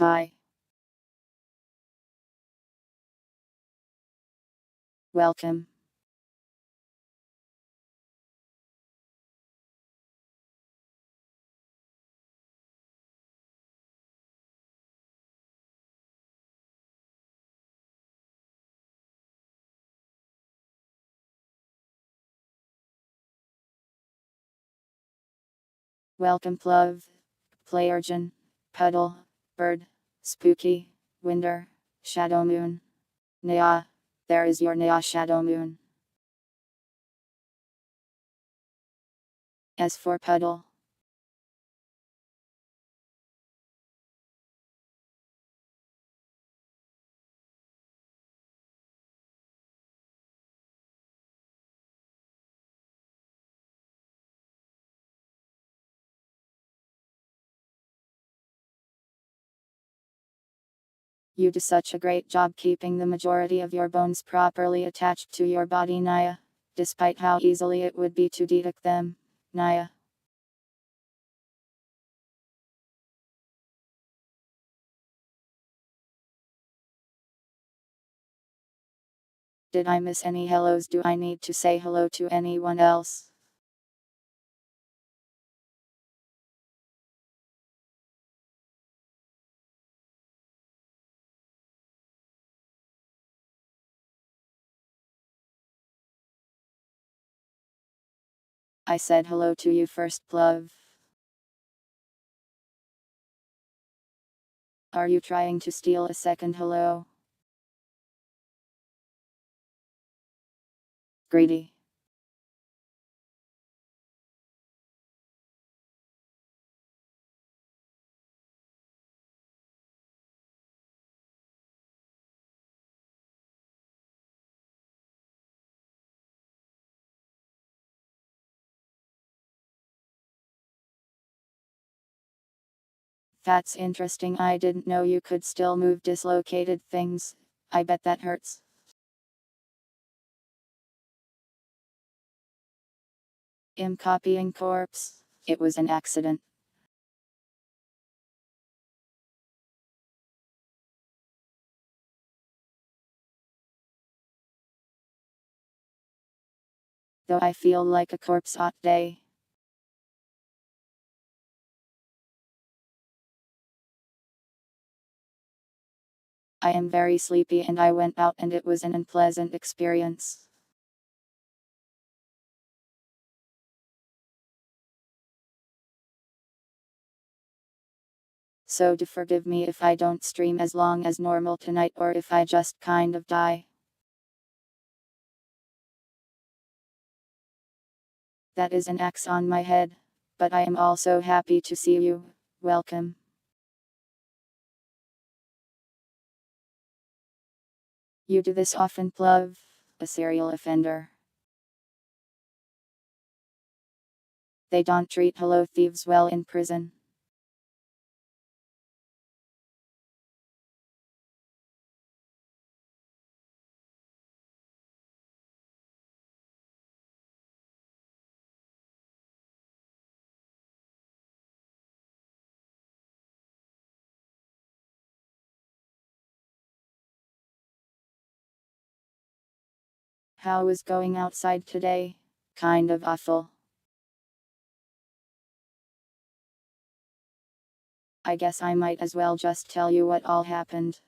Hi. Welcome. Welcome plove. Playergen. Puddle. Bird. Spooky. Winder. Shadow moon. Nya. There is your Nya shadow moon. S for puddle. You do such a great job keeping the majority of your bones properly attached to your body, Naya. Despite how easily it would be to detect them, Naya. Did I miss any hellos? Do I need to say hello to anyone else? I said hello to you first, plove. Are you trying to steal a second hello? Greedy. That's interesting. I didn't know you could still move dislocated things. I bet that hurts. I'm copying corpse. It was an accident. Though I feel like a corpse hot day. I am very sleepy and I went out and it was an unpleasant experience. So do forgive me if I don't stream as long as normal tonight or if I just kind of die. That is an axe on my head. But I am also happy to see you. Welcome. You do this often, plove. A serial offender. They don't treat hello thieves well in prison. How was going outside today? Kind of awful. I guess I might as well just tell you what all happened.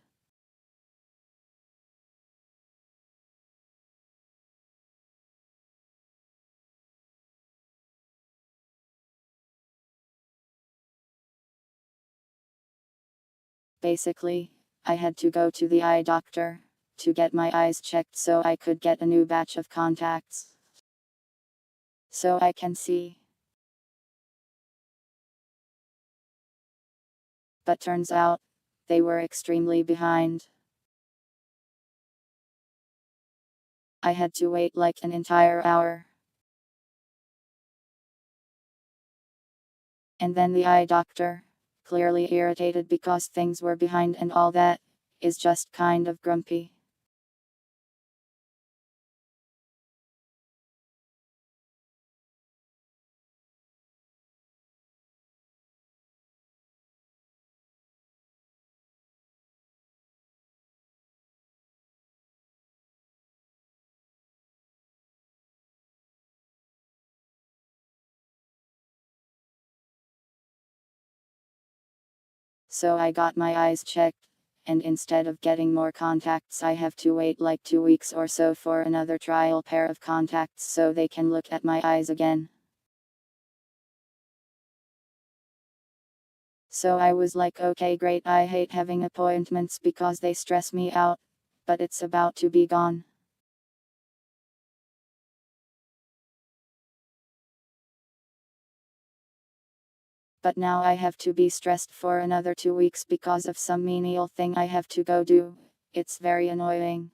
Basically, I had to go to the eye doctor to get my eyes checked so I could get a new batch of contacts. So I can see. But turns out, they were extremely behind. I had to wait like an entire hour. And then the eye doctor, clearly irritated because things were behind and all that, is just kind of grumpy. So I got my eyes checked, and instead of getting more contacts, I have to wait like 2 weeks or so for another trial pair of contacts so they can look at my eyes again. So I was like, okay, great, I hate having appointments because they stress me out, but it's about to be gone. But now I have to be stressed for another 2 weeks because of some menial thing I have to go do. It's very annoying.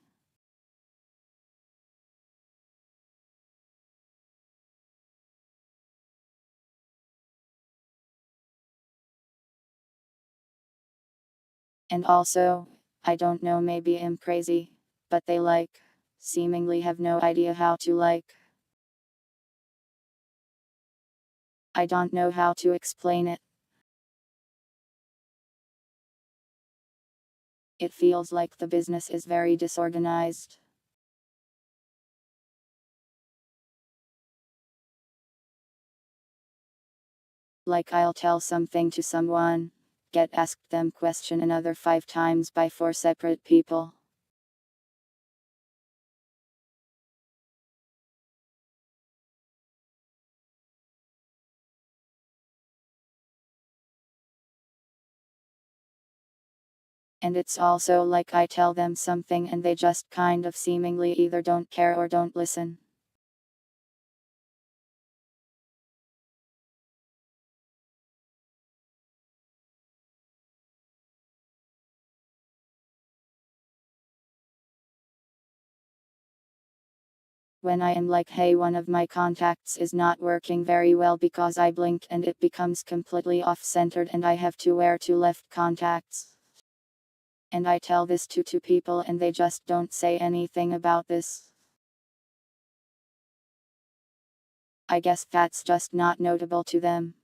And also, I don't know, maybe I'm crazy, but they seemingly have no idea how to I don't know how to explain it. It feels like the business is very disorganized. Like I'll tell something to someone, get asked them question another 5 times by 4 separate people. And it's also like I tell them something and they just kind of seemingly either don't care or don't listen. When I am like, hey, one of my contacts is not working very well because I blink and it becomes completely off-centered and I have to wear 2 left contacts. And I tell this to 2 people and they just don't say anything about this. I guess that's just not notable to them.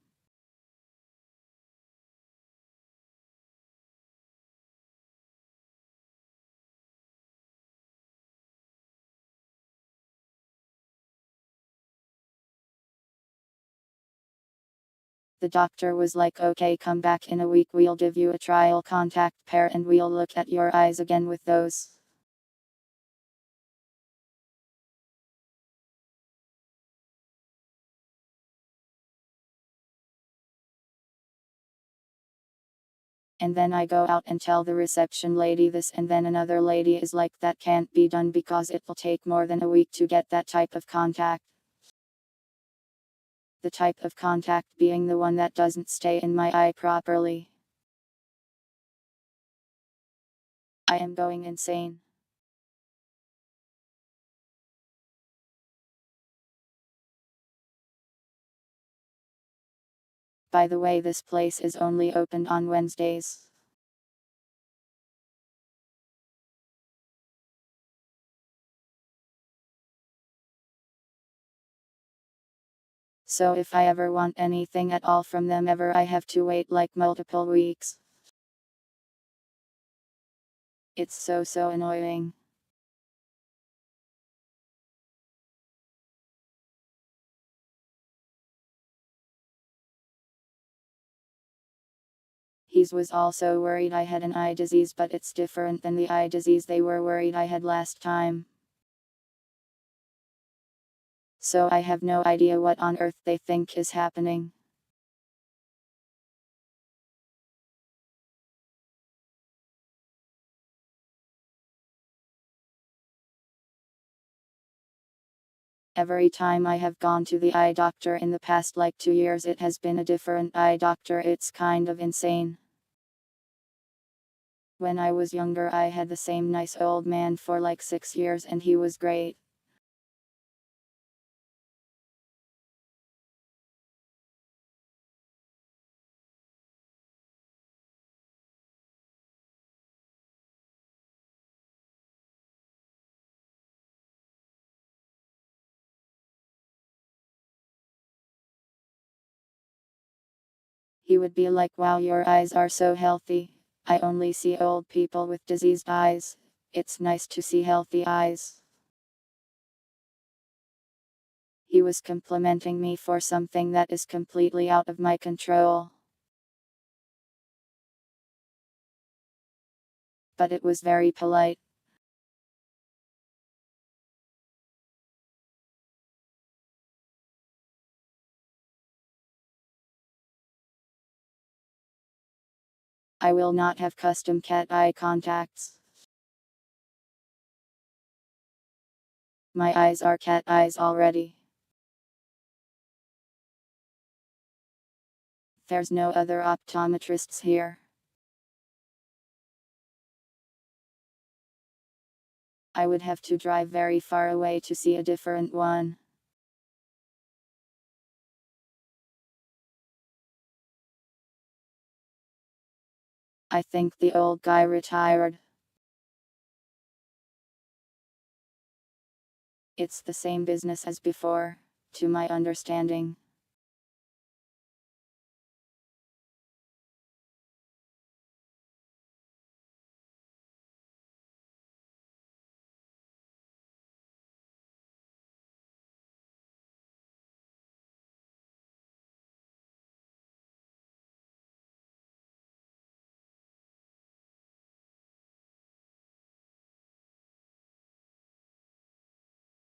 The doctor was like, okay, come back in a week, we'll give you a trial contact pair and we'll look at your eyes again with those. And then I go out and tell the reception lady this, and then another lady is like, that can't be done because it'll take more than a week to get that type of contact. The type of contact being the one that doesn't stay in my eye properly. I am going insane. By the way, this place is only opened on Wednesdays. So if I ever want anything at all from them ever, I have to wait like multiple weeks. It's so annoying. He was also worried I had an eye disease, but it's different than the eye disease they were worried I had last time. So I have no idea what on earth they think is happening. Every time I have gone to the eye doctor in the past like 2 years, it has been a different eye doctor. It's kind of insane. When I was younger, I had the same nice old man for like 6 years and he was great. He would be like, wow, your eyes are so healthy. I only see old people with diseased eyes. It's nice to see healthy eyes. He was complimenting me for something that is completely out of my control. but it was very polite. I will not have custom cat eye contacts. My eyes are cat eyes already. There's no other optometrists here. I would have to drive very far away to see a different one. I think the old guy retired. It's the same business as before, to my understanding.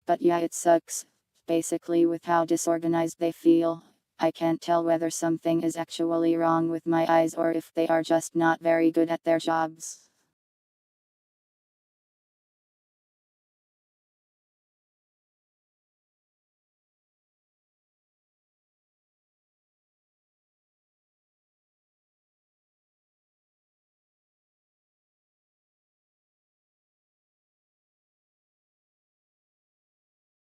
But yeah, it sucks. Basically, with how disorganized they feel, I can't tell whether something is actually wrong with my eyes or if they are just not very good at their jobs.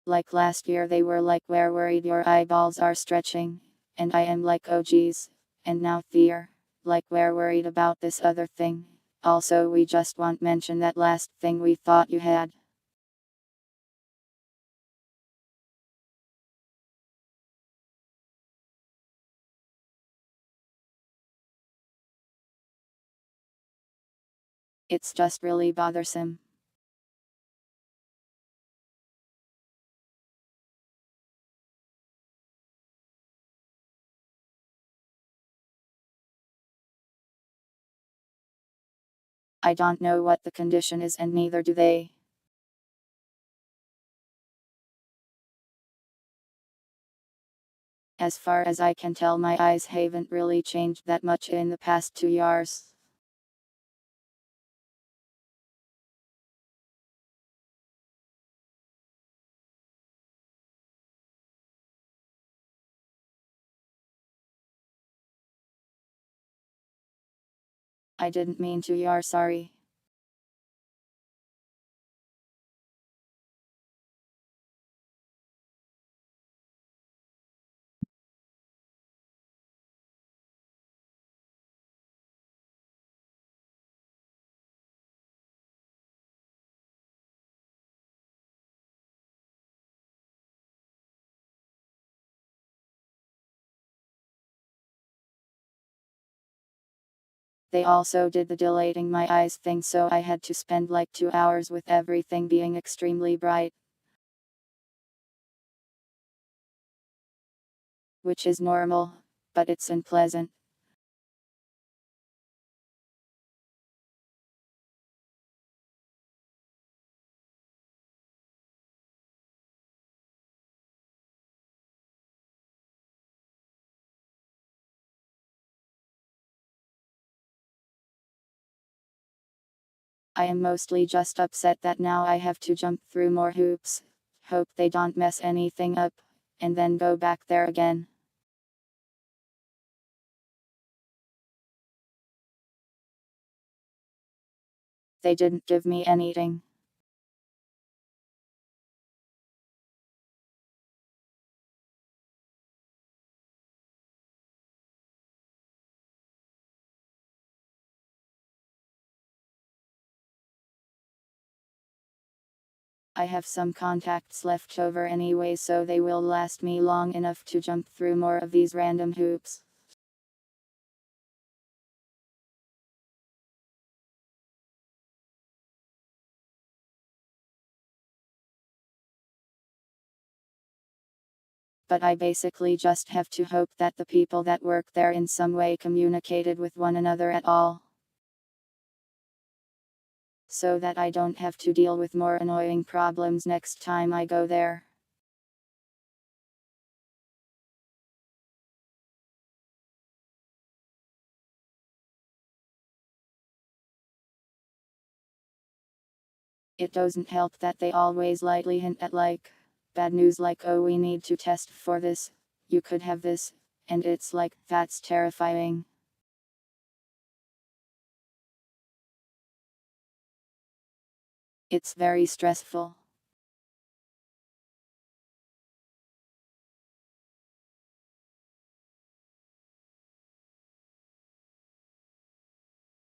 Like last year, they were like, "We're worried your eyeballs are stretching." And I am like, "Oh geez." And now they're like, "We're worried about this other thing. Also, we just won't mention that last thing we thought you had." It's just really bothersome. I don't know what the condition is, and neither do they. As far as I can tell, my eyes haven't really changed that much in the past 2 years. I didn't mean to, you're sorry. They also did the dilating my eyes thing, so I had to spend like 2 hours with everything being extremely bright. Which is normal, but it's unpleasant. I am mostly just upset that now I have to jump through more hoops. Hope they don't mess anything up, and then go back there again. They didn't give me anything. I have some contacts left over anyway, so they will last me long enough to jump through more of these random hoops. But I basically just have to hope that the people that work there in some way communicated with one another at all. so that I don't have to deal with more annoying problems next time I go there. It doesn't help that they always lightly hint at bad news, like, oh, we need to test for this, you could have this, and it's like, that's terrifying. It's very stressful.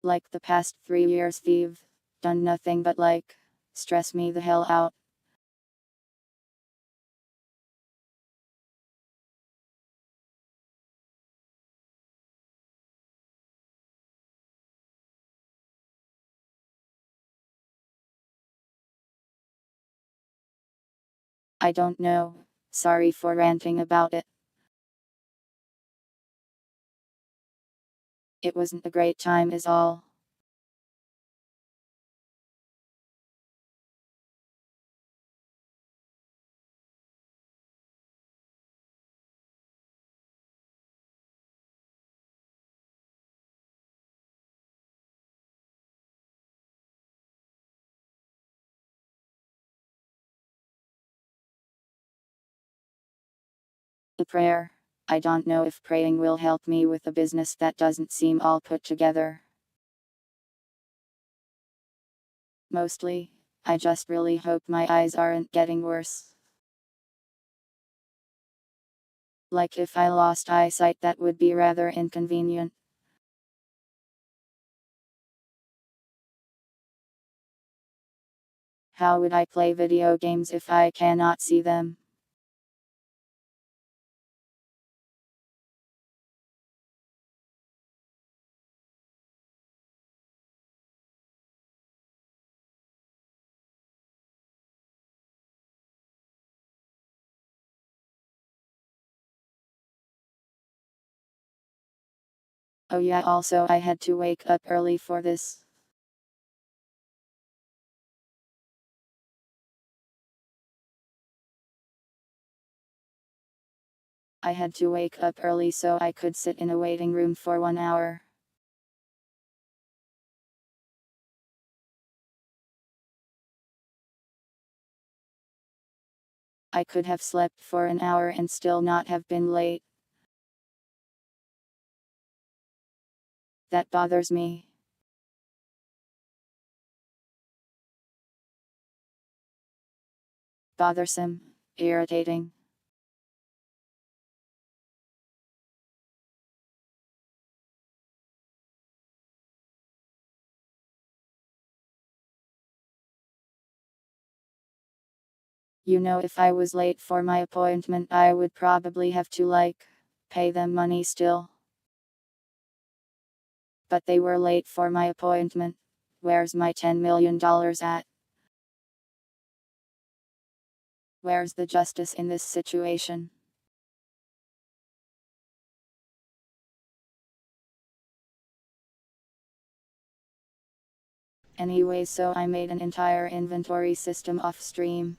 Like the past 3 years they've done nothing but stress me the hell out. I don't know. Sorry for ranting about it. It wasn't a great time is all. The prayer. I don't know if praying will help me with a business that doesn't seem all put together. Mostly, I just really hope my eyes aren't getting worse. Like if I lost eyesight, that would be rather inconvenient. How would I play video games if I cannot see them? Oh yeah, also I had to wake up early for this. I had to wake up early so I could sit in a waiting room for 1 hour. I could have slept for an hour and still not have been late. That bothers me. Bothersome. Irritating. You know, if I was late for my appointment, I would probably have to pay them money still. But they were late for my appointment. Where's my $10 million at? Where's the justice in this situation? Anyway, so I made an entire inventory system off stream.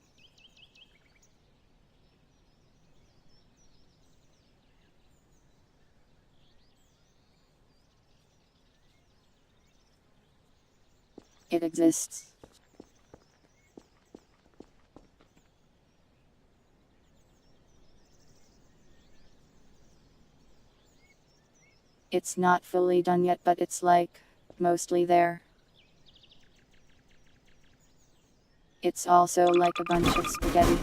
It exists. It's not fully done yet, but it's mostly there. It's also like a bunch of spaghetti.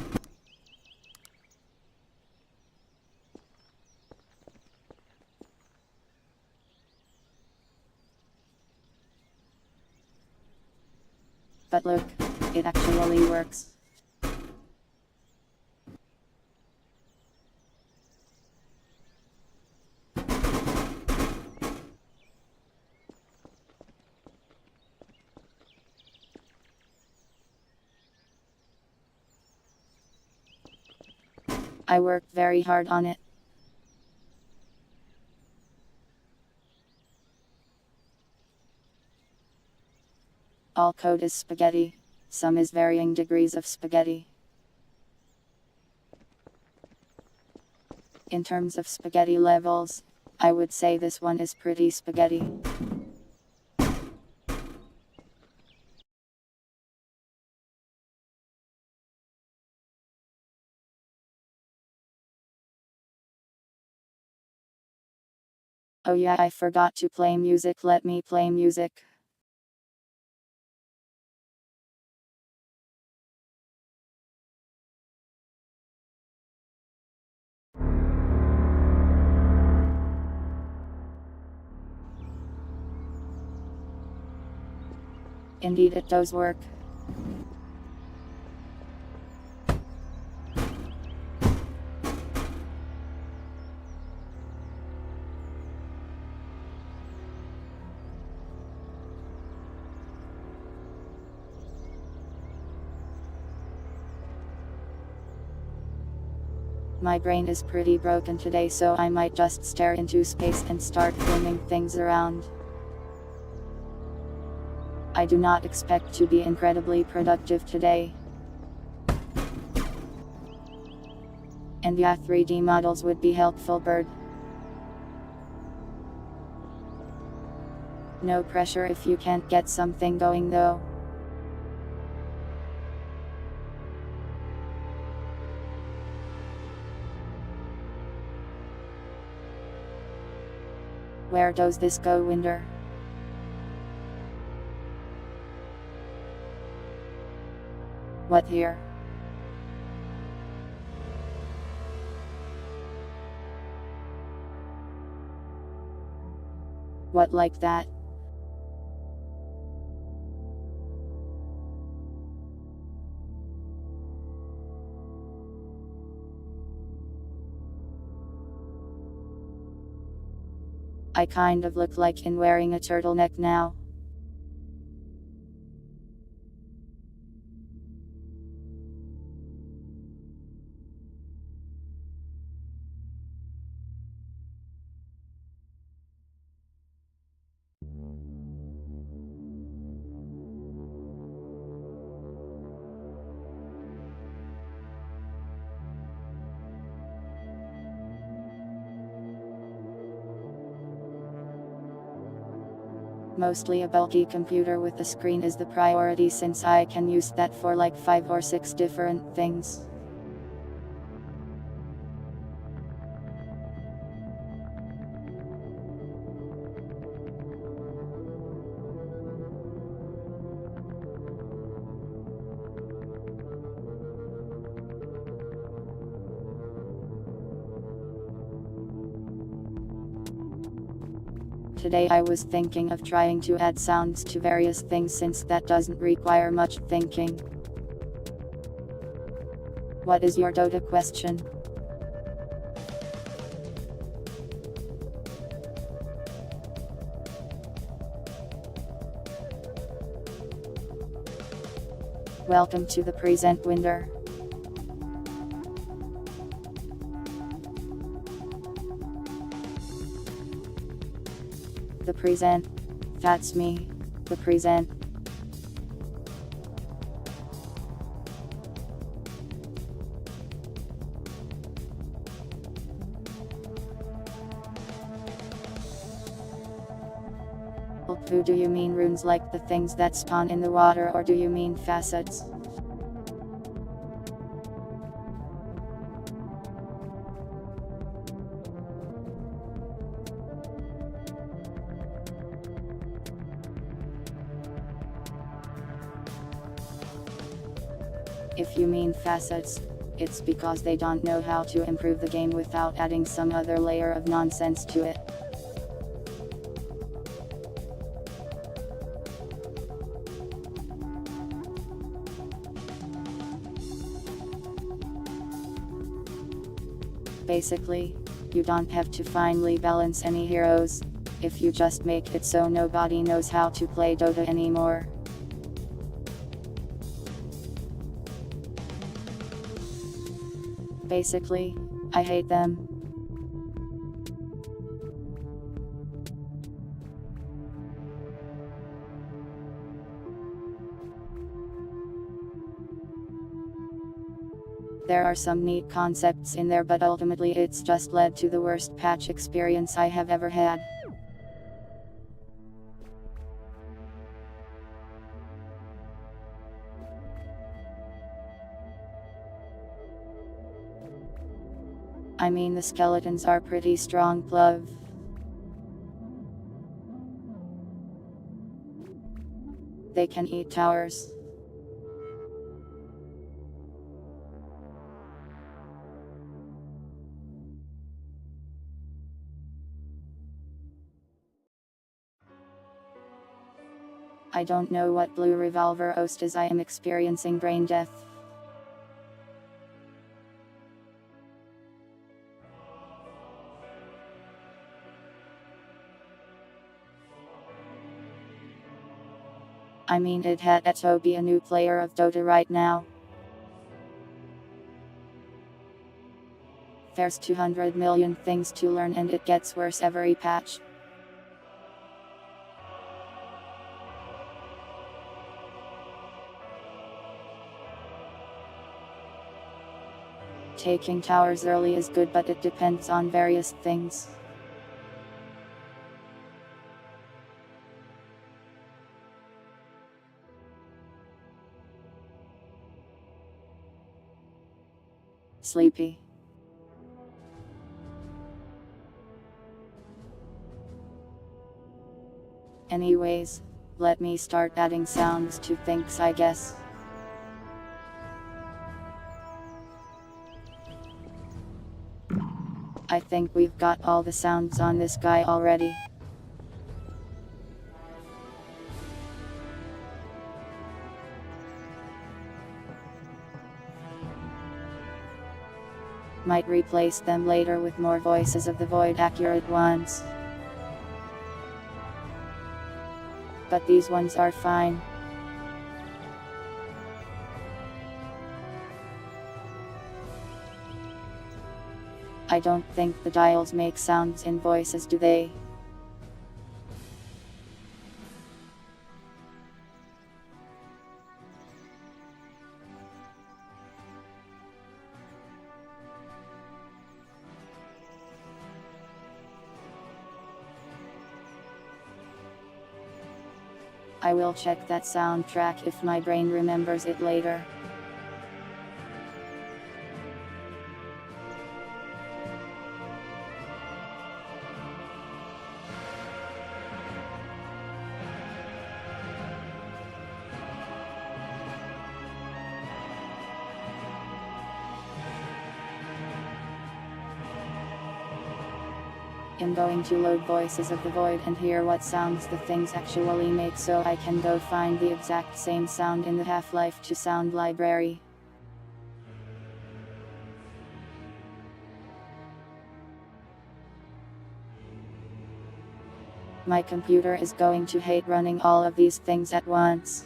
But look, it actually works. I worked very hard on it. All code is spaghetti. Some is varying degrees of spaghetti. In terms of spaghetti levels, I would say this one is pretty spaghetti. Oh yeah, I forgot to play music. Let me play music. Indeed it does work. My brain is pretty broken today, so I might just stare into space and start filming things around. I do not expect to be incredibly productive today. And yeah, 3D models would be helpful, bird. No pressure if you can't get something going though. Where does this go, Winder? What here? What like that? I kind of look like in wearing a turtleneck now. Mostly a bulky computer with a screen is the priority, since I can use that for like 5 or 6 different things. Today I was thinking of trying to add sounds to various things, since that doesn't require much thinking. What is your Dota question? Welcome to the present, Winder. The present. That's me. The present. Who do you mean runes, like the things that spawn in the water, or do you mean facets? If you mean facets, it's because they don't know how to improve the game without adding some other layer of nonsense to it. Basically, you don't have to finely balance any heroes, if you just make it so nobody knows how to play Dota anymore. Basically, I hate them. There are some neat concepts in there, but ultimately it's just led to the worst patch experience I have ever had. I mean, the skeletons are pretty strong, plov. They can eat towers. I don't know what Blue Revolver host is. I am experiencing brain death. I mean, it had to be a new player of Dota right now. There's 200 million things to learn and it gets worse every patch. Taking towers early is good, but it depends on various things. Sleepy. Anyways, let me start adding sounds to things, I guess. I think we've got all the sounds on this guy already. Might replace them later with more voices of the void, accurate ones. But these ones are fine. I don't think the dials make sounds in voices, do they? I will check that soundtrack if my brain remembers it later. I'm going to load Voices of the Void and hear what sounds the things actually make, so I can go find the exact same sound in the Half-Life 2 sound library. My computer is going to hate running all of these things at once.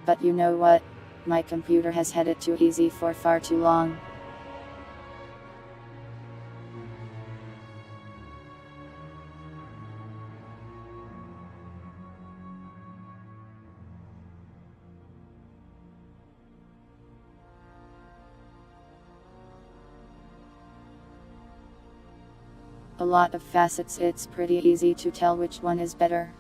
But you know what? My computer has had it too easy for far too long. A lot of facets, it's pretty easy to tell which one is better.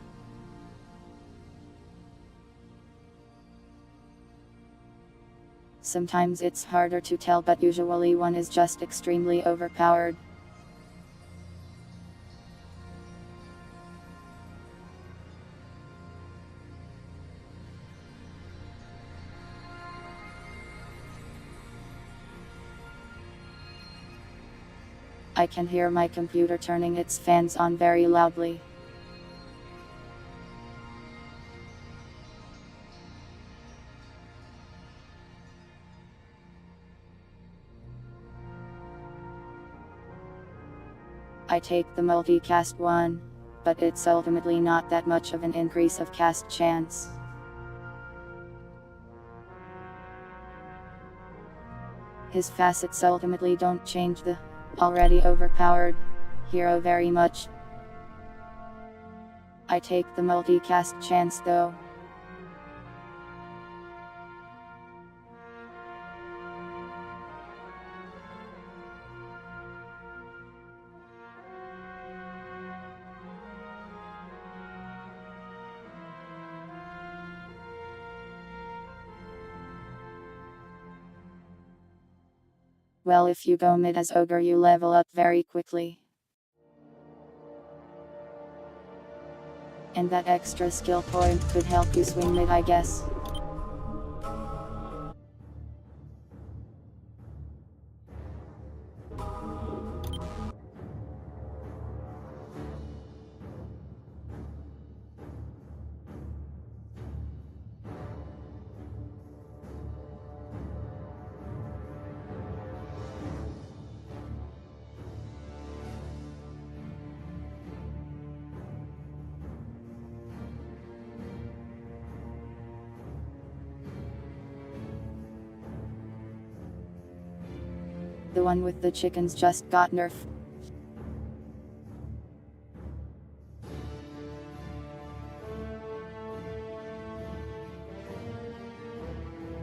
Sometimes it's harder to tell, but usually one is just extremely overpowered. I can hear my computer turning its fans on very loudly. I take the multicast one, but it's ultimately not that much of an increase of cast chance. His facets ultimately don't change the already overpowered hero very much. I take the multicast chance though. Well, if you go mid as ogre, you level up very quickly. And that extra skill point could help you swing mid, I guess. The one with the chickens just got nerfed.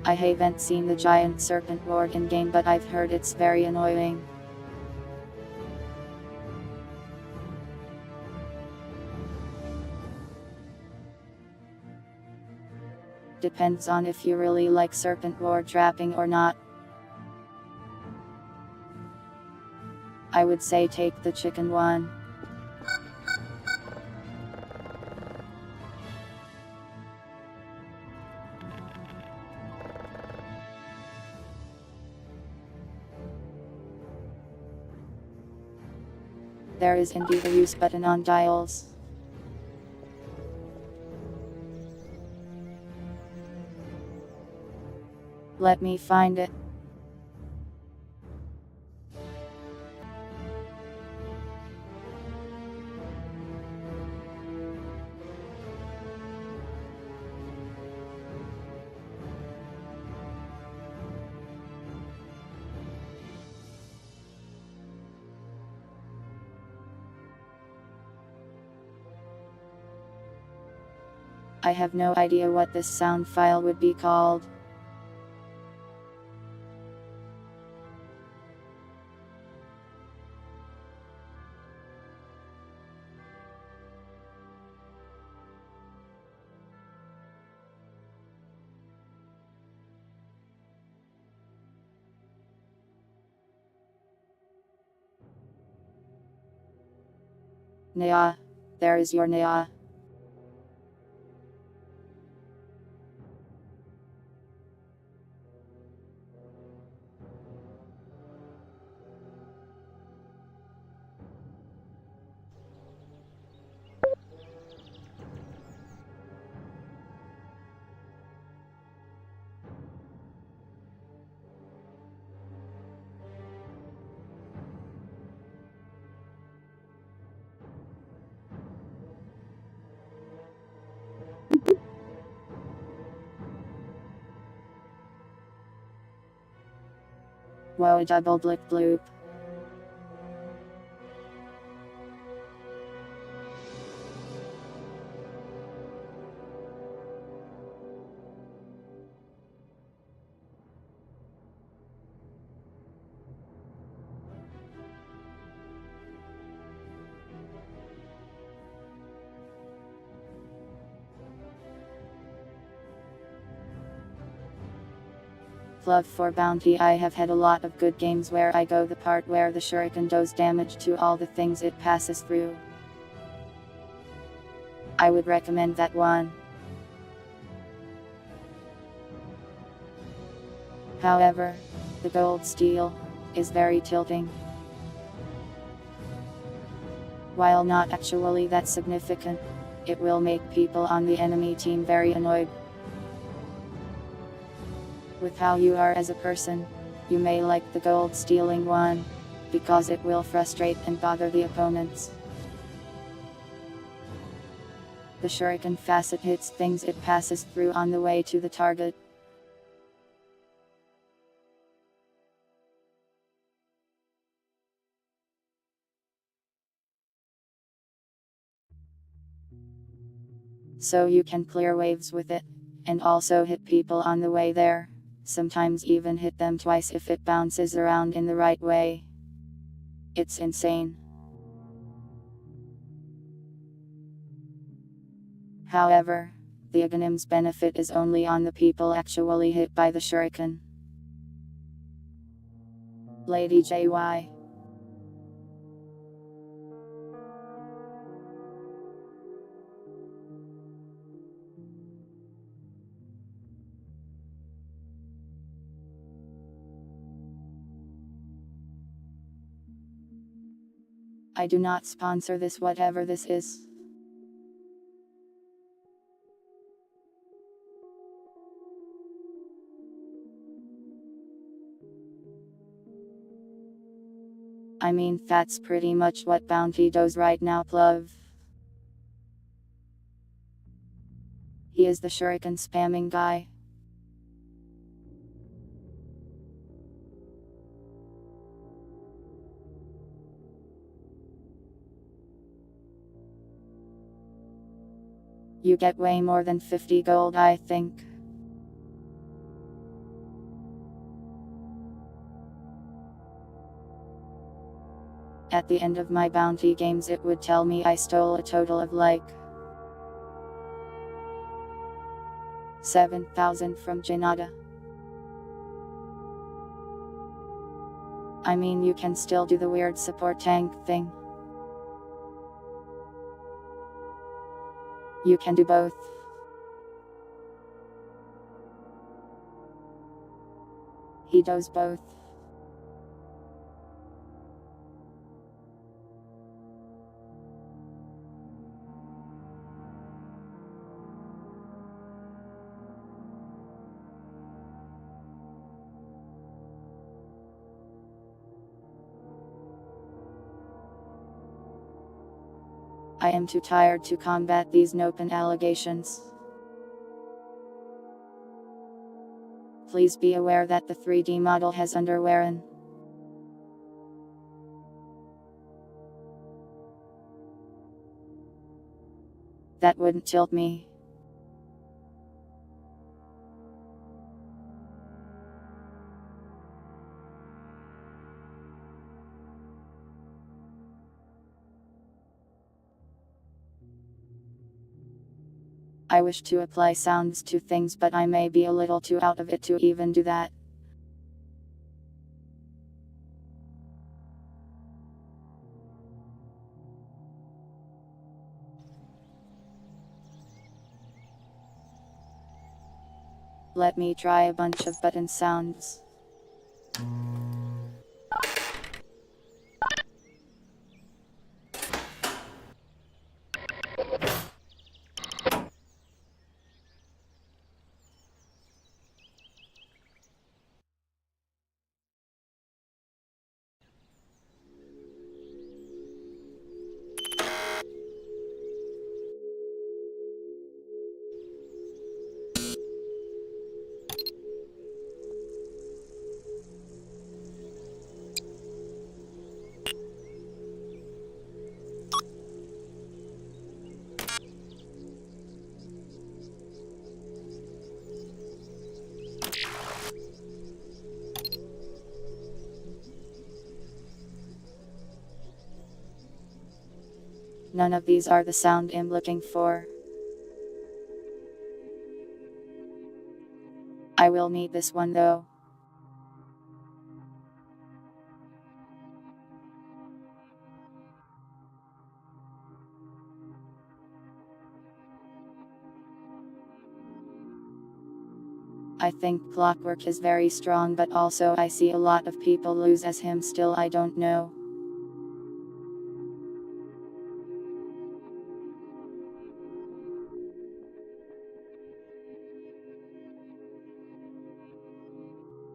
I haven't seen the giant serpent lord in game, but I've heard it's very annoying. Depends on if you really like serpent lord trapping or not. I would say take the chicken one. There is indeed a use button on dials. Let me find it. I have no idea what this sound file would be called. Nya. There is your Nya. Whoa, double blip bloop. Love for bounty. I have had a lot of good games where I go the part where the shuriken does damage to all the things it passes through. I would recommend that one. However, the gold steel is very tilting. While not actually that significant, it will make people on the enemy team very annoyed. With how you are as a person, you may like the gold stealing one, because it will frustrate and bother the opponents. The shuriken facet hits things it passes through on the way to the target. So you can clear waves with it, and also hit people on the way there. Sometimes even hit them twice if it bounces around in the right way. It's insane. However, the Aghanim's benefit is only on the people actually hit by the shuriken. Lady JY. I do not sponsor this, whatever this is. I mean, that's pretty much what Bounty does right now, plov. He is the shuriken spamming guy. You get way more than 50 gold, I think. At the end of my bounty games it would tell me I stole a total of like 7,000 from Janada. I mean, you can still do the weird support tank thing. You can do both. He does both. I am too tired to combat these Nopen allegations. Please be aware that the 3D model has underwear in. That wouldn't tilt me. I wish to apply sounds to things, but I may be a little too out of it to even do that. Let me try a bunch of button sounds. None of these are the sound I'm looking for. I will need this one though. I think Clockwork is very strong, but also I see a lot of people lose as him still, I don't know.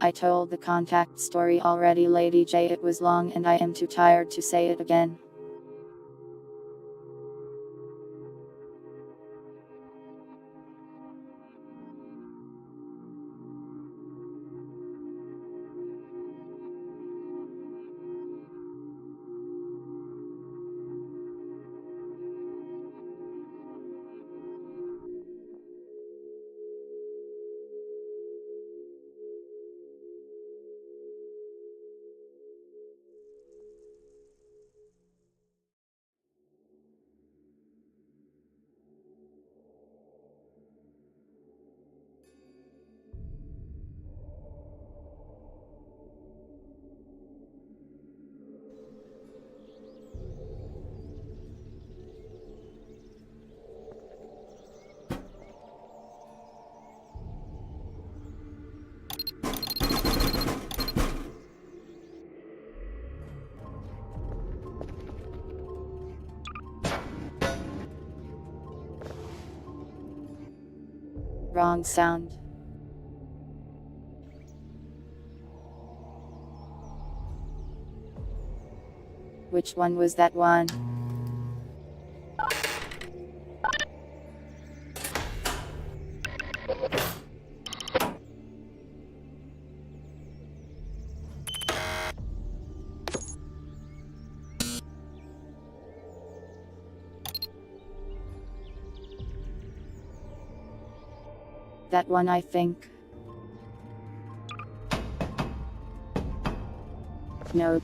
I told the contact story already, Lady J. It was long and I am too tired to say it again. Wrong sound. Which one was that one? That one, I think. Nope.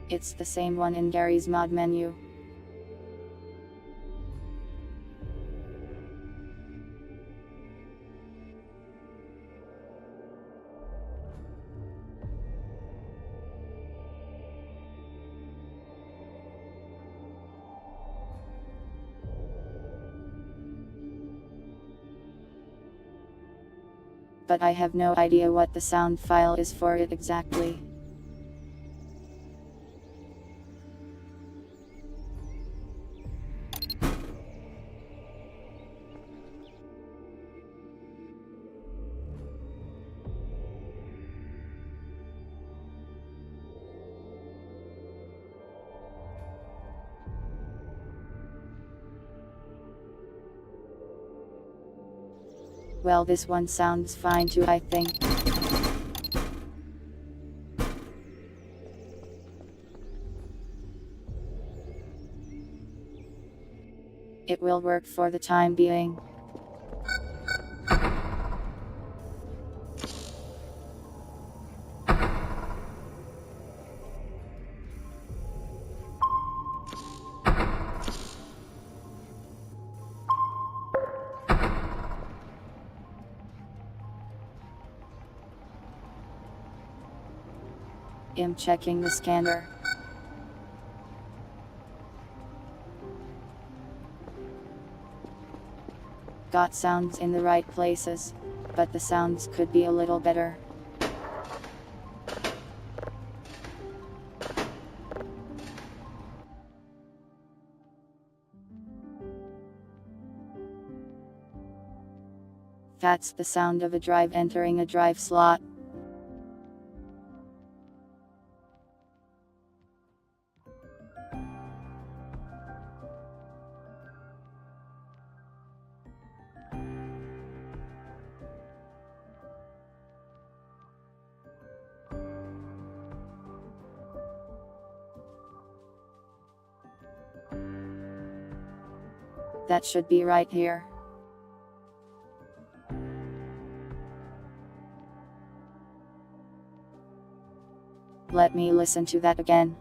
It's the same one in Gary's mod menu. But I have no idea what the sound file is for it exactly. Well, this one sounds fine too, I think. It will work for the time being. I'm checking the scanner. Got sounds in the right places, but the sounds could be a little better. That's the sound of a drive entering a drive slot. That should be right here. Let me listen to that again.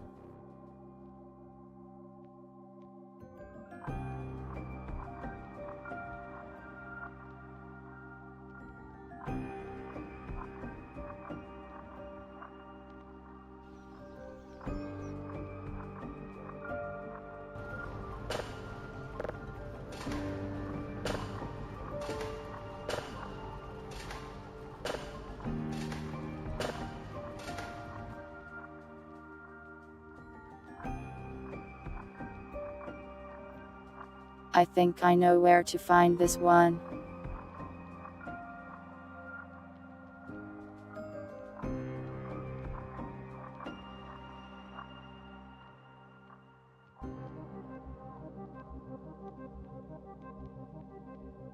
I think I know where to find this one.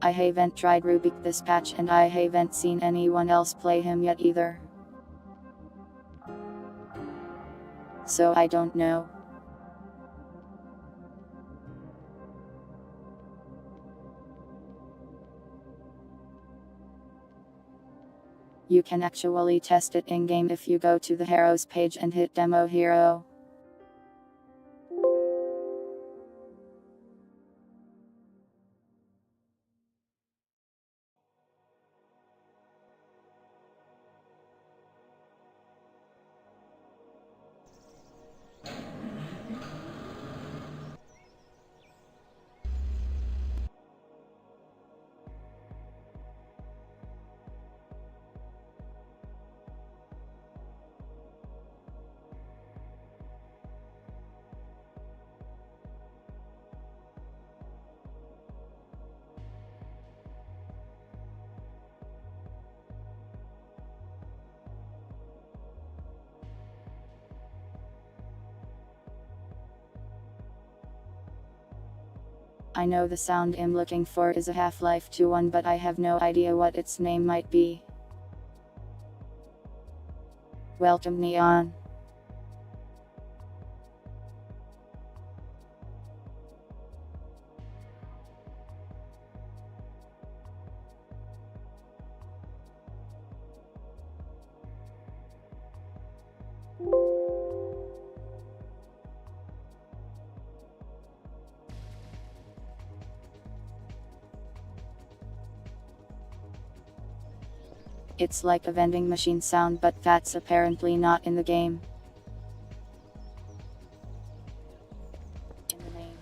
I haven't tried Rubik this patch and I haven't seen anyone else play him yet either. So I don't know. You can actually test it in-game if you go to the Heroes page and hit Demo Hero. I know the sound I'm looking for is a Half-Life 2 one, but I have no idea what its name might be. Welcome, Neon. It's like a vending machine sound, but that's apparently not in the game. In the name.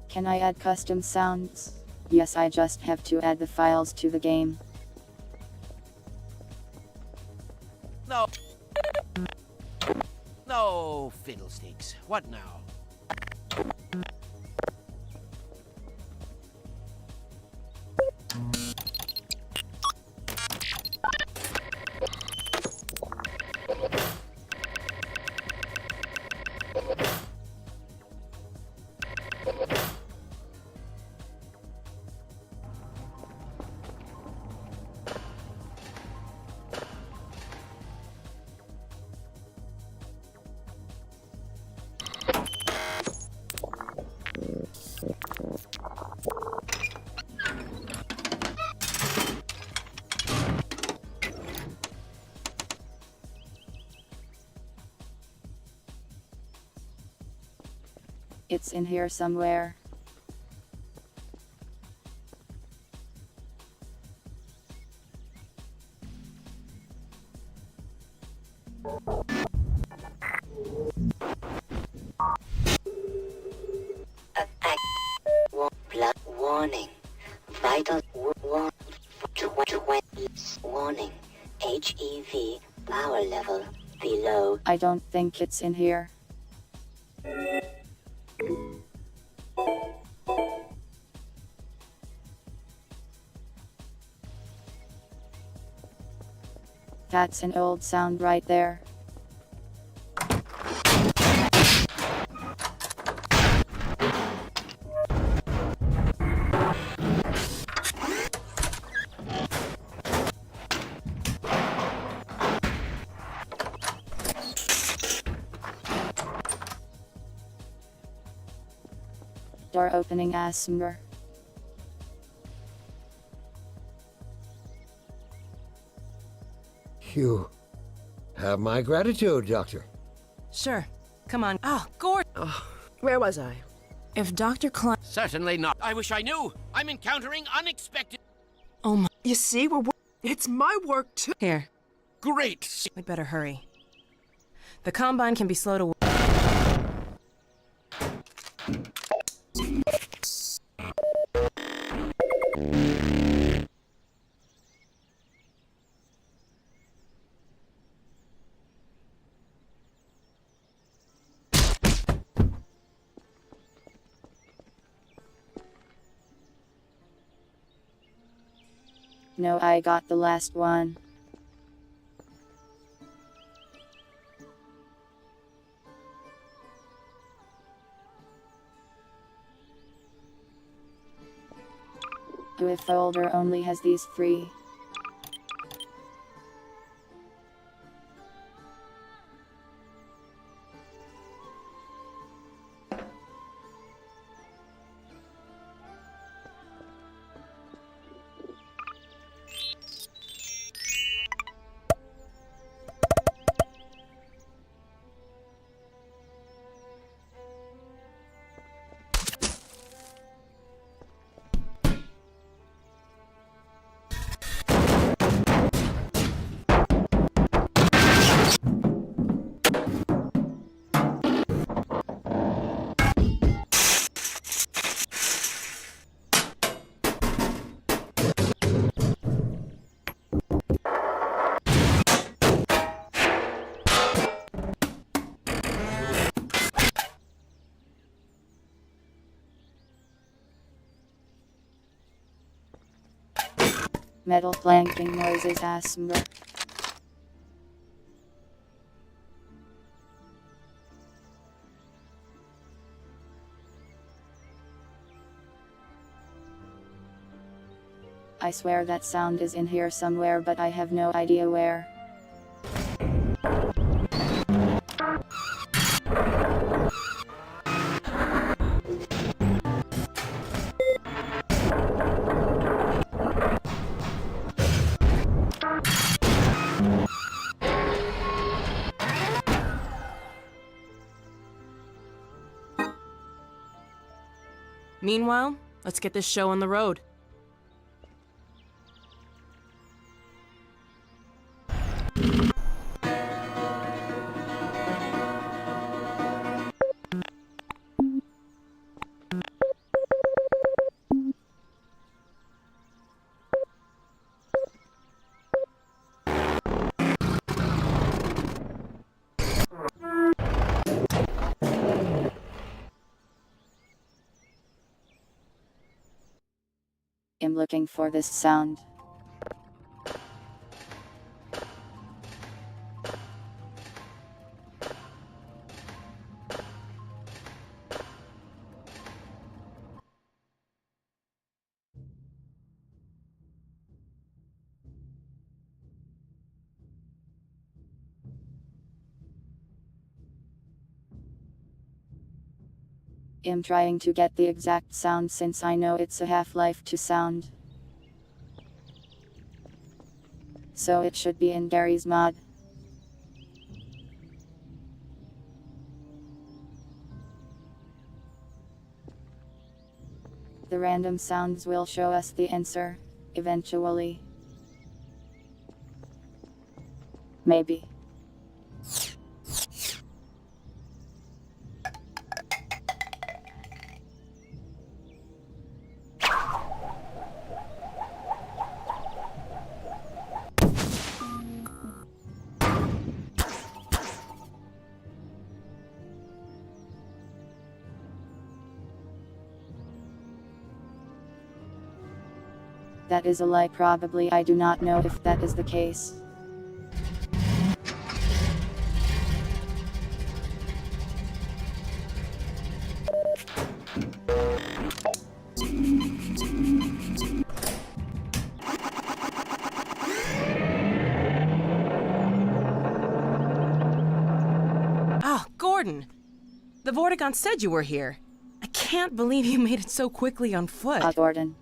Can I add custom sounds? Yes, I just have to add the files to the game. No. No, fiddlesticks. What now? It's in here somewhere. Warning. Vital warning. HEV power level below. I don't think it's in here. That's an old sound right there. Door opening ASMR. You have my gratitude, Doctor. Sure. Come on. Oh, Gord! Where was I? If Dr. Klein... Certainly not. I wish I knew. I'm encountering unexpected... Oh my... You see, it's my work too. Here. Great. We'd better hurry. The Combine can be slow to... No, I got the last one. If folder only has these three. Metal clanking noises ASMR. I swear that sound is in here somewhere, but I have no idea where. Meanwhile, let's get this show on the road. I'm looking for this sound. I'm trying to get the exact sound since I know it's a half-life to sound. So it should be in Gary's mod. The random sounds will show us the answer, eventually. Maybe. That is a lie, probably. I do not know if that is the case. Oh, Gordon! The Vortigaunt said you were here. I can't believe you made it so quickly on foot. Gordon.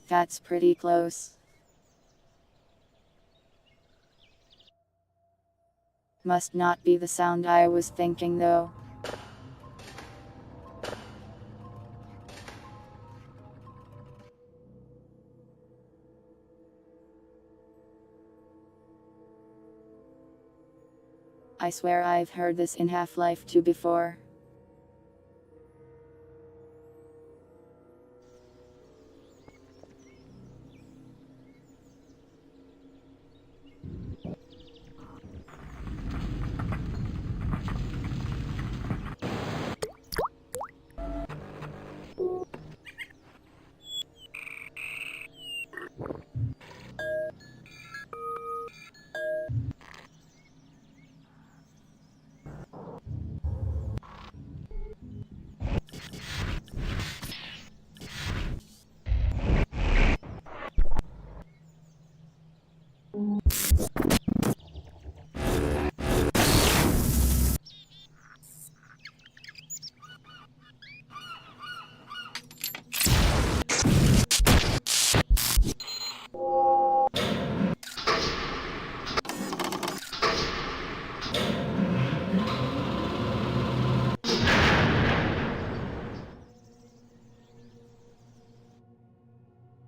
That's pretty close. Must not be the sound I was thinking though. I swear I've heard this in Half-Life 2 before.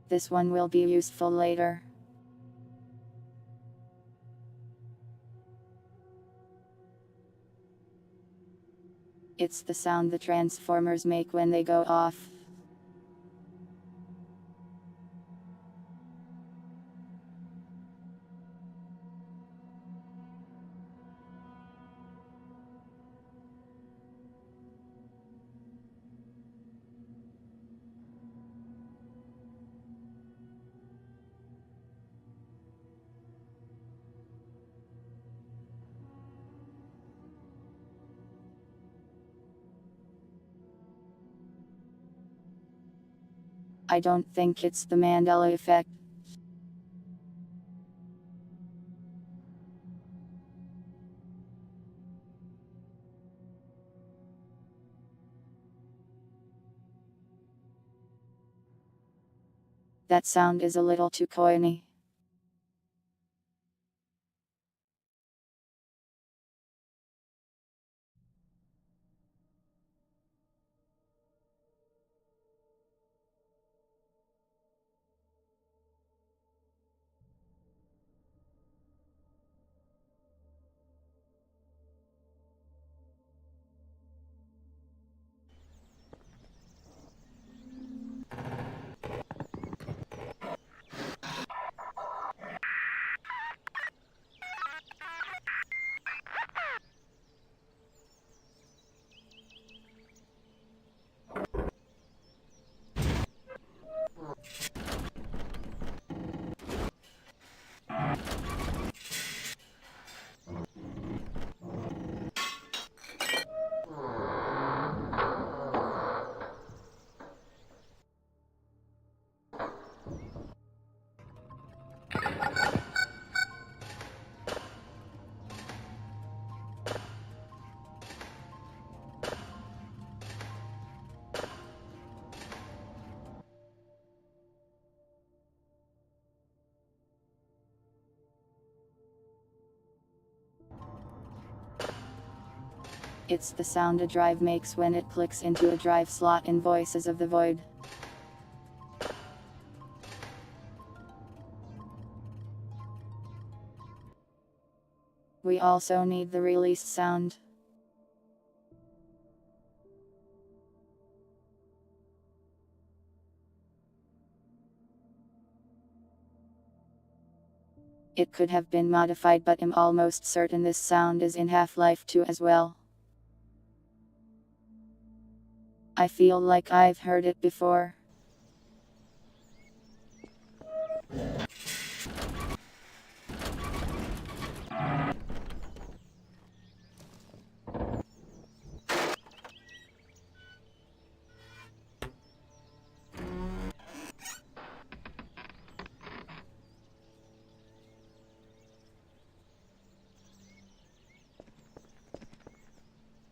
This one will be useful later. It's the sound the transformers make when they go off. I don't think it's the Mandela effect. That sound is a little too coiny. It's the sound a drive makes when it clicks into a drive slot in Voices of the Void. We also need the release sound. It could have been modified, but I'm almost certain this sound is in Half-Life 2 as well. I feel like I've heard it before.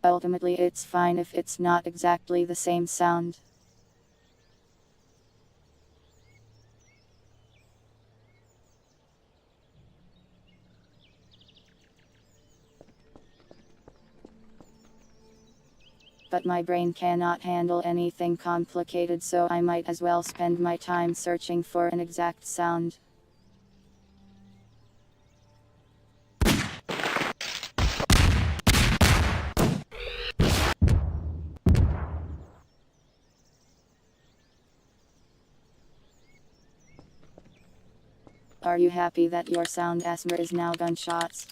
Ultimately, it's fine if it's not exactly the same sound. But my brain cannot handle anything complicated, so I might as well spend my time searching for an exact sound. Are you happy that your sound asthma is now gunshots?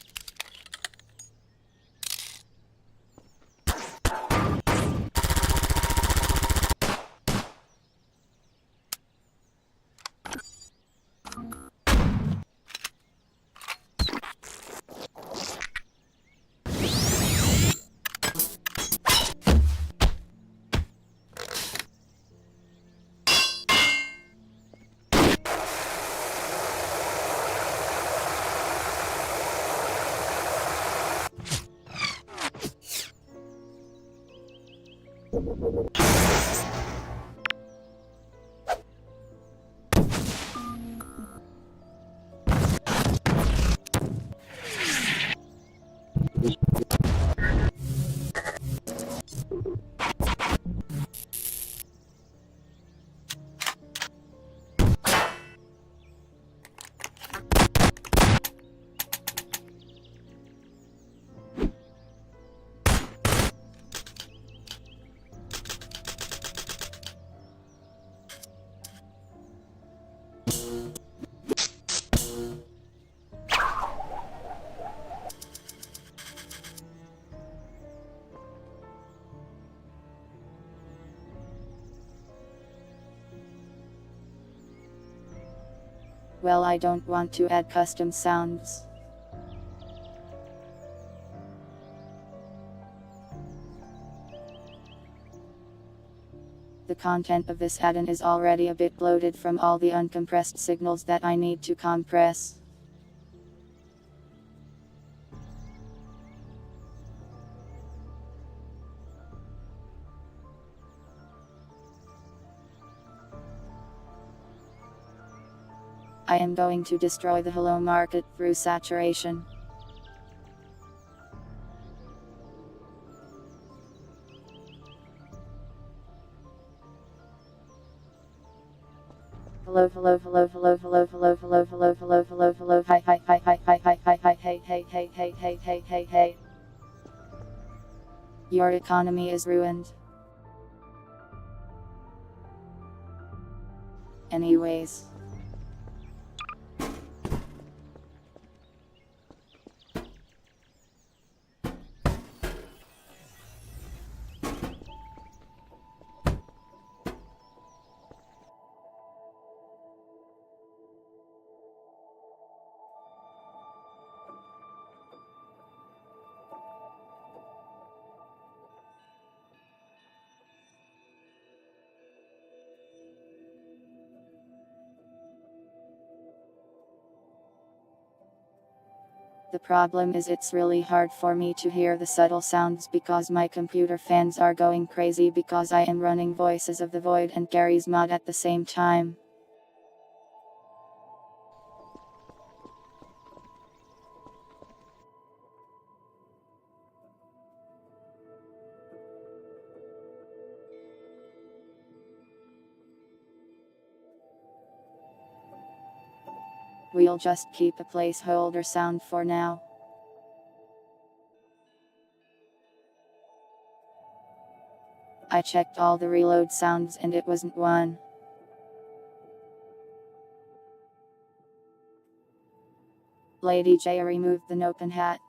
Well, I don't want to add custom sounds. The content of this add-in is already a bit bloated from all the uncompressed signals that I need to compress. I am going to destroy the hello market through saturation. Hello, hello, hello, hello, hello, hello, hello, hello, hello, hello, hello, hi, hi, hi, hi, hi, hi, hi, hi, hey, hey, hey, hey, hey, hey, hey, hey. Your economy is ruined. Anyways. The problem is it's really hard for me to hear the subtle sounds because my computer fans are going crazy because I am running Voices of the Void and Gary's mod at the same time. We'll just keep a placeholder sound for now. I checked all the reload sounds and it wasn't one. Lady J removed the open hat.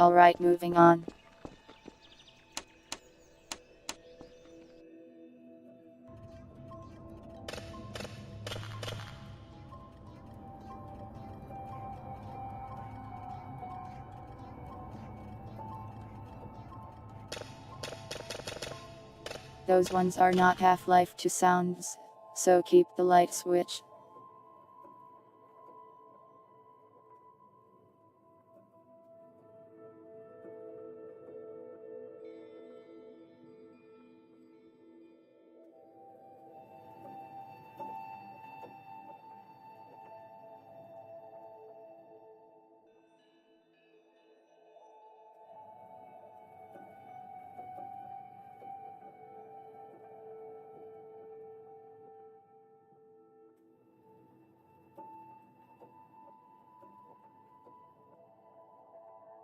Alright, moving on. Those ones are not Half-Life 2 sounds, so keep the light switch.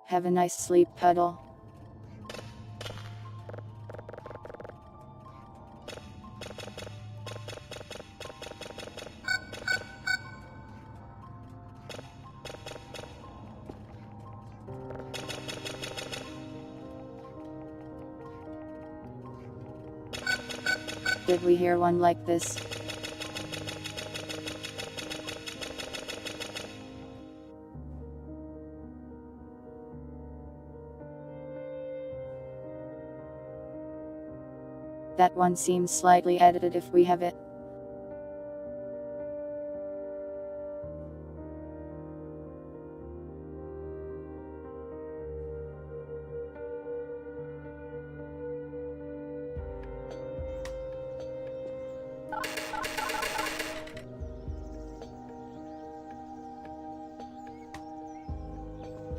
Have a nice sleep, Puddle. Did we hear one like this? That one seems slightly edited if we have it.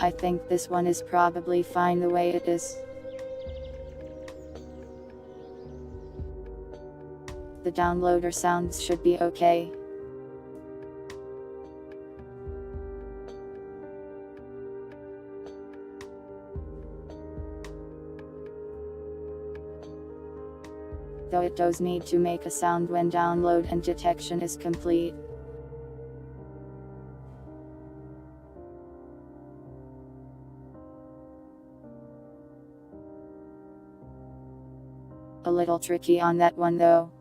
I think this one is probably fine the way it is. The downloader sounds should be okay. Though it does need to make a sound when download and detection is complete. A little tricky on that one though.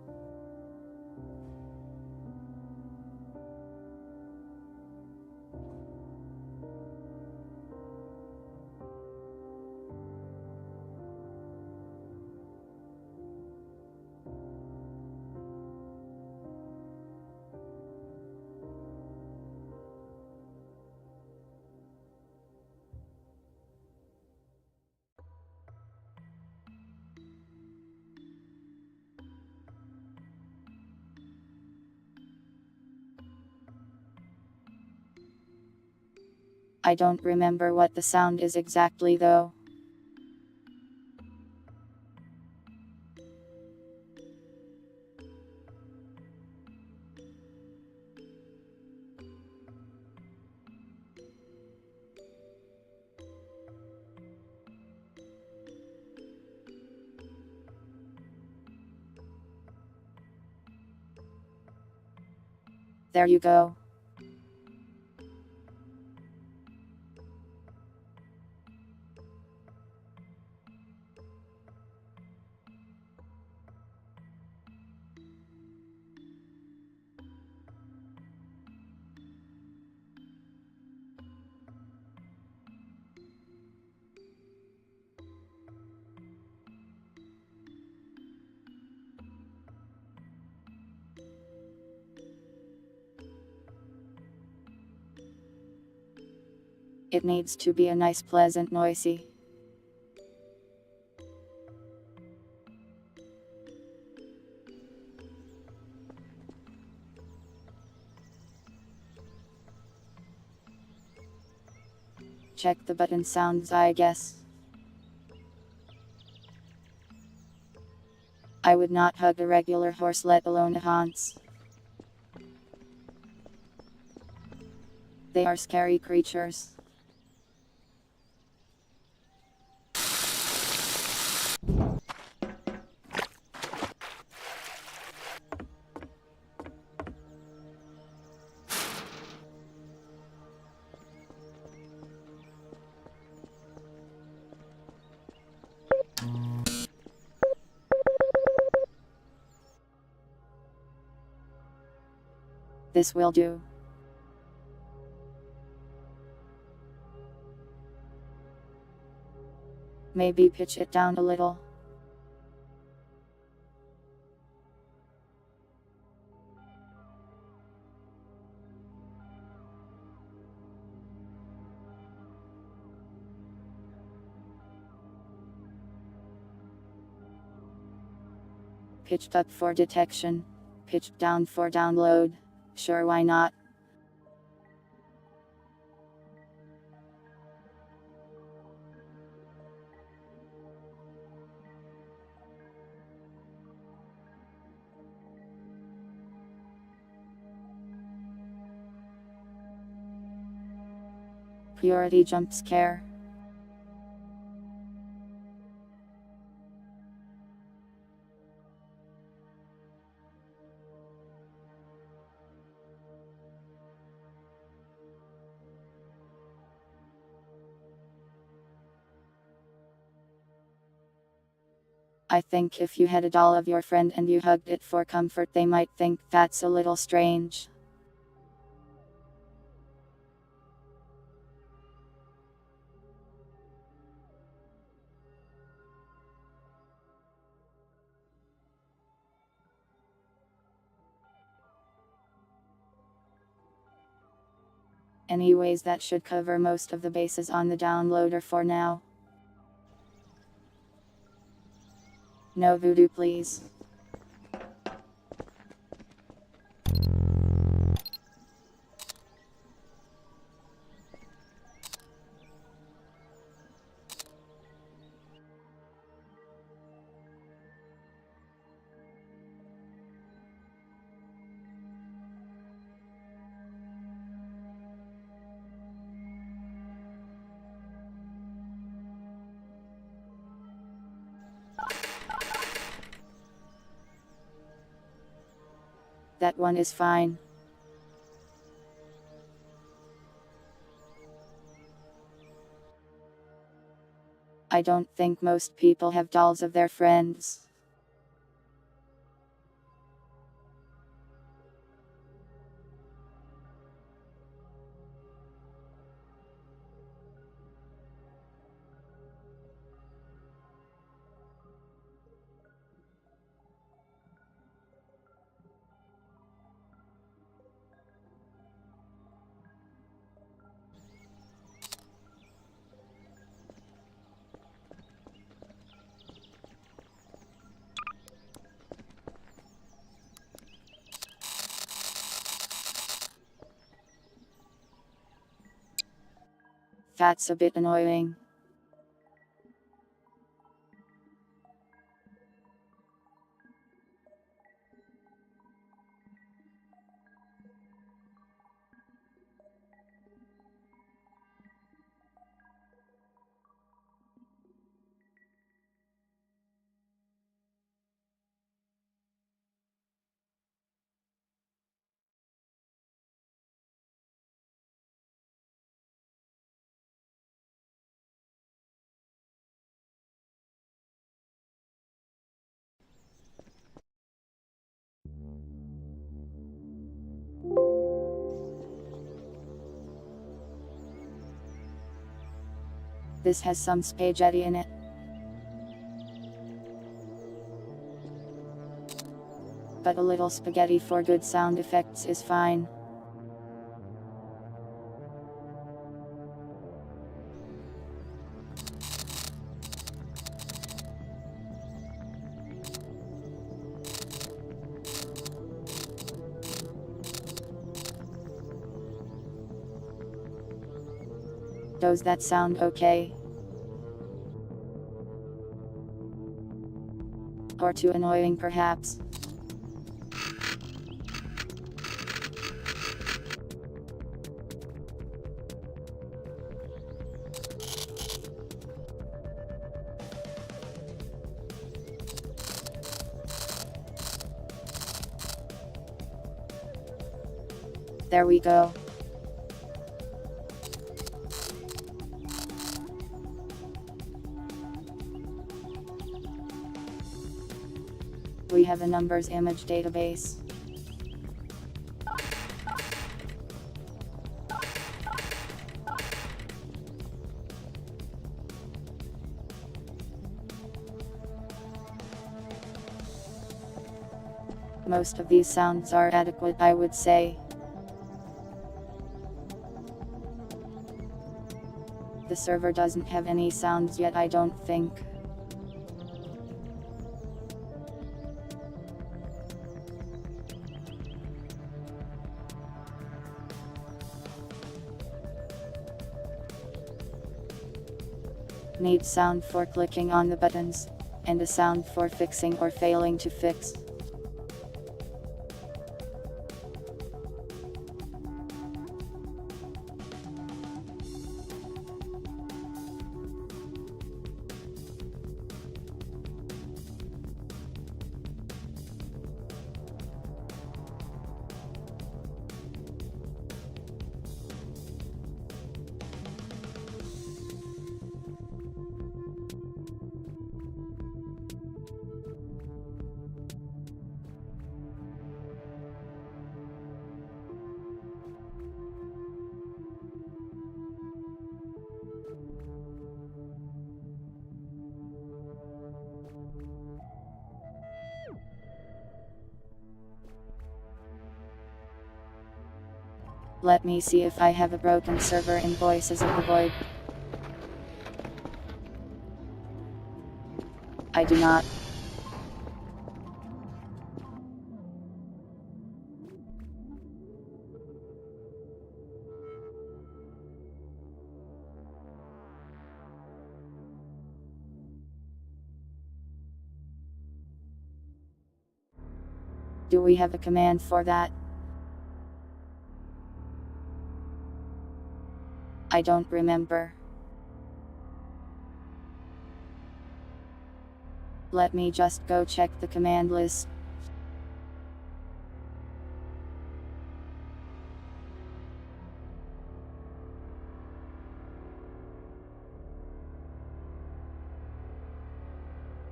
I don't remember what the sound is exactly though. There you go. It needs to be a nice pleasant noisy. Check the button sounds, I guess. I would not hug a regular horse, let alone a Hans. They are scary creatures. This will do. Maybe pitch it down a little. Pitched up for detection. Pitched down for download. Sure, why not? Purity jump scare. I think if you had a doll of your friend and you hugged it for comfort, they might think that's a little strange. Anyways, that should cover most of the bases on the downloader for now. No voodoo, please. That one is fine. I don't think most people have dolls of their friends. That's a bit annoying. This has some spaghetti in it. But a little spaghetti for good sound effects is fine. Does that sound okay? Or too annoying perhaps? There we go. We have a numbers image database. Most of these sounds are adequate, I would say. The server doesn't have any sounds yet, I don't think. Need sound for clicking on the buttons, and a sound for fixing or failing to fix. Let me see if I have a broken server in Voices of the Void. I do not. Do we have a command for that? I don't remember. Let me just go check the command list.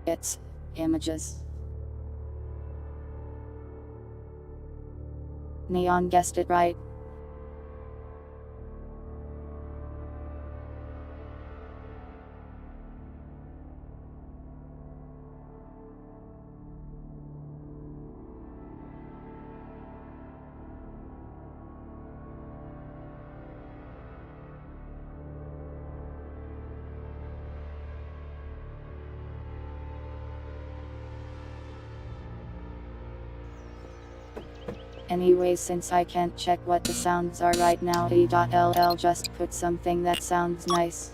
It's images. Neon guessed it right. Anyways, since I can't check what the sounds are right now, e.ll just put something that sounds nice.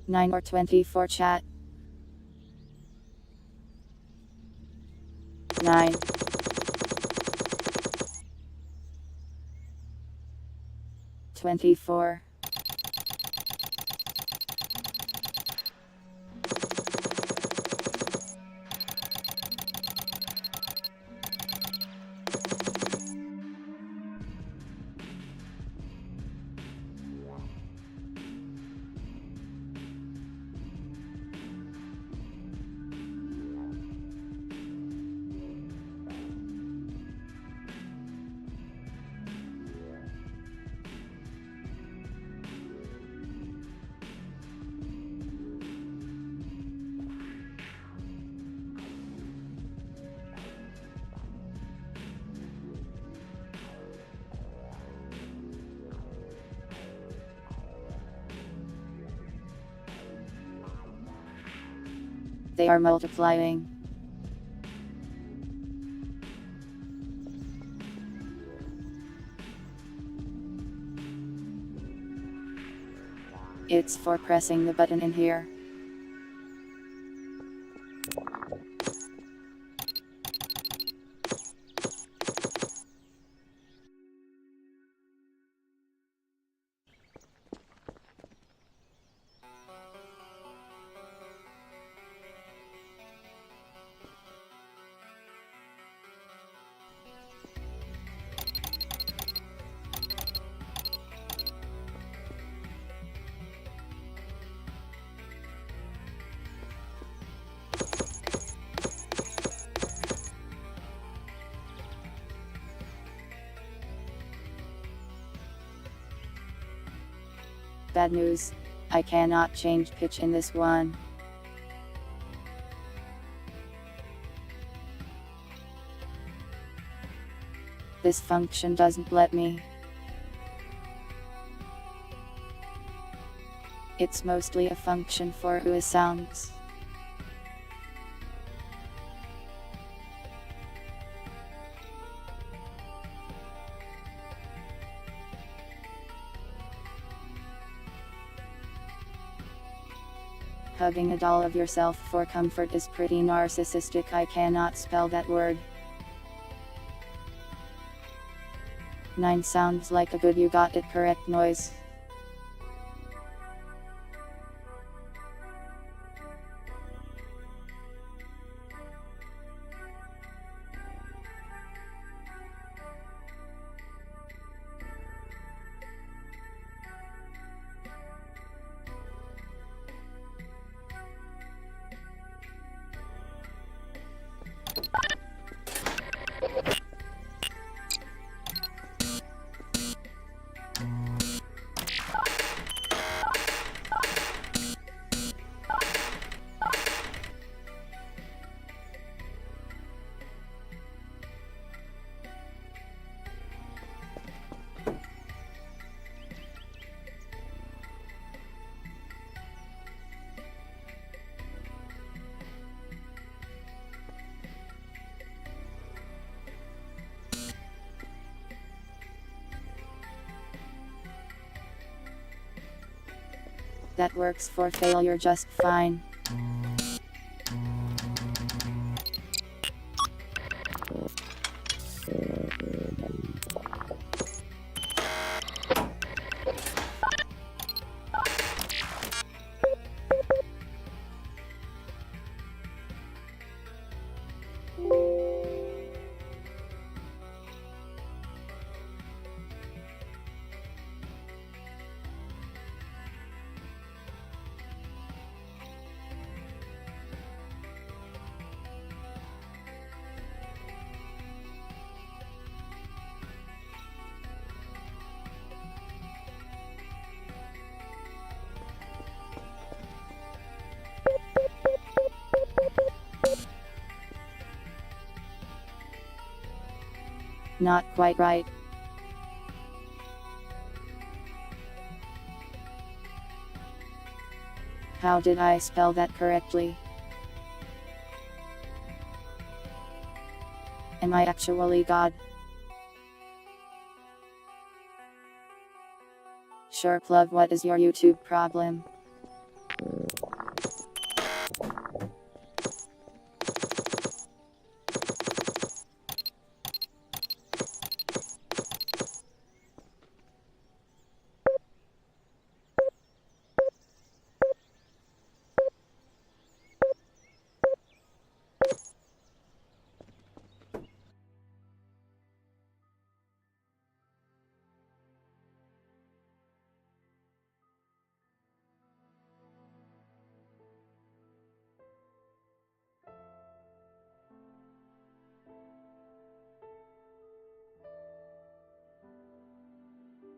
Nine or 24 chat. 9. 24. They are multiplying. It's for pressing the button in here. Bad news. I cannot change pitch in this one. This function doesn't let me. It's mostly a function for who sounds. Hugging a doll of yourself for comfort is pretty narcissistic. I cannot spell that word. 9 sounds like a good you got it correct noise. That works for failure just fine. Not quite right. How did I spell that correctly? Am I actually God? Sure, plug, what is your YouTube problem?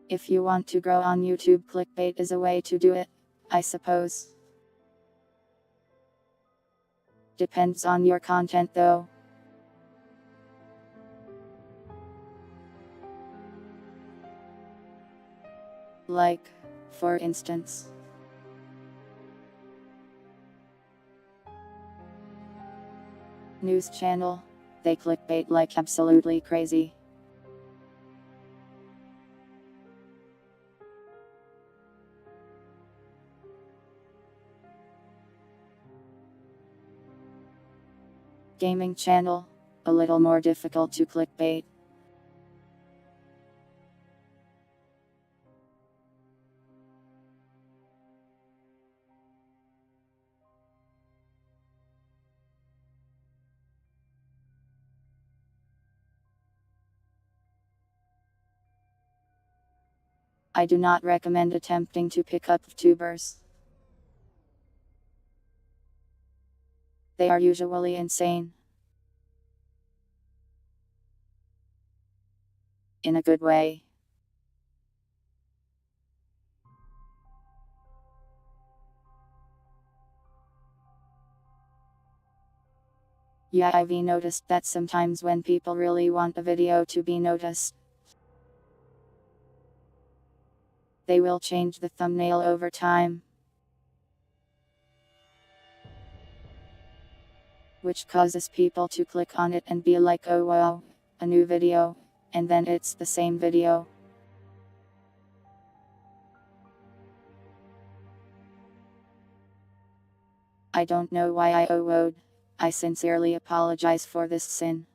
If you want to grow on YouTube, clickbait is a way to do it, I suppose. Depends on your content though. Like, for instance, news channel, they clickbait like absolutely crazy. Gaming channel, a little more difficult to clickbait. I do not recommend attempting to pick up tubers. They are usually insane. In a good way. Yeah, I've noticed that sometimes when people really want a video to be noticed, they will change the thumbnail over time, which causes people to click on it and be like, oh wow, a new video, and then it's the same video. I don't know why I would. I sincerely apologize for this sin.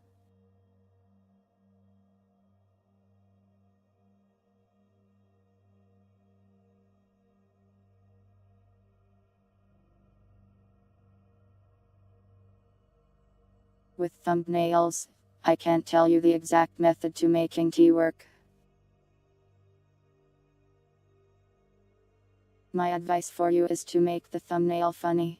With thumbnails, I can't tell you the exact method to making tea work. My advice for you is to make the thumbnail funny.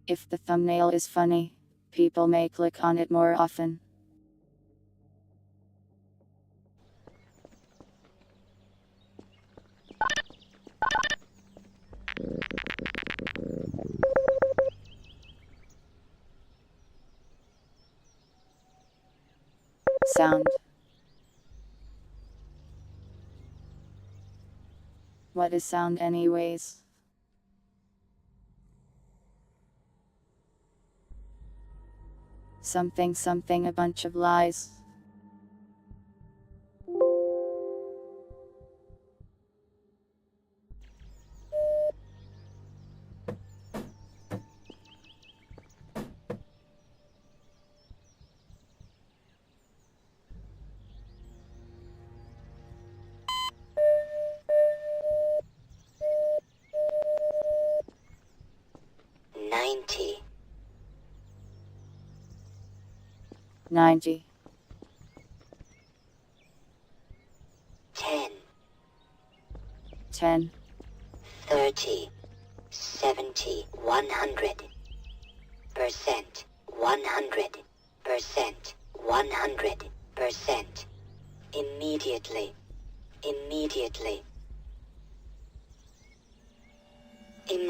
If the thumbnail is funny, people may click on it more often. Sound. What is sound anyways? Something, a bunch of lies. Ninety. 90. 10. 10. 30. 70. 100. Percent. 100%. 100%. Immediately. Immediately.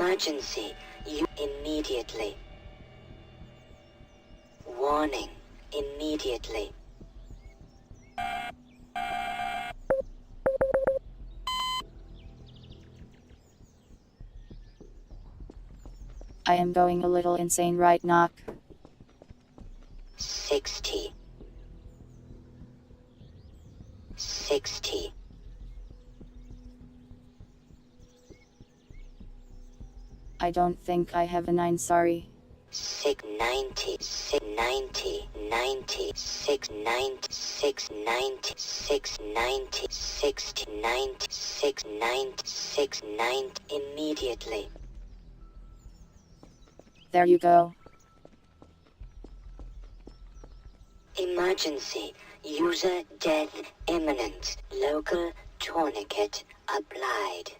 Emergency. You immediately. Warning. Immediately. I am going a little insane right now. 60. 60. I don't think I have a 9, sorry. 690, 690, 90, 690, 690, 690, 690, 690, 690, immediately. There you go. Emergency. User death imminent. Local tourniquet applied.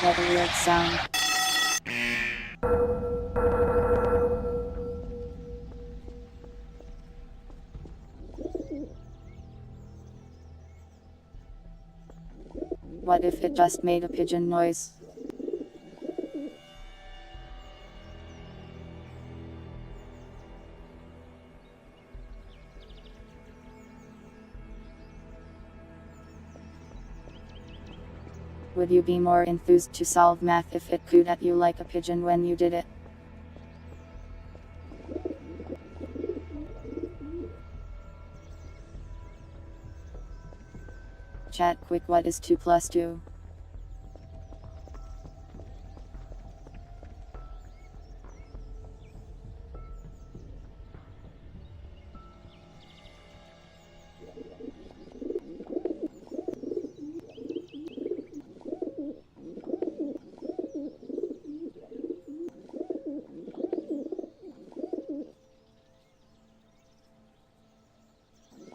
What a weird sound. What if it just made a pigeon noise? Would you be more enthused to solve math if it cooed at you like a pigeon when you did it? Chat quick, what is 2 plus 2?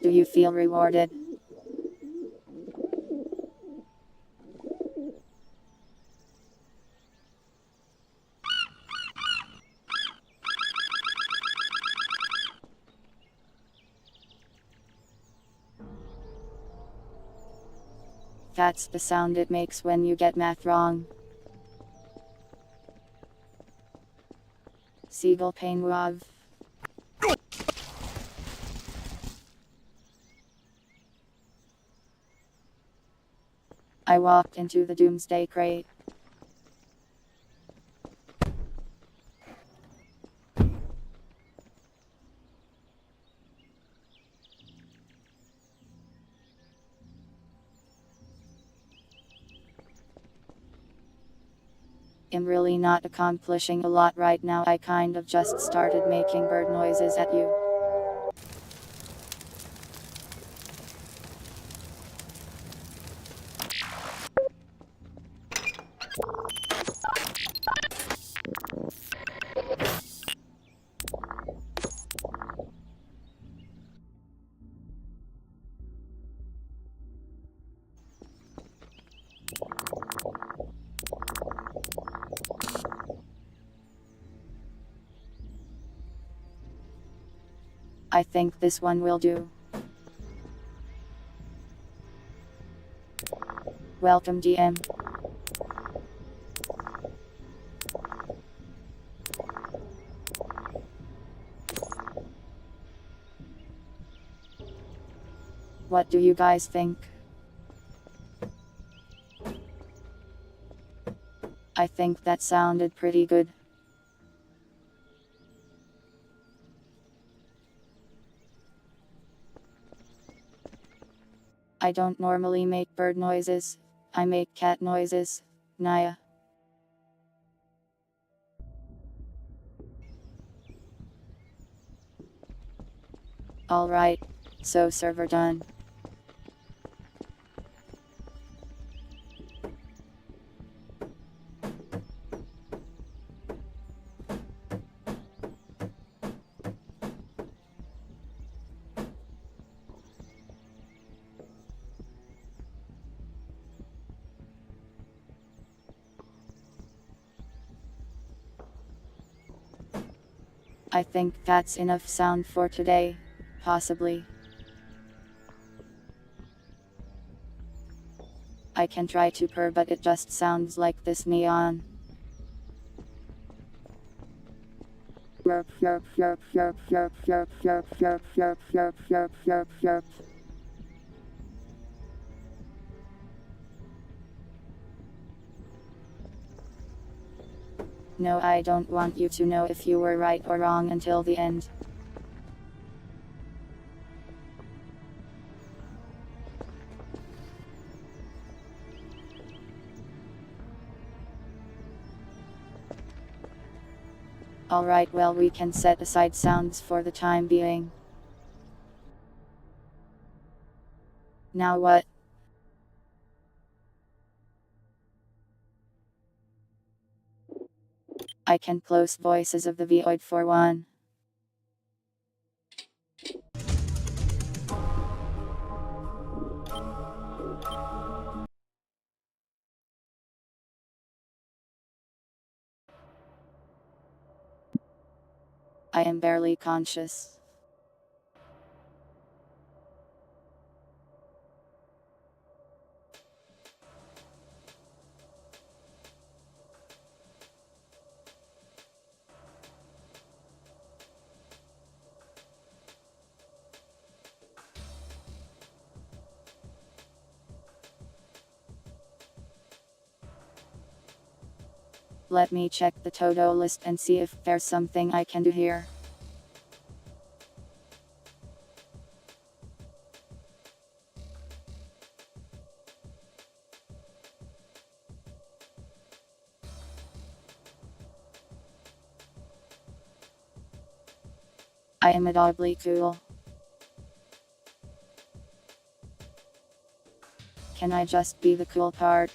Do you feel rewarded? That's the sound it makes when you get math wrong. Seagull penguin. I walked into the doomsday crate. I'm really not accomplishing a lot right now. I kind of just started making bird noises at you. I think this one will do. Welcome, DM. What do you guys think? I think that sounded pretty good. I don't normally make bird noises. I make cat noises. Naya. Alright, so server done. I think that's enough sound for today. Possibly. I can try to purr, but it just sounds like this neon. Yerp, yerp, yerp, yerp, yerp, yerp, yerp, yerp, yerp, yerp, yerp, yerp, yerp. No, I don't want you to know if you were right or wrong until the end. Alright, well, we can set aside sounds for the time being. Now what? I can close voices of the void for one. I am barely conscious. Let me check the to-do list and see if there's something I can do here. I am audibly cool. Can I just be the cool part?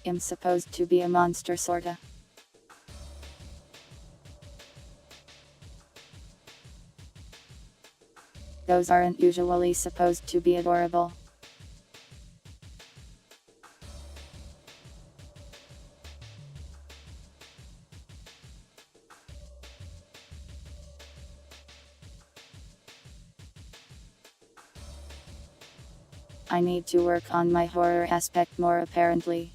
I'm supposed to be a monster, sorta. Those aren't usually supposed to be adorable. I need to work on my horror aspect more apparently.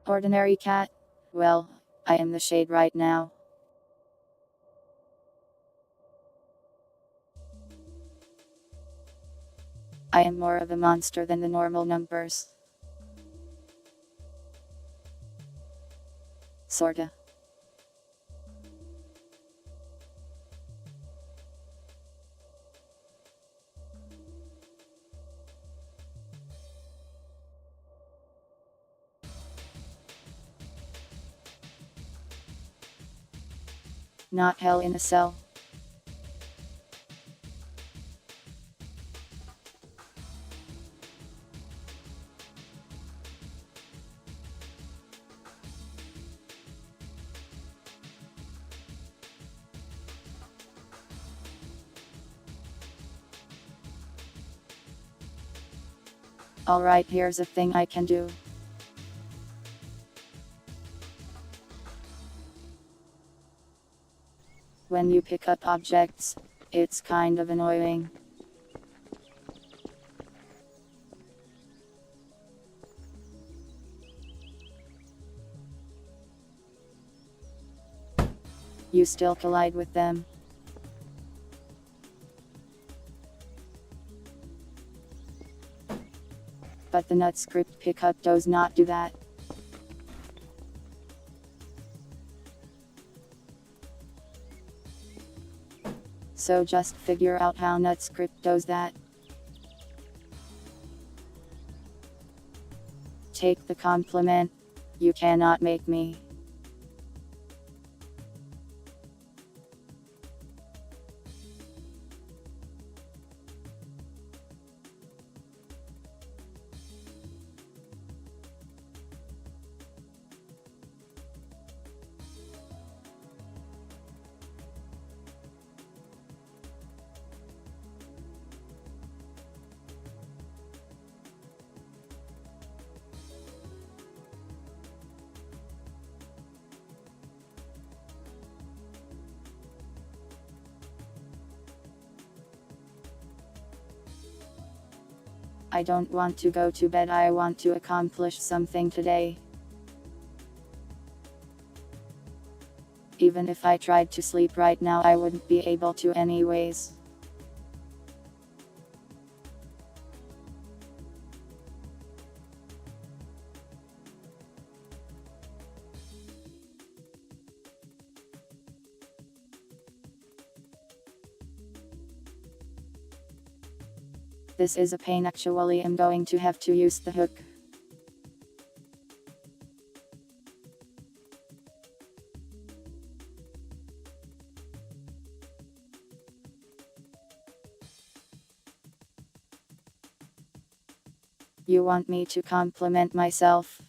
Ordinary cat? Well, I am the shade right now. I am more of a monster than the normal numbers. Sorta. Not hell in a cell. Alright, here's a thing I can do. When you pick up objects, it's kind of annoying. You still collide with them. But the NutScript pickup does not do that. So just figure out how NutScript does that. Take the compliment. You cannot make me. I don't want to go to bed, I want to accomplish something today. Even if I tried to sleep right now, I wouldn't be able to anyways. This is a pain, actually. I'm going to have to use the hook. You want me to compliment myself?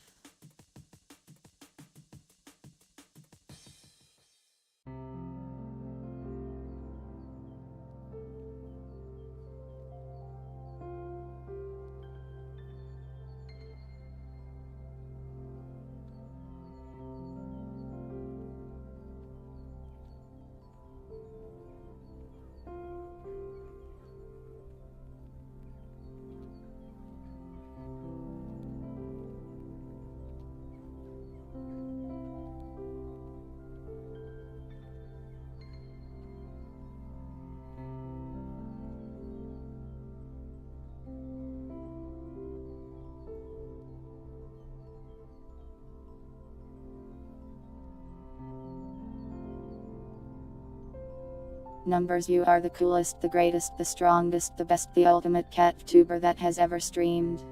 Numbers, you are the coolest, the greatest, the strongest, the best, the ultimate cat tuber that has ever streamed.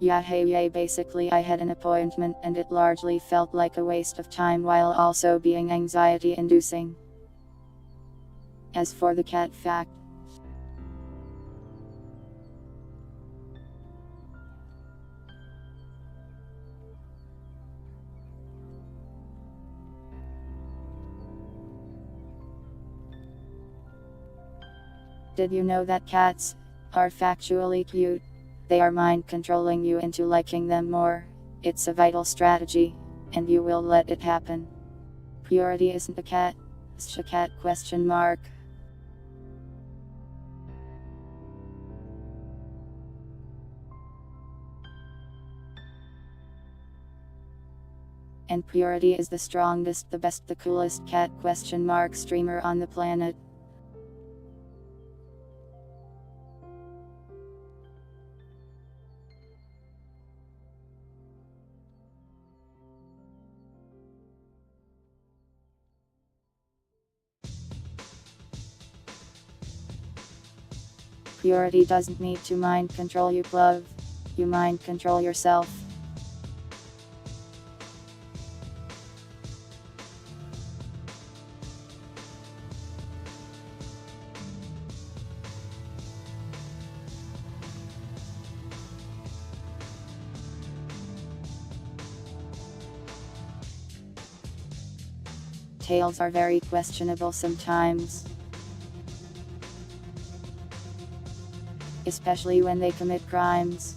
Yeah, hey, yay, basically I had an appointment and it largely felt like a waste of time while also being anxiety inducing. As for the cat fact, did you know that cats are factually cute? They are mind controlling you into liking them more. It's a vital strategy, and you will let it happen. Purity isn't a cat, it's a cat question mark. And Purity is the strongest, the best, the coolest cat question mark streamer on the planet. Purity doesn't need to mind control you, love. You mind control yourself. Tails are very questionable sometimes. Especially when they commit crimes.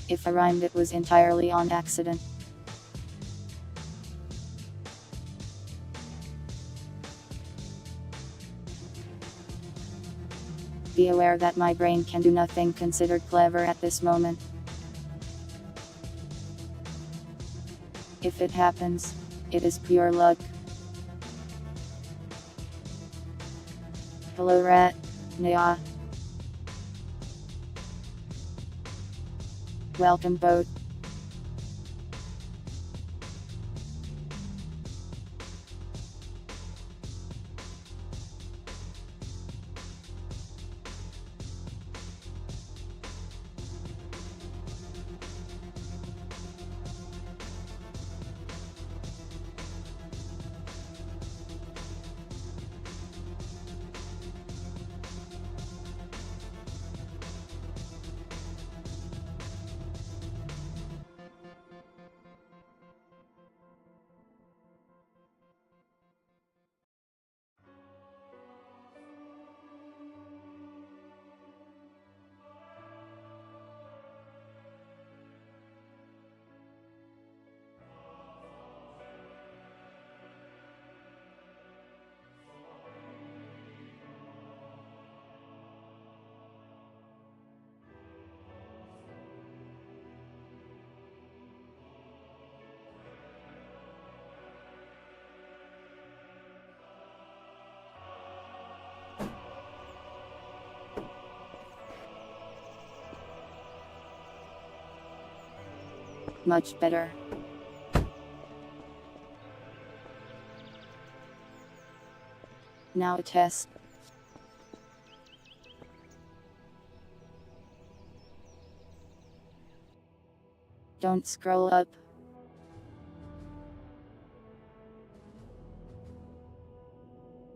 If I rhymed, it was entirely on accident. Be aware that my brain can do nothing considered clever at this moment. If it happens, it is pure luck. Hello rat. Nya. Welcome boat. Much better. Now a test. Don't scroll up.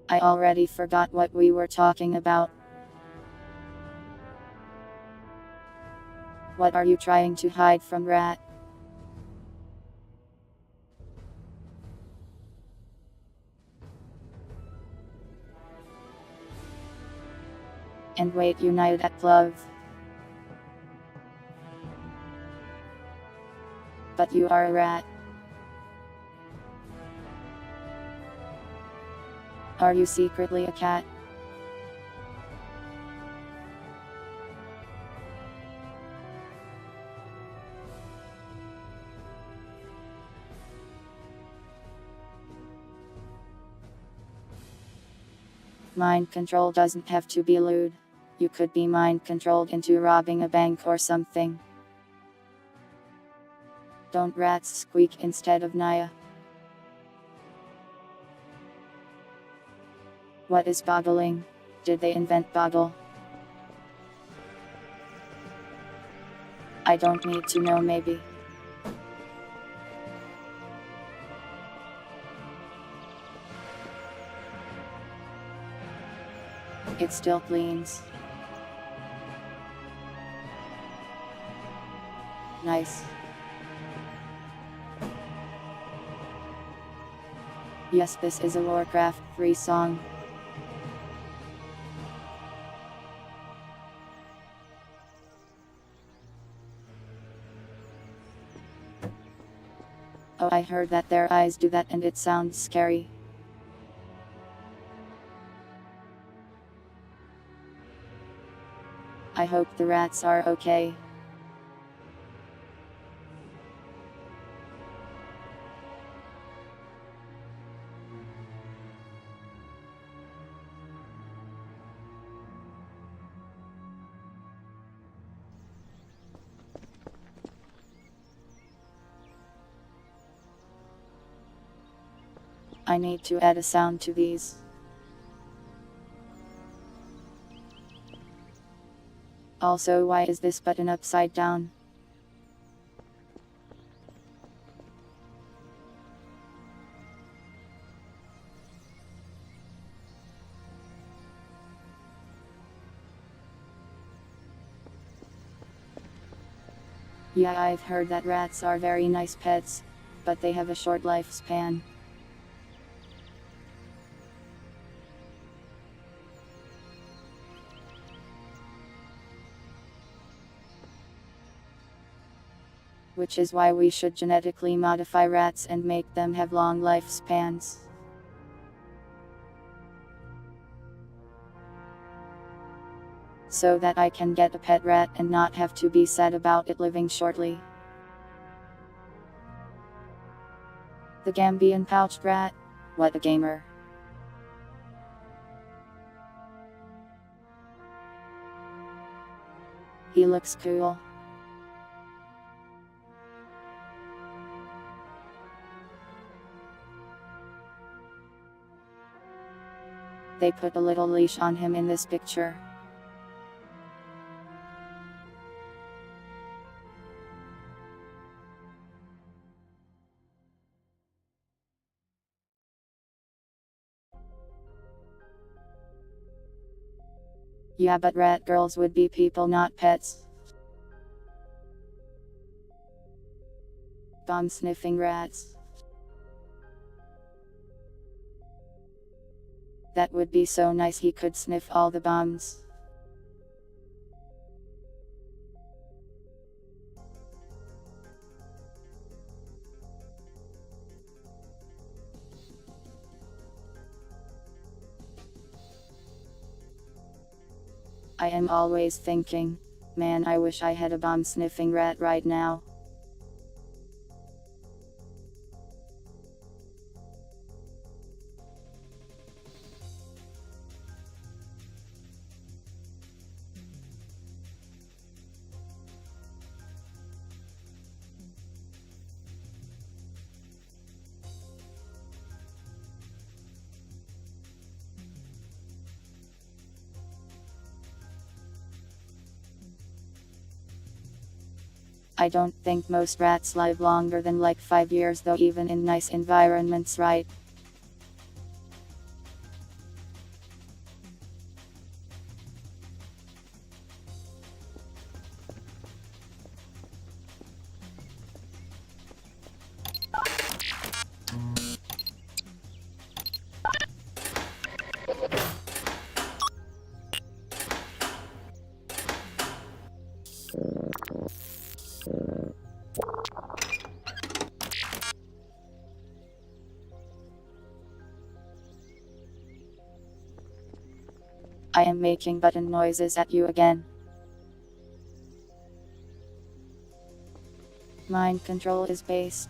I already forgot what we were talking about. What are you trying to hide from rat? And wait, united at love. But you are a rat. Are you secretly a cat? Mind control doesn't have to be lewd. You could be mind controlled into robbing a bank or something. Don't rats squeak instead of Naya? What is boggling? Did they invent boggle? I don't need to know, maybe. It still cleans. Nice. Yes, this is a Warcraft 3 song. Oh, I heard that their eyes do that and it sounds scary. I hope the rats are okay. I need to add a sound to these. Also, why is this button upside down? Yeah, I've heard that rats are very nice pets, but they have a short lifespan. Which is why we should genetically modify rats and make them have long lifespans. so that I can get a pet rat and not have to be sad about it living shortly. The Gambian pouched rat? What a gamer. He looks cool. They put a little leash on him in this picture. Yeah, but rat girls would be people, not pets. Bomb sniffing rats. That would be so nice, he could sniff all the bombs. I am always thinking, man, I wish I had a bomb sniffing rat right now. I don't think most rats live longer than like 5 years though, even in nice environments, right? I am making button noises at you again. Mind control is based.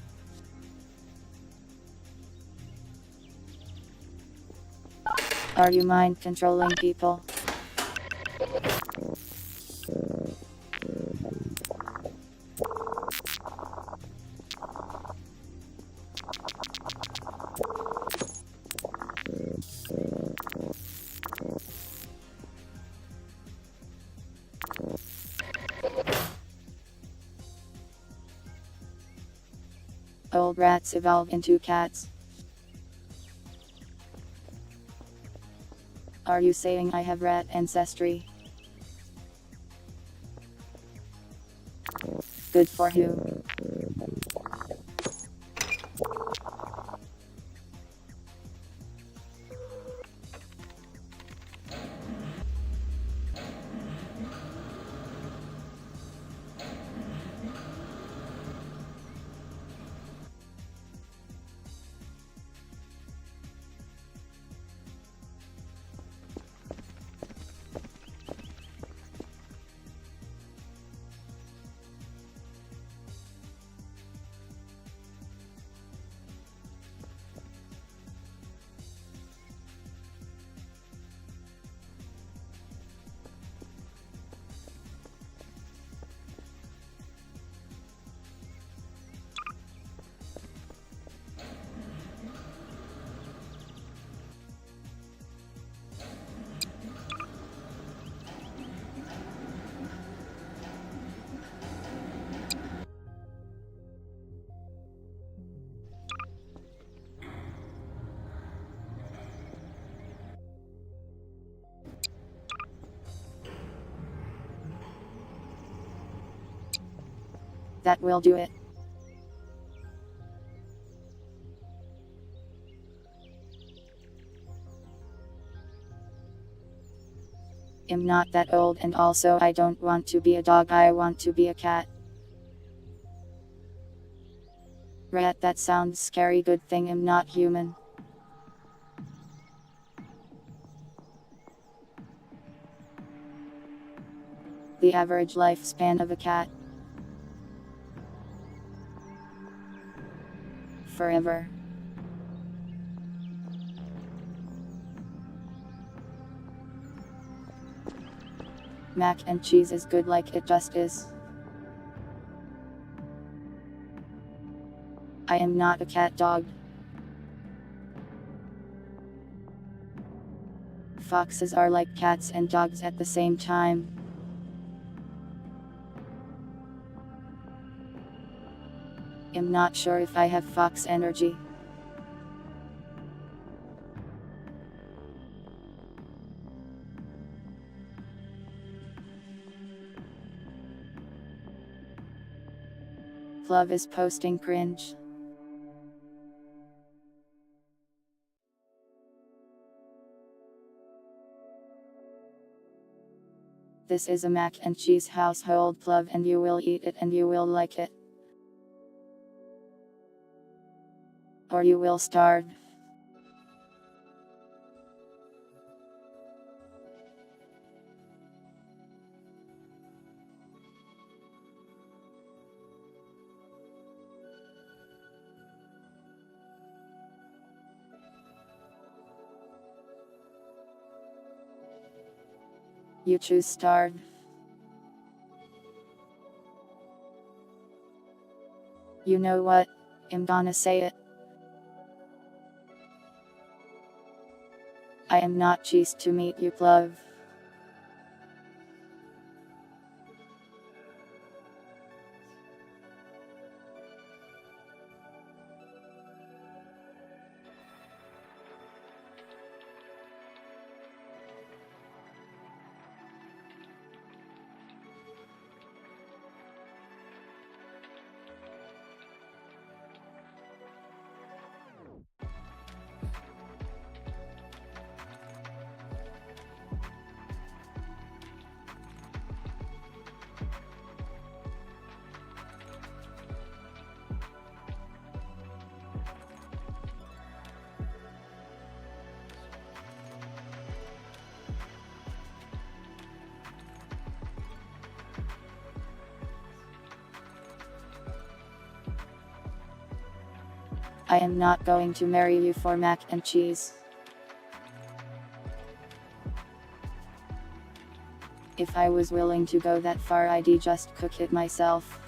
Are you mind controlling people? Old rats evolve into cats. Are you saying I have rat ancestry? Good for you. That will do it. I'm not that old, and also I don't want to be a dog, I want to be a cat. Rat, that sounds scary, good thing I'm not human. The average lifespan of a cat. Forever. Mac and cheese is good like it just is. I am not a cat dog. Foxes are like cats and dogs at the same time. I'm not sure if I have fox energy. Love is posting cringe. This is a mac and cheese household plov and you will eat it and you will like it. Or you will starve. You choose starve. You know what? I'm gonna say it. I am not cheese to meet you, plov. I am not going to marry you for mac and cheese. If I was willing to go that far, I'd just cook it myself.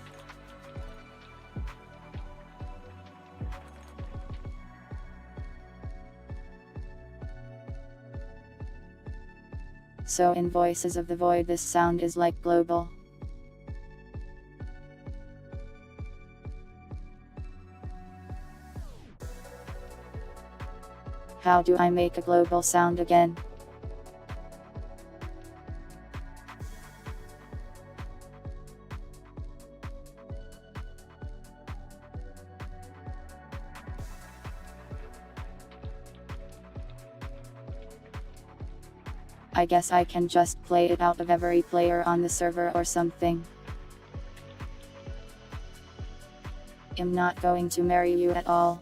So in Voices of the Void, this sound is like global. How do I make a global sound again? I guess I can just play it out of every player on the server or something. I'm not going to marry you at all.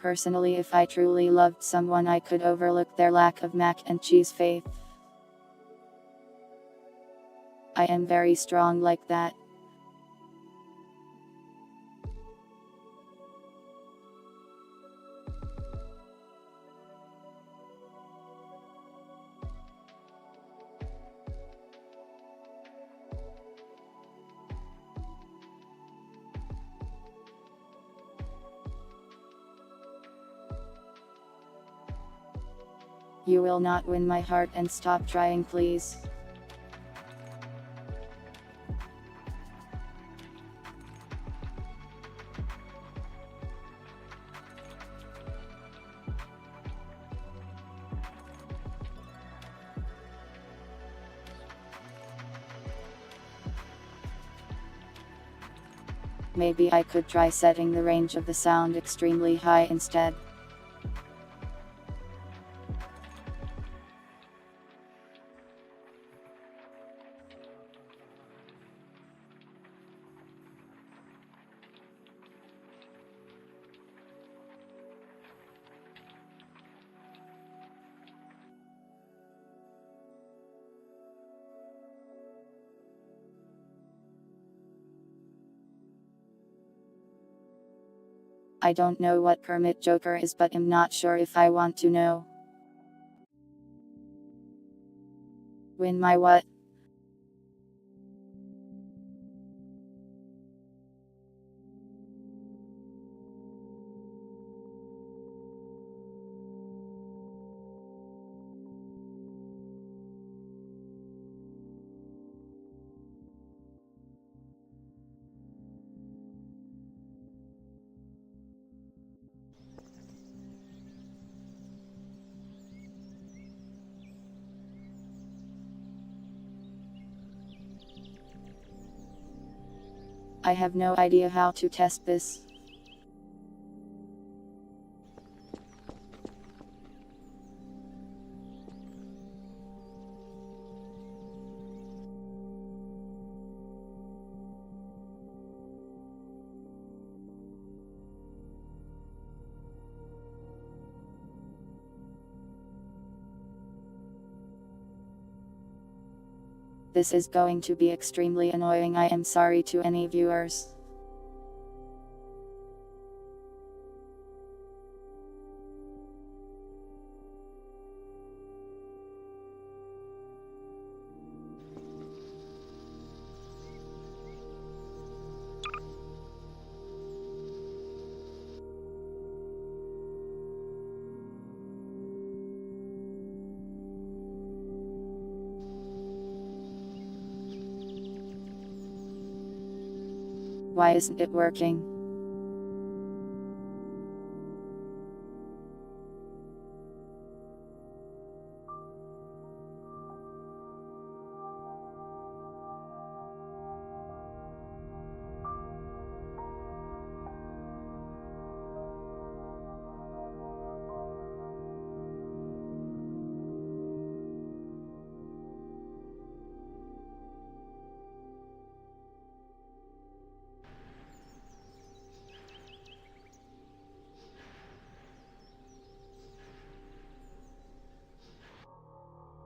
Personally, if I truly loved someone, I could overlook their lack of mac and cheese faith. I am very strong like that. You will not win my heart, and stop trying, please. Maybe I could try setting the range of the sound extremely high instead. I don't know what Kermit Joker is, but I'm not sure if I want to know. Win my what? I have no idea how to test this. This is going to be extremely annoying. I am sorry to any viewers. Why isn't it working?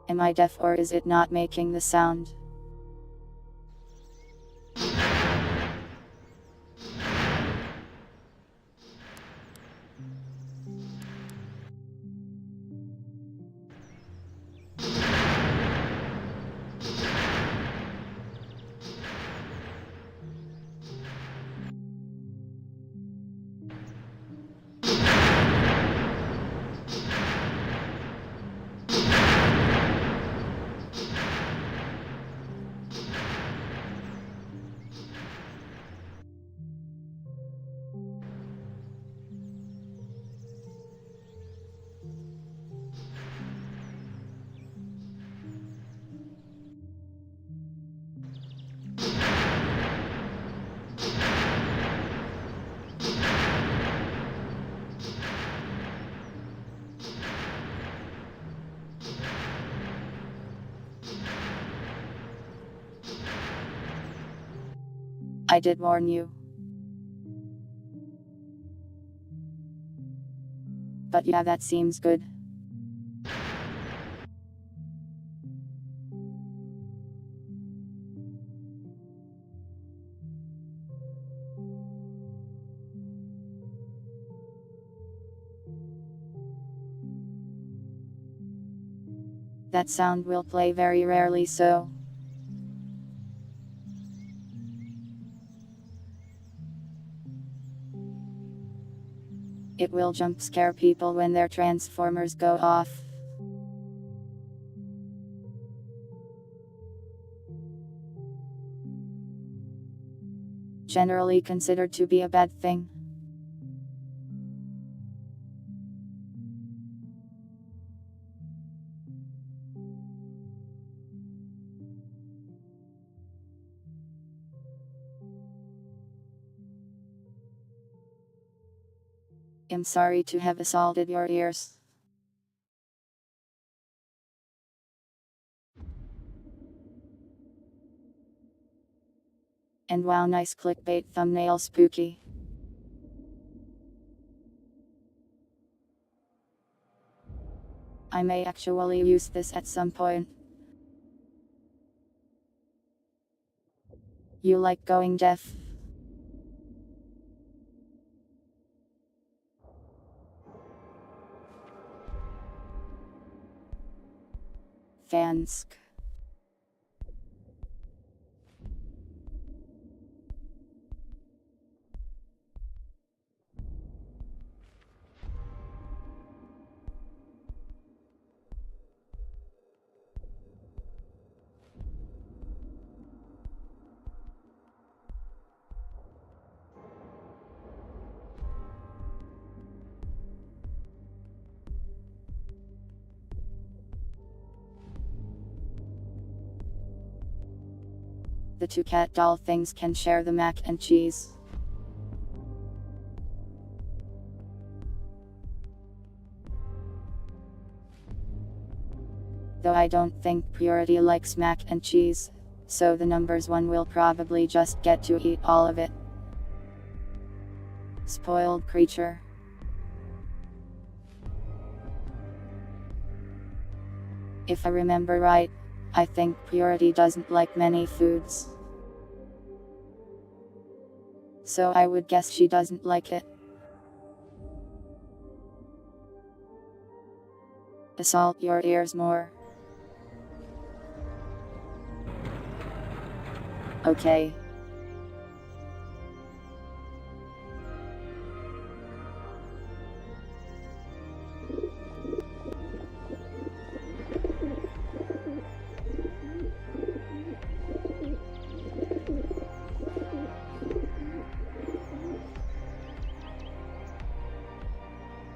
Am I deaf, or is it not making the sound? I did warn you. But yeah, that seems good. That sound will play very rarely, so it will jump scare people when their transformers go off. Generally considered to be a bad thing. am sorry to have assaulted your ears. And wow, nice clickbait thumbnail, spooky. I may actually use this at some point. You like going deaf? Fansk. The two cat doll things can share the mac and cheese. Though I don't think Purity likes mac and cheese, so the numbers 1 will probably just get to eat all of it. Spoiled creature. If I remember right, I think Purity doesn't like many foods. So I would guess she doesn't like it. Assault your ears more. Okay.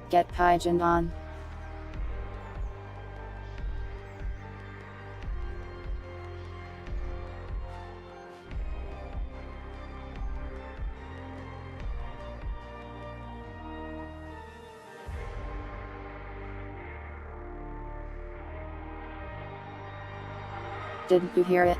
Get pigeon on. Didn't you hear it?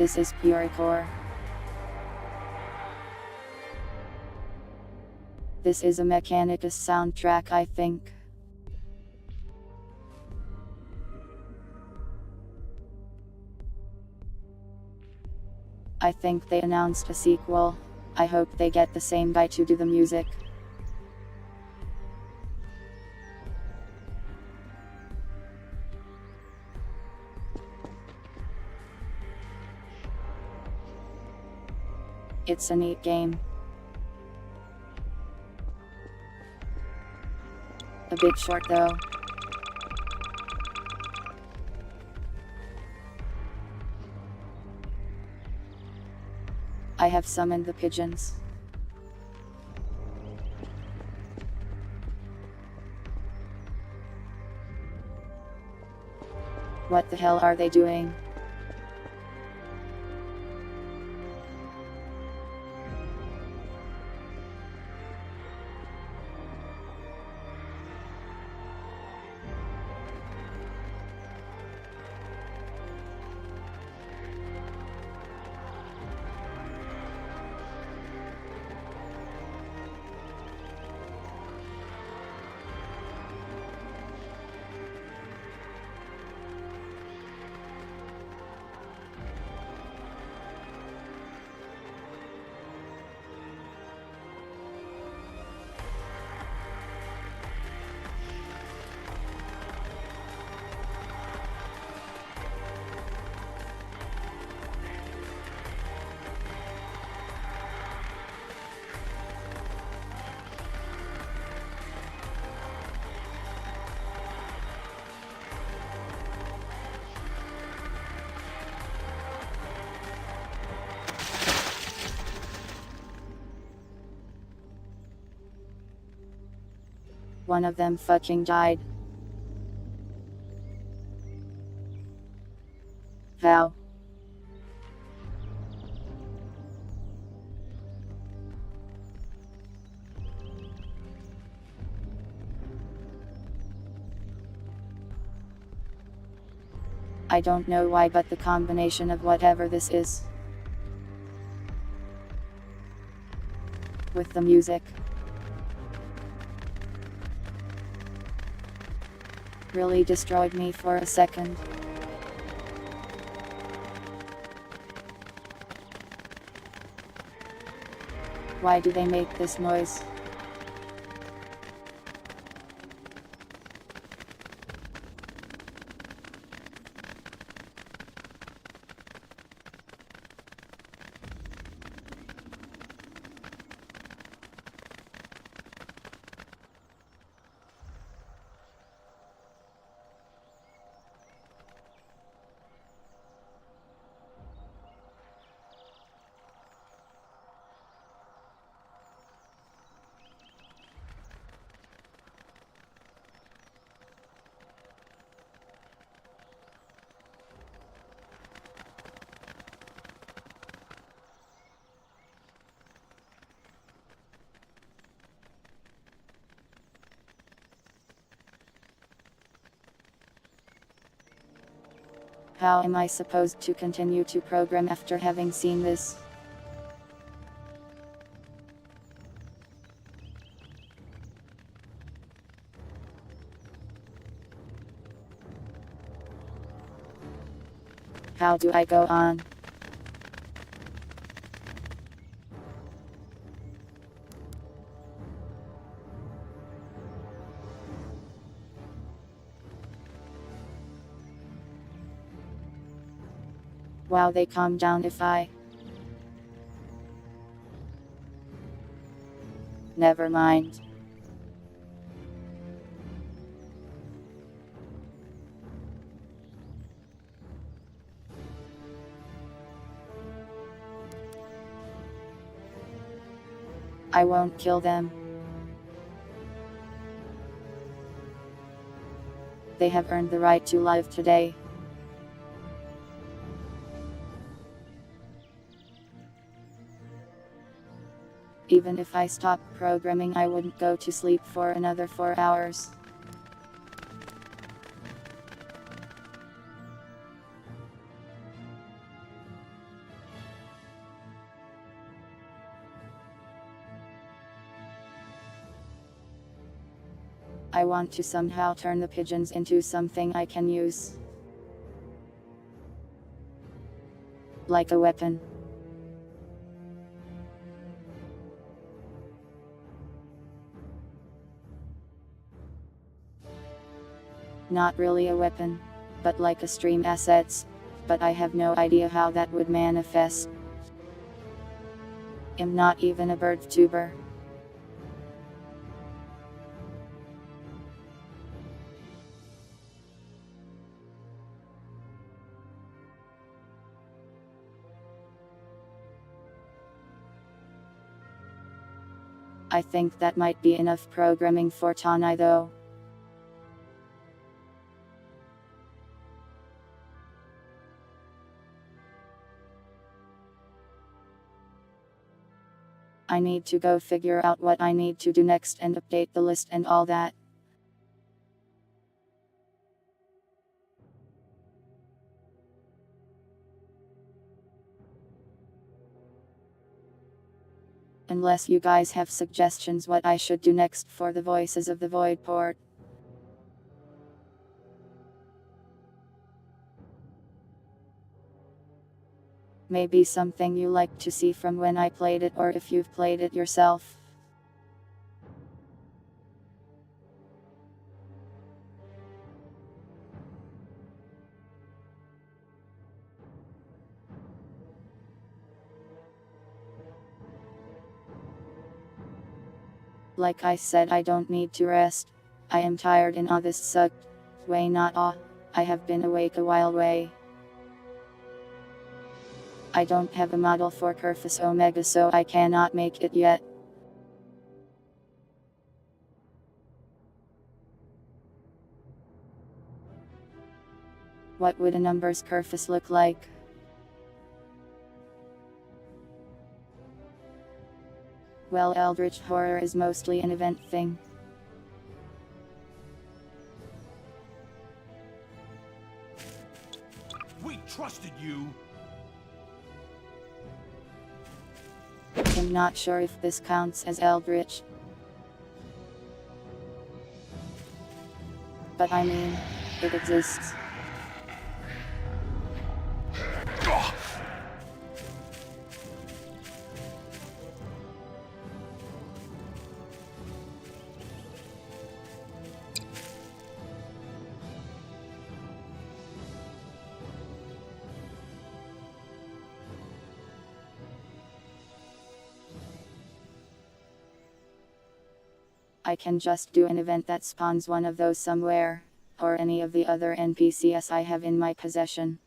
This is pure core. This is a Mechanicus soundtrack, I think. I think they announced a sequel. I hope they get the same guy to do the music. It's a neat game. A bit short though. I have summoned the pigeons. What the hell are they doing? One of them fucking died. How? I don't know why, but the combination of whatever this is with the music really destroyed me for a second. Why do they make this noise? How am I supposed to continue to program after having seen this? How do I go on? Wow, they calm down if I... Never mind. I won't kill them. They have earned the right to live today. Even if I stopped programming, I wouldn't go to sleep for another 4 hours. I want to somehow turn the pigeons into something I can use. Like a weapon. Not really a weapon, but like a stream assets, but I have no idea how that would manifest. I'm not even a bird tuber. I think that might be enough programming for Tanai though. I need to go figure out what I need to do next and update the list and all that. Unless you guys have suggestions what I should do next for the Voices of the Void port. Maybe something you like to see from when I played it, or if you've played it yourself. Like I said, I don't need to rest. I am tired and this sucked. Way not I have been awake a while way. I don't have a model for Kerfus Omega, so I cannot make it yet. What would a numbers curve look like? Well, Eldritch Horror is mostly an event thing. We trusted you. I'm not sure if this counts as Eldritch. But I mean, it exists. I can just do an event that spawns one of those somewhere, or any of the other NPCs I have in my possession.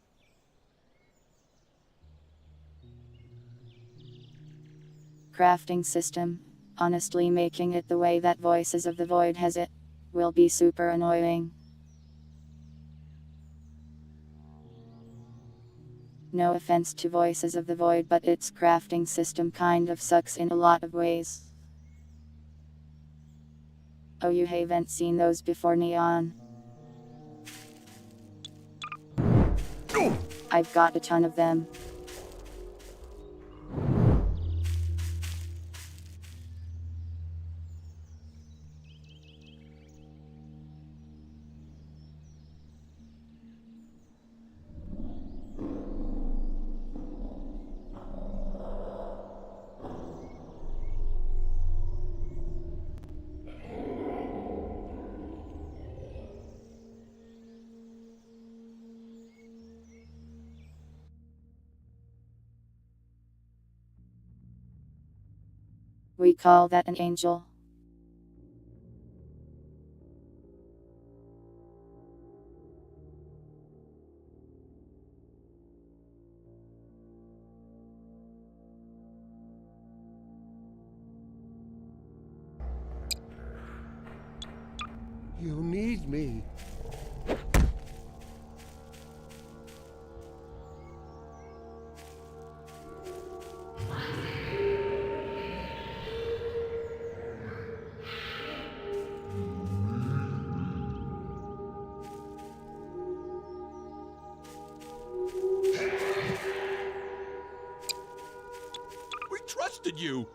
Crafting system. Honestly, making it the way that Voices of the Void has it will be super annoying. No offense to Voices of the Void, but its crafting system kind of sucks in a lot of ways. Oh, you haven't seen those before, Neon? I've got a ton of them. We call that an angel. You need me. We trusted you.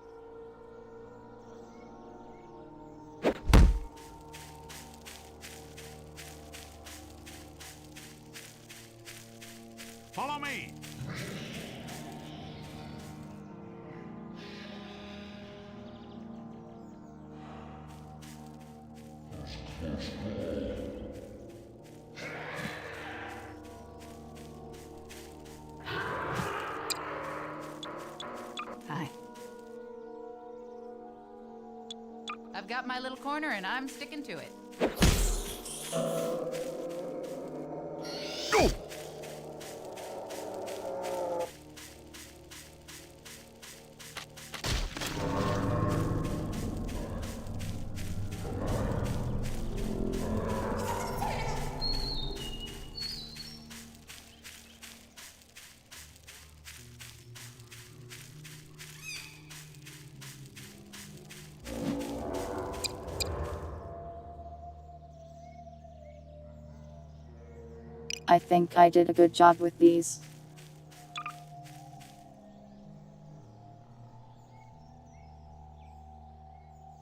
Follow me. Hi. I've got my little corner and I'm sticking to it. I think I did a good job with these.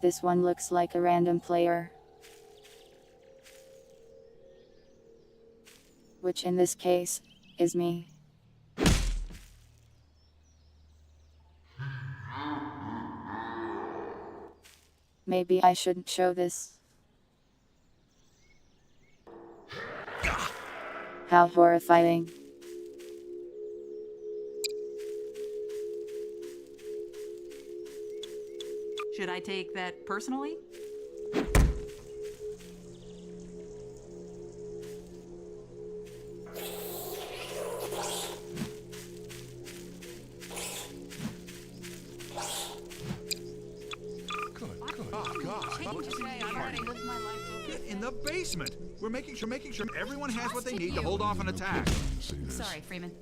This one looks like a random player. Which in this case, is me. Maybe I shouldn't show this. How horrifying. Should I take that personally? Good. Oh, God. Change today. I'm ready to live my life over. Get in the basement. We're making sure everyone has what they need to hold off an attack. Sorry, Freeman.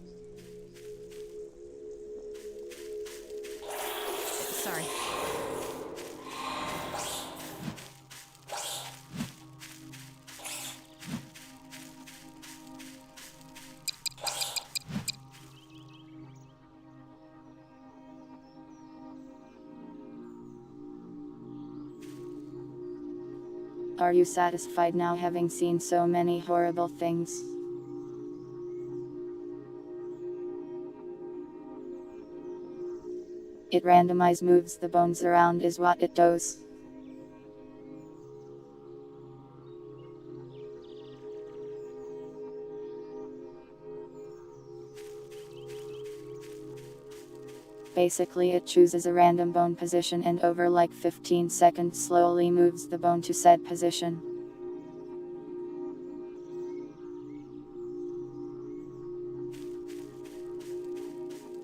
Sorry. Are you satisfied now, having seen so many horrible things? It randomizes moves the bones around is what it does. Basically it chooses a random bone position and over like 15 seconds slowly moves the bone to said position.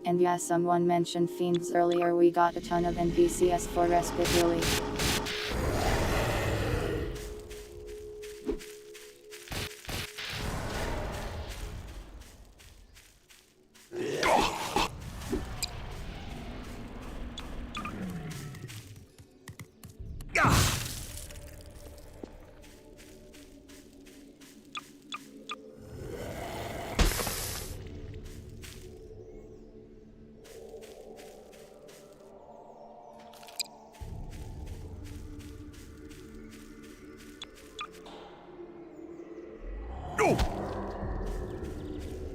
And yeah, someone mentioned fiends earlier. We got a ton of NPCs for respite really.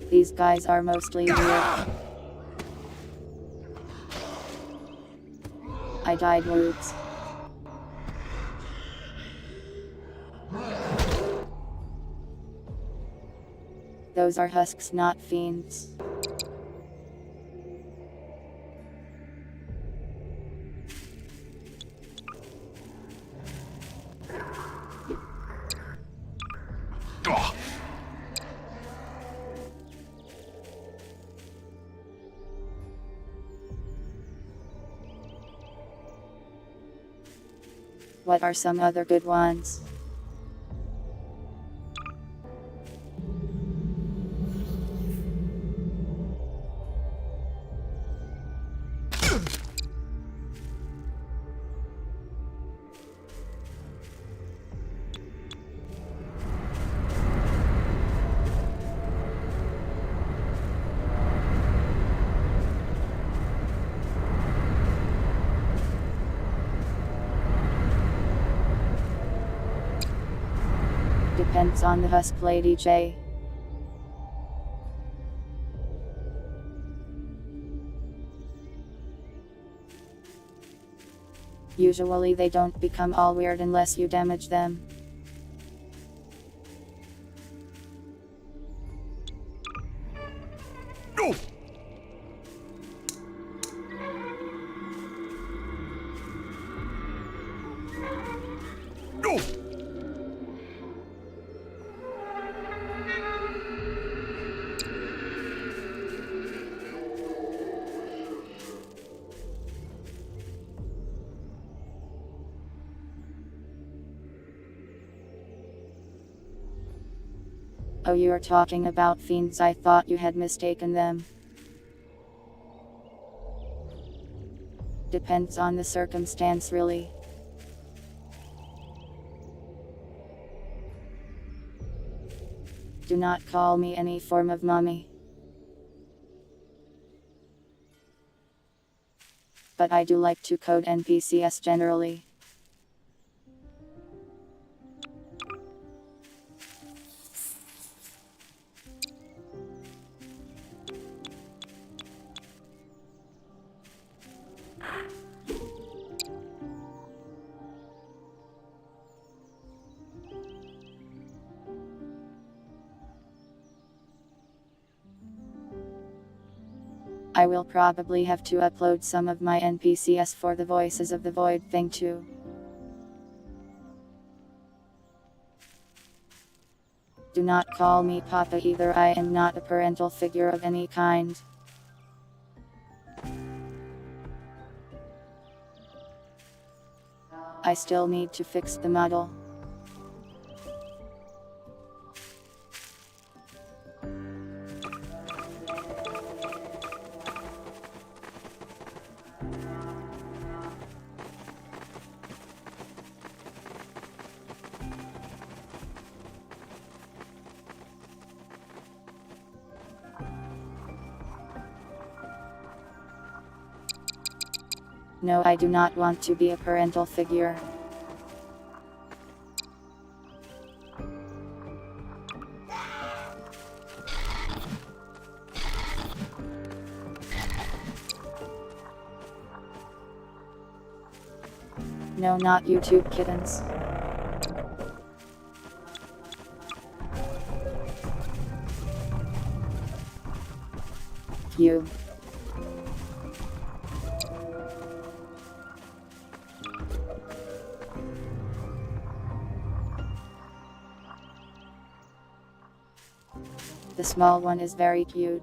These guys are mostly weird. I died whoops. Those are husks, not fiends. What are some other good ones? Depends on the husk, Lady J. Usually they don't become all weird unless you damage them. Oh, you're talking about fiends. I thought you had mistaken them. Depends on the circumstance, really. Do not call me any form of mummy. But I do like to code NPCs generally. I will probably have to upload some of my NPCs for the Voices of the Void thing too. Do not call me Papa either. I am not a parental figure of any kind. I still need to fix the model. No, I do not want to be a parental figure. No, not YouTube kittens. You. The small one is very cute.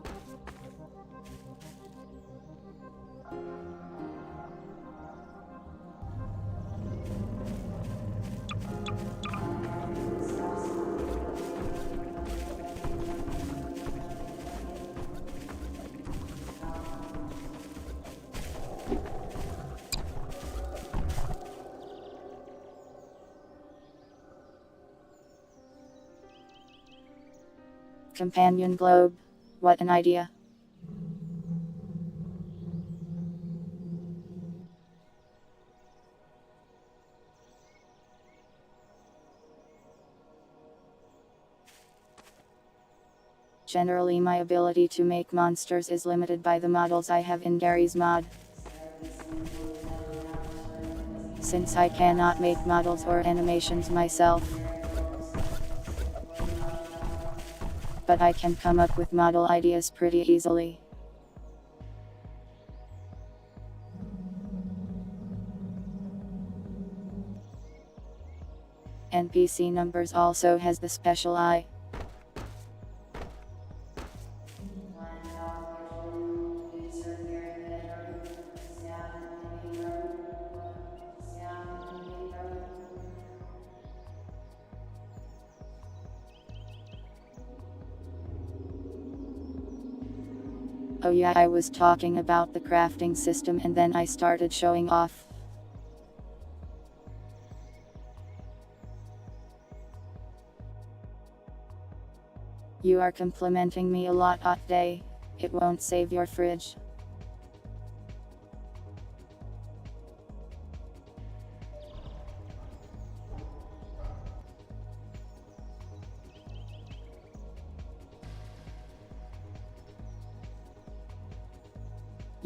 Companion globe. What an idea. Generally, my ability to make monsters is limited by the models I have in Gary's mod. Since I cannot make models or animations myself, but I can come up with model ideas pretty easily. NPC numbers also has the special eye. Oh yeah, I was talking about the crafting system and then I started showing off. You are complimenting me a lot today. It won't save your fridge.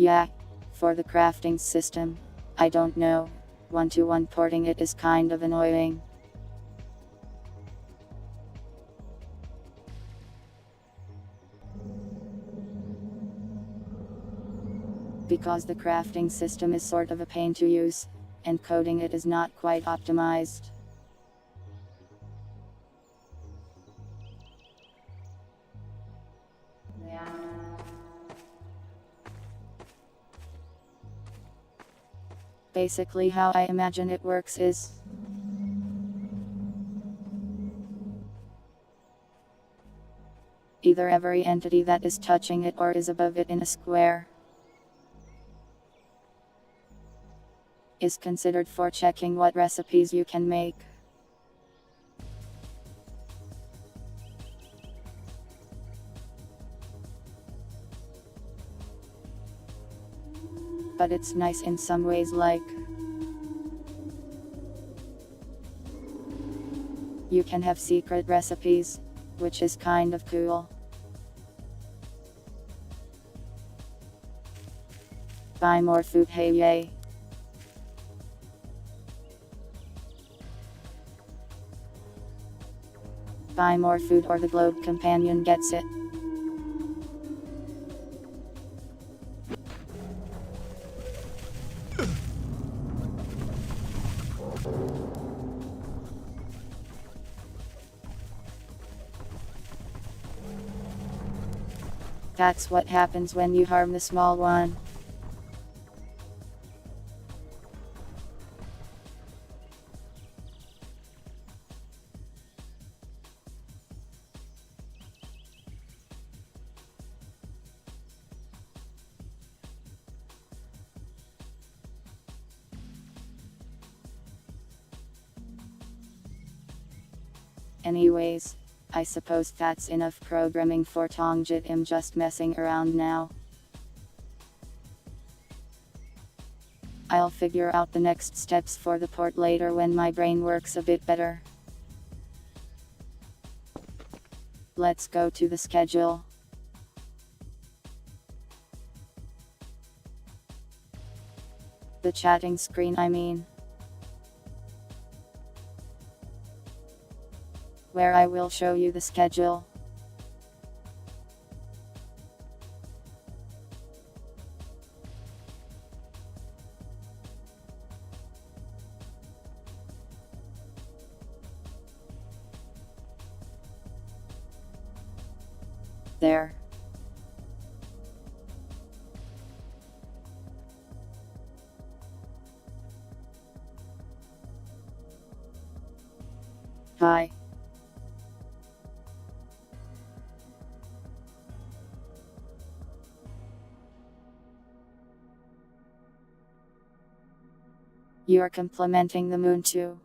Yeah, for the crafting system, I don't know. One-to-one porting it is kind of annoying. Because the crafting system is sort of a pain to use, and coding it is not quite optimized. Basically how I imagine it works is either every entity that is touching it or is above it in a square is considered for checking what recipes you can make. But it's nice in some ways, like you can have secret recipes, which is kind of cool. Buy more food, hey yay. Buy more food or the globe companion gets it. That's what happens when you harm the small one. Anyways, I suppose that's enough programming for Tongjit. I'm just messing around now. I'll figure out the next steps for the port later when my brain works a bit better. Let's go to the schedule. The chatting screen, I mean. Where I will show you the schedule. There. Hi. You're complimenting the moon too.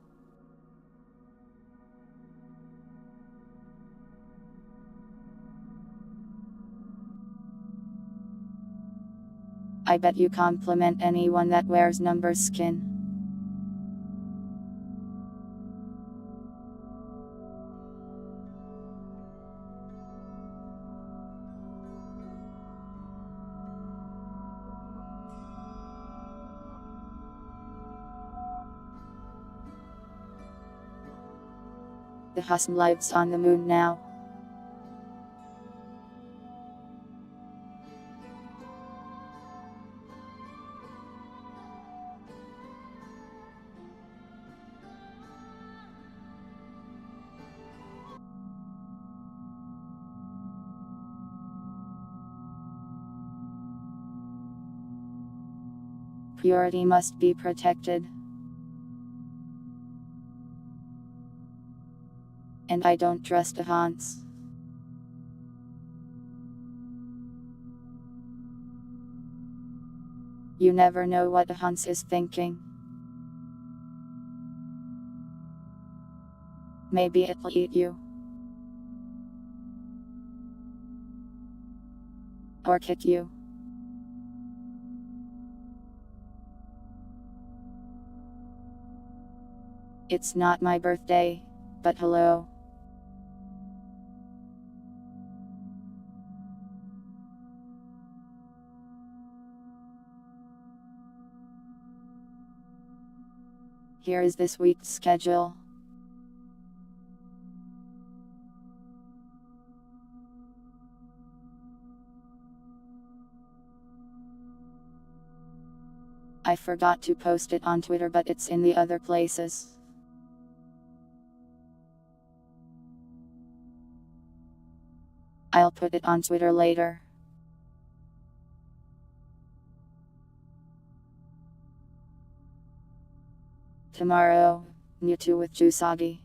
I bet you compliment anyone that wears numbers skin. The husm lives on the moon now. Purity must be protected. And I don't trust the Hans. You never know what the Hans is thinking. Maybe it'll eat you. Or kick you. It's not my birthday, but hello. Here is this week's schedule. I forgot to post it on Twitter, but it's in the other places. I'll put it on Twitter later. Tomorrow, Mewtwo with Jusagi.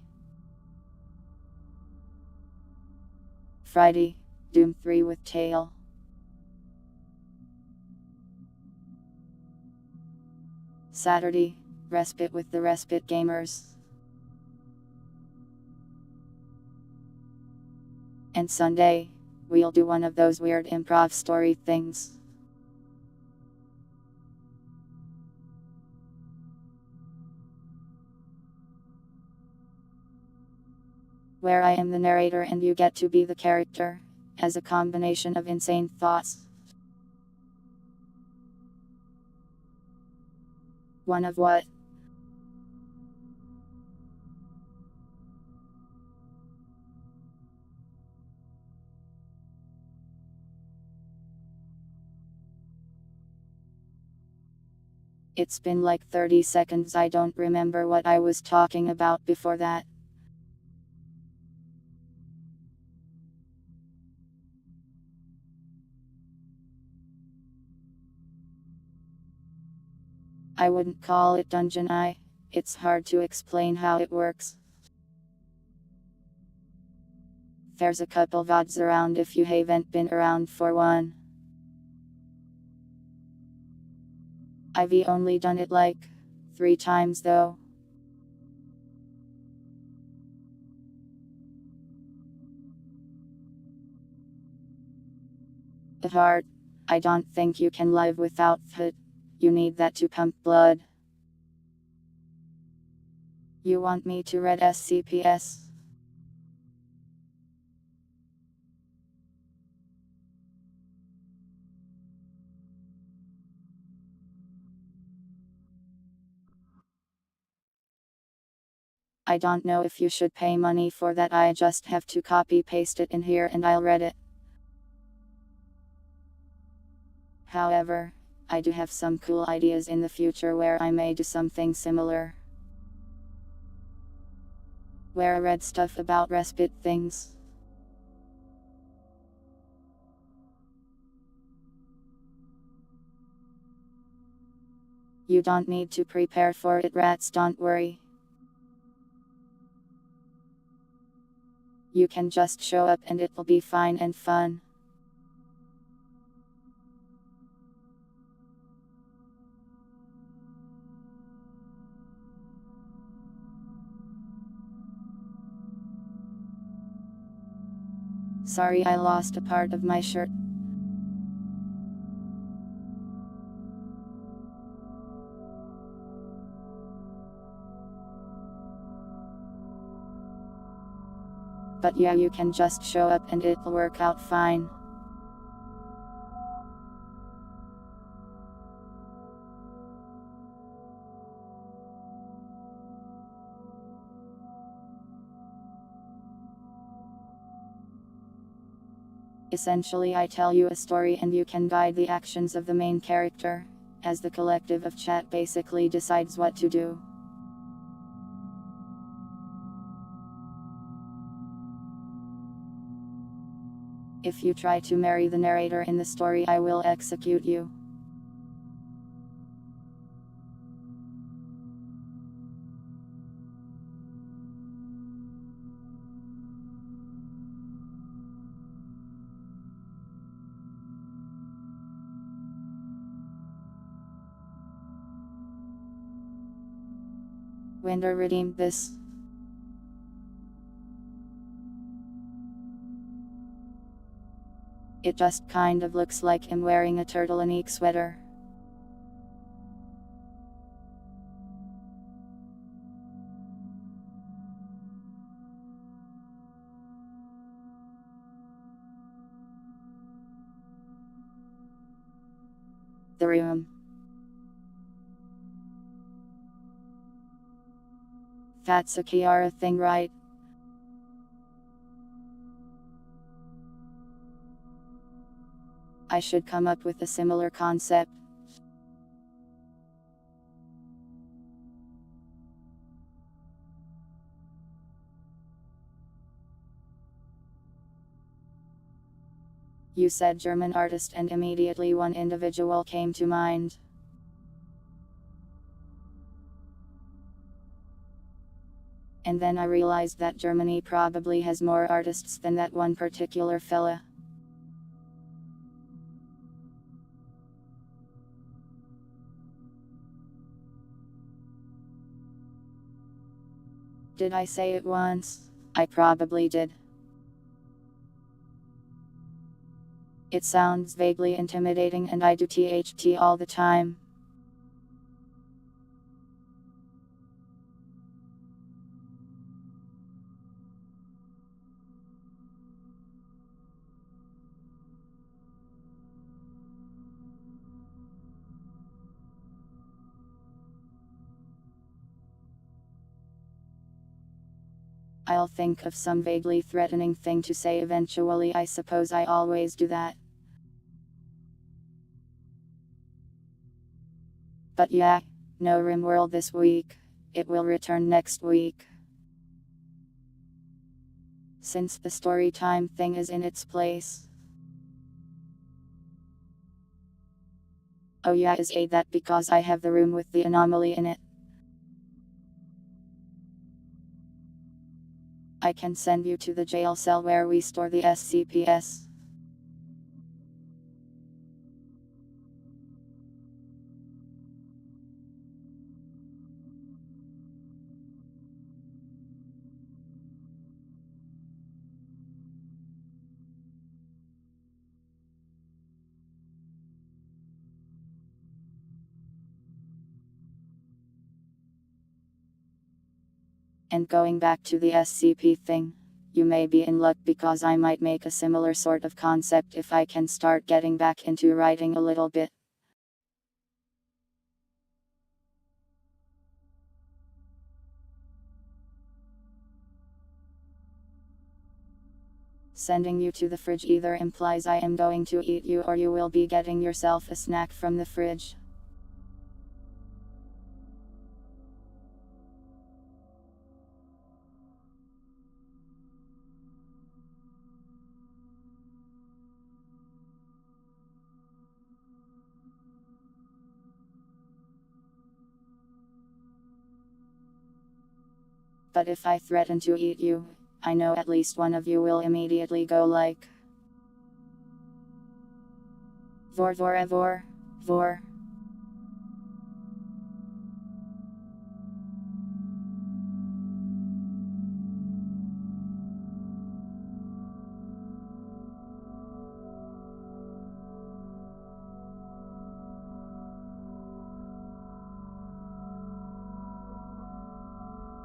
Friday, Doom 3 with Tail. Saturday, Respite with the Respite Gamers. And Sunday, we'll do one of those weird improv story things. Where I am the narrator and you get to be the character, as a combination of insane thoughts. One of what? It's been like 30 seconds. I don't remember what I was talking about before that. I wouldn't call it dungeon. It's hard to explain how it works. There's a couple VODs around if you haven't been around for one. I've only done it like 3 times though. The heart. I don't think you can live without it. You need that to pump blood. You want me to read SCPS? I don't know if you should pay money for that. I just have to copy paste it in here and I'll read it. However, I do have some cool ideas in the future where I may do something similar. Where I read stuff about respite things. You don't need to prepare for it, rats, don't worry. You can just show up and it'll be fine and fun. Sorry, I lost a part of my shirt. But yeah, you can just show up and it'll work out fine. Essentially, I tell you a story and you can guide the actions of the main character, as the collective of chat basically decides what to do. If you try to marry the narrator in the story, I will execute you. Winder redeemed this. It just kind of looks like him wearing a turtleneck sweater. The room. That's a Kiara thing, right? I should come up with a similar concept. You said German artist and immediately one individual came to mind. And then I realized that Germany probably has more artists than that one particular fella. Did I say it once? I probably did. It sounds vaguely intimidating and I do THT all the time. I'll think of some vaguely threatening thing to say eventually. I suppose I always do that. But yeah, no RimWorld this week. It will return next week. Since the story time thing is in its place. Oh yeah, is that because I have the room with the anomaly in it? I can send you to the jail cell where we store the SCPS. And going back to the SCP thing, you may be in luck because I might make a similar sort of concept if I can start getting back into writing a little bit. Sending you to the fridge either implies I am going to eat you or you will be getting yourself a snack from the fridge. But if I threaten to eat you, I know at least one of you will immediately go like, vor vor vor, vor.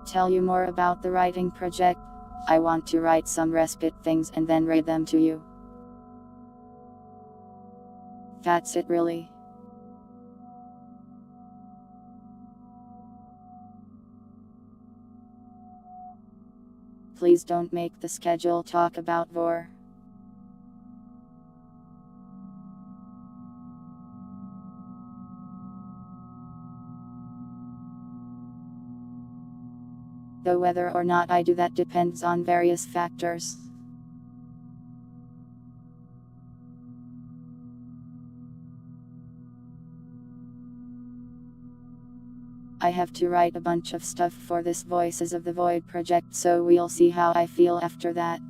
Tell you more about the writing project. I want to write some respite things and then read them to you. That's it really. Please don't make the schedule talk about vor. Though whether or not I do that depends on various factors. I have to write a bunch of stuff for this Voices of the Void project, so we'll see how I feel after that.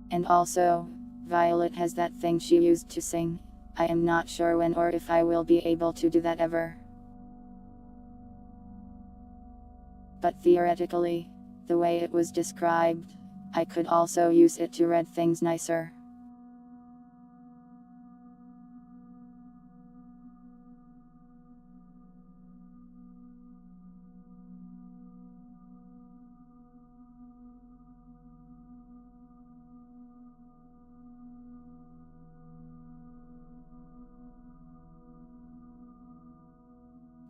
And also, Violet has that thing she used to sing. I am not sure when or if I will be able to do that ever. But theoretically, the way it was described, I could also use it to read things nicer.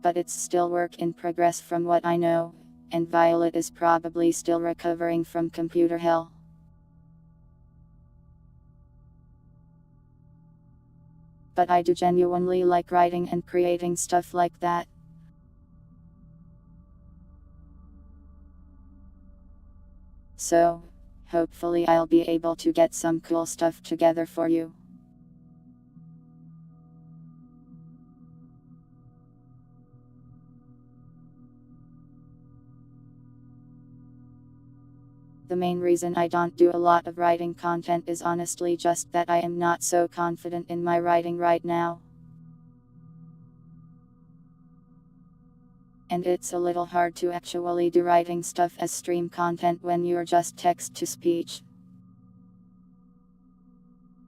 But it's still work in progress from what I know, and Violet is probably still recovering from computer hell. But I do genuinely like writing and creating stuff like that. So, hopefully I'll be able to get some cool stuff together for you. The main reason I don't do a lot of writing content is honestly just that I am not so confident in my writing right now. And it's a little hard to actually do writing stuff as stream content when you're just text to speech.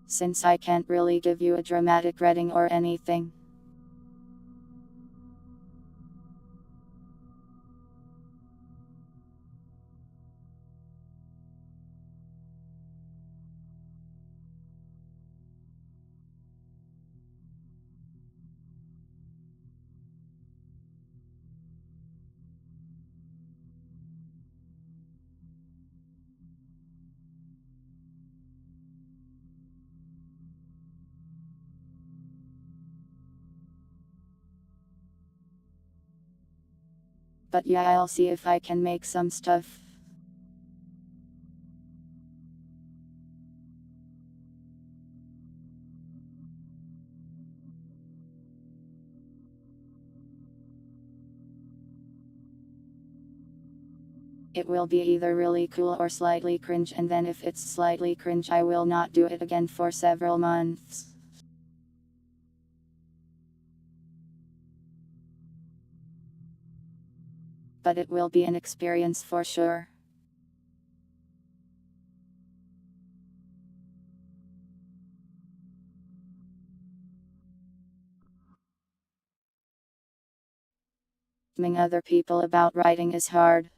Since I can't really give you a dramatic reading or anything. But yeah, I'll see if I can make some stuff. It will be either really cool or slightly cringe, and then if it's slightly cringe I will not do it again for several months. But it will be an experience for sure. Telling other people about writing is hard.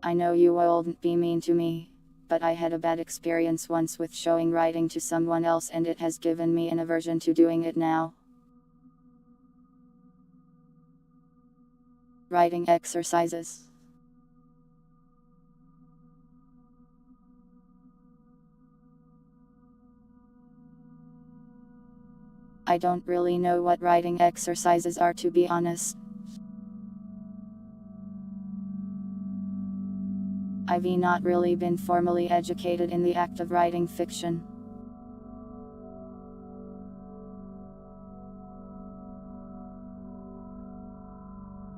I know you won't be mean to me, but I had a bad experience once with showing writing to someone else and it has given me an aversion to doing it now. Writing exercises. I don't really know what writing exercises are, to be honest. I've not really been formally educated in the act of writing fiction.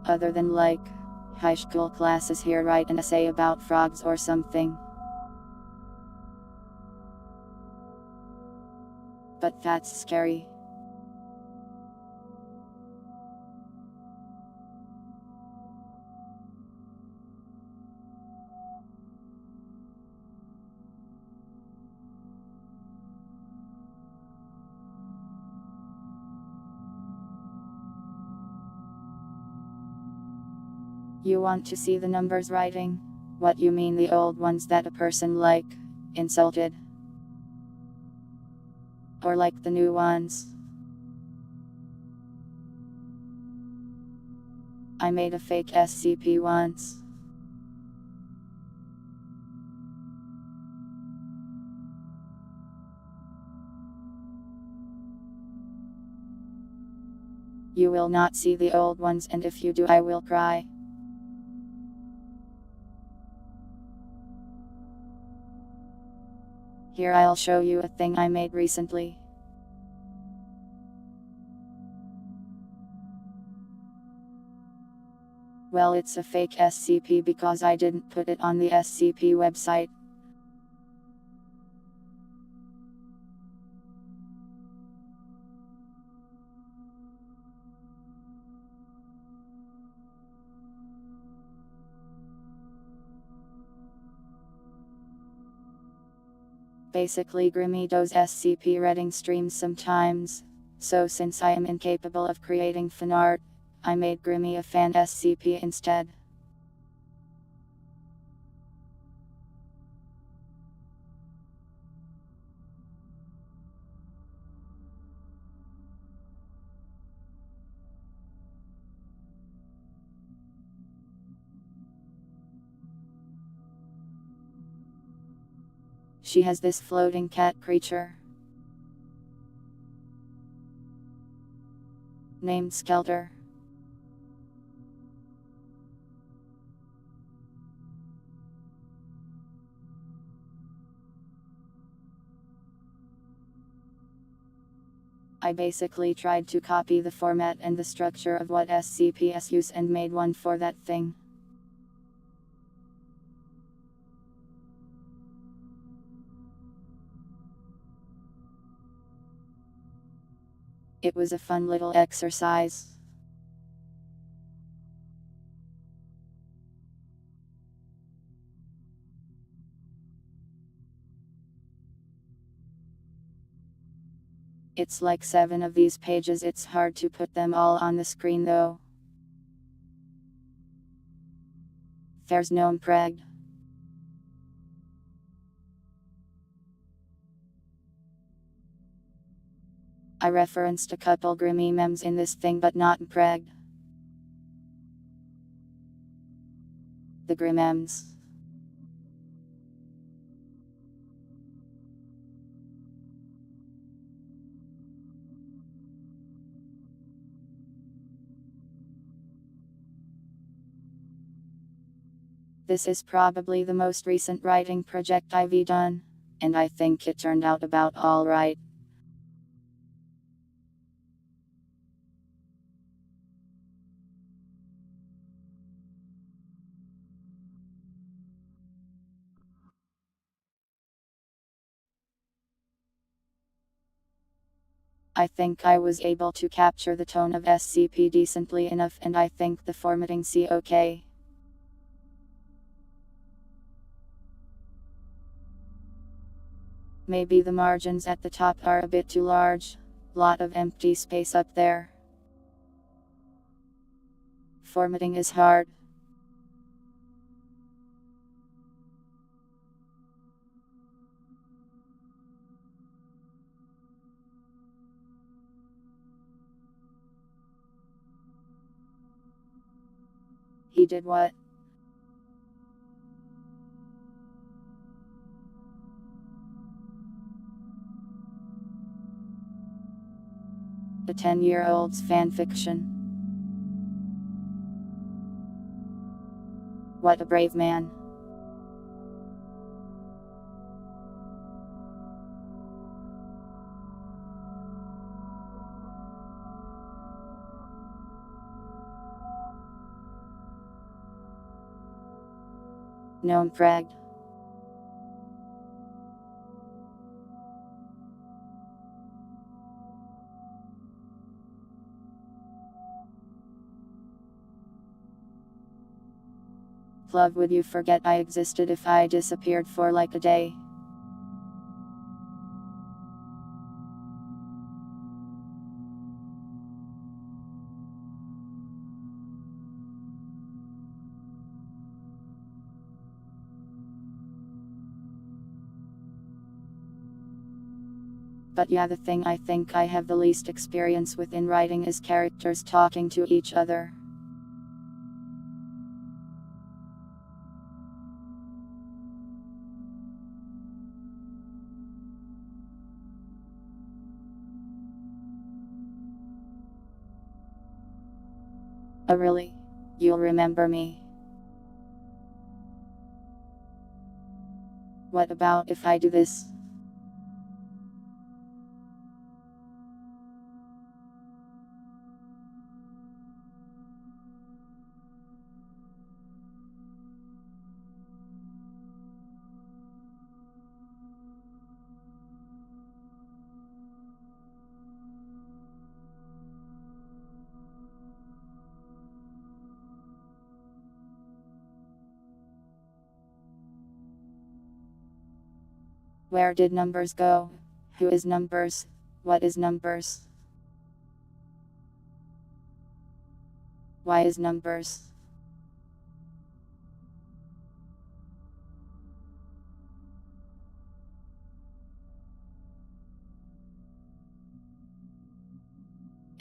Other than like high school classes here, write an essay about frogs or something. But that's scary. You want to see the numbers writing? What you mean, the old ones that a person like insulted? Or like the new ones? I made a fake SCP once. You will not see the old ones, and if you do, I will cry. Here, I'll show you a thing I made recently. Well, it's a fake SCP because I didn't put it on the SCP website. Basically, Grimmy does SCP reading streams sometimes, so since I am incapable of creating fan art, I made Grimmy a fan SCP instead. She has this floating cat creature named Skelter. I basically tried to copy the format and the structure of what SCPs use and made one for that thing. It was a fun little exercise. It's like 7 of these pages, it's hard to put them all on the screen though. There's no impreg. I referenced a couple Grimmy memes in this thing but not impreg. The Grimems. This is probably the most recent writing project I've done, and I think it turned out about alright. I think I was able to capture the tone of SCP decently enough, and I think the formatting's okay. Maybe the margins at the top are a bit too large. Lot of empty space up there. Formatting is hard. He did what? A 10-year-old's fanfiction. What a brave man. Gnome Preg. Love, would you forget I existed if I disappeared for like a day? But yeah, the thing I think I have the least experience with in writing is characters talking to each other. Oh really? You'll remember me? What about if I do this? Where did numbers go? Who is numbers? What is numbers? Why is numbers?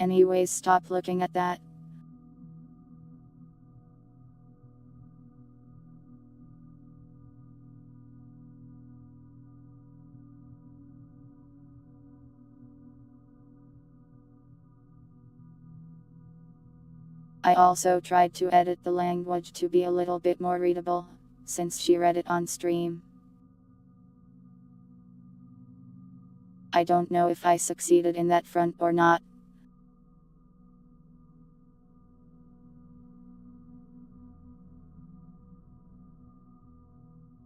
Anyways, stop looking at that. I also tried to edit the language to be a little bit more readable, since she read it on stream. I don't know if I succeeded in that front or not.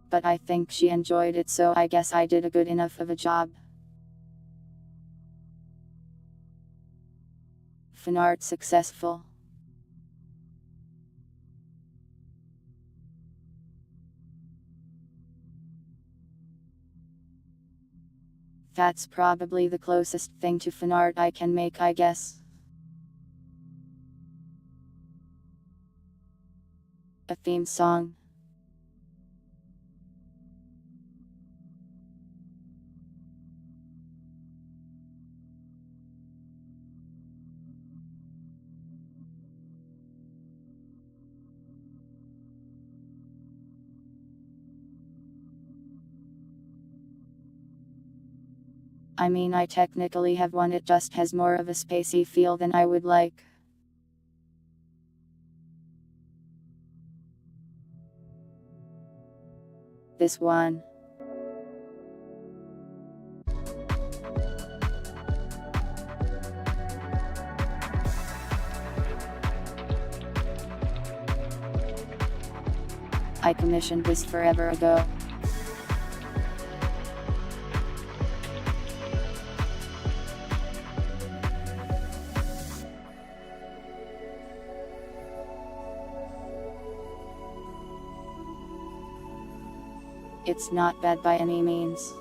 But I think she enjoyed it, so I guess I did a good enough of a job. Fanart successful. That's probably the closest thing to fanart I can make, I guess. A theme song. I mean, I technically have one, it just has more of a spacey feel than I would like. This one. I commissioned this forever ago. It's not bad by any means.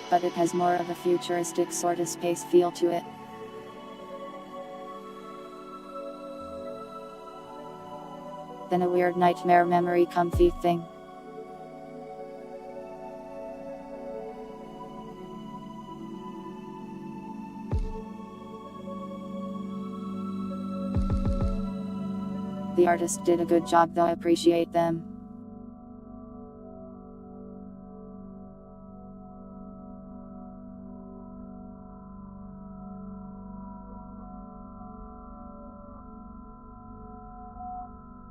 But it has more of a futuristic sort of space feel to it. Than a weird nightmare memory comfy thing. The artist did a good job though, I appreciate them.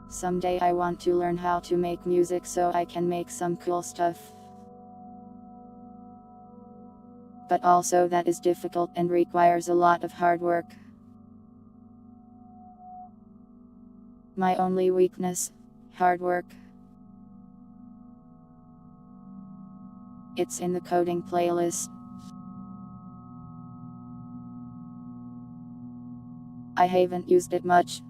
Someday I want to learn how to make music so I can make some cool stuff. But also that is difficult and requires a lot of hard work. My only weakness, hard work. It's in the coding playlist. I haven't used it much.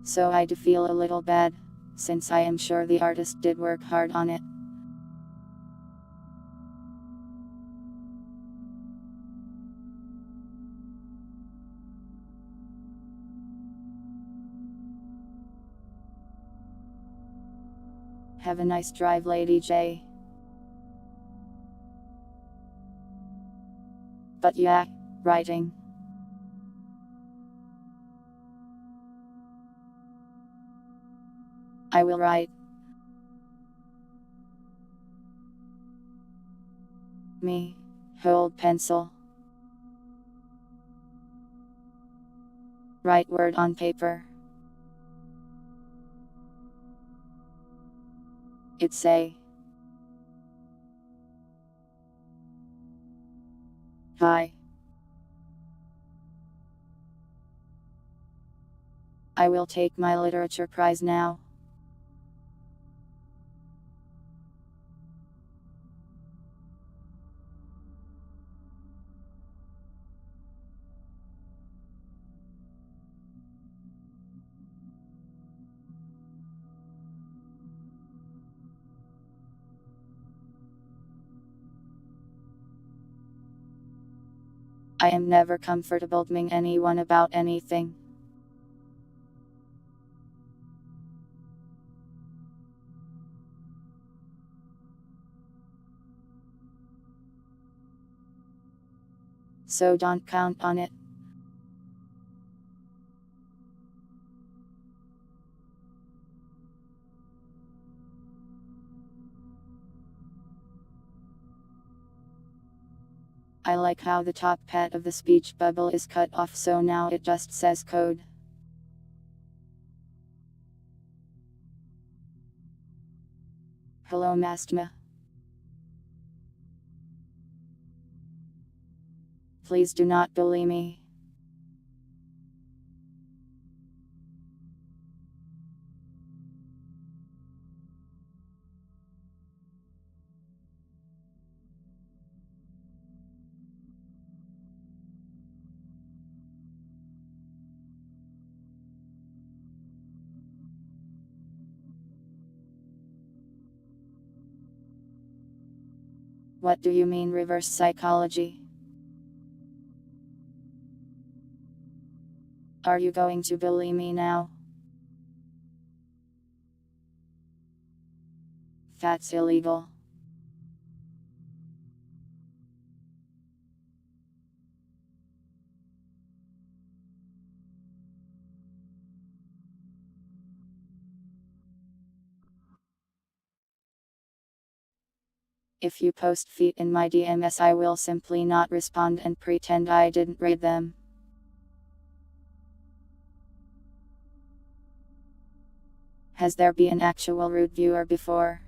So I do feel a little bad, since I am sure the artist did work hard on it. Have a nice drive, Lady J. But yeah, writing. I will write. Me, hold pencil. Write word on paper. It say. Hi. I will take my literature prize now. I am never comfortable telling anyone about anything. So don't count on it. I like how the top part of the speech bubble is cut off, so now it just says code. Hello, Mastma. Please do not bully me. What do you mean reverse psychology? Are you going to bully me now? That's illegal. If you post feet in my DMs, I will simply not respond and pretend I didn't read them. Has there been an actual root viewer before?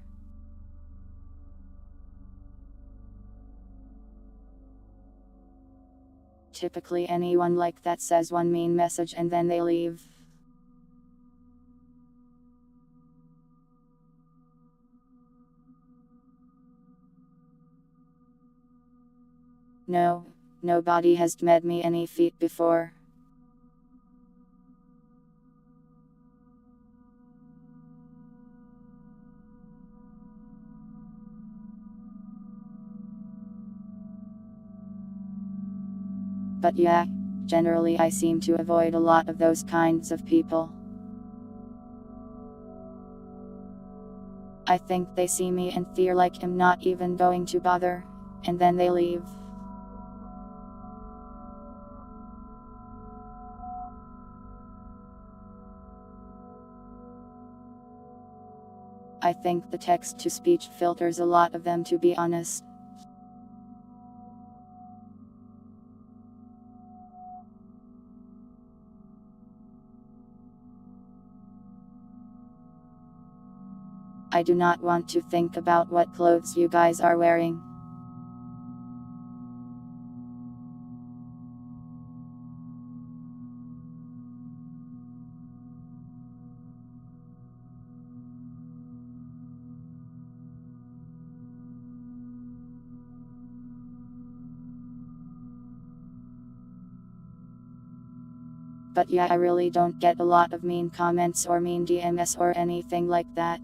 Typically anyone like that says one mean message and then they leave. No, nobody has made me any feet before. But yeah, generally I seem to avoid a lot of those kinds of people. I think they see me and feel like I'm not even going to bother, and then they leave. I think the text-to-speech filters a lot of them, to be honest. I do not want to think about what clothes you guys are wearing. But yeah, I really don't get a lot of mean comments or mean DMs or anything like that.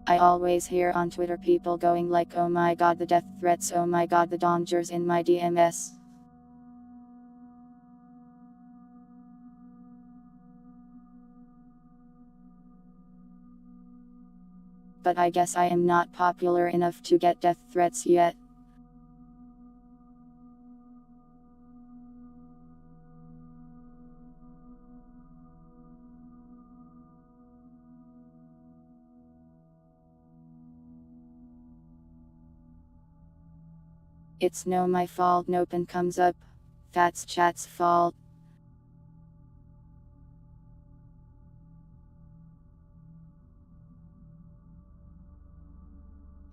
I always hear on Twitter people going like, oh my god, the death threats, oh my god, the dangers in my DMs. But I guess I am not popular enough to get death threats yet. It's no my fault nopen comes up. That's chat's fault.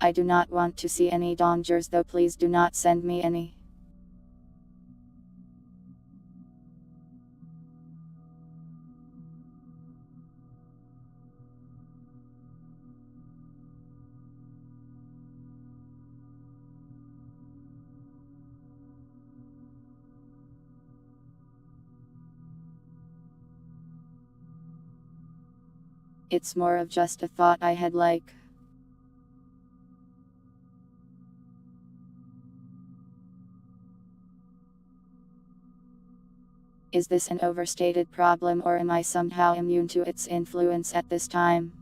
I do not want to see any dangers, though please do not send me any. It's more of just a thought I had, like. Is this an overstated problem, or am I somehow immune to its influence at this time?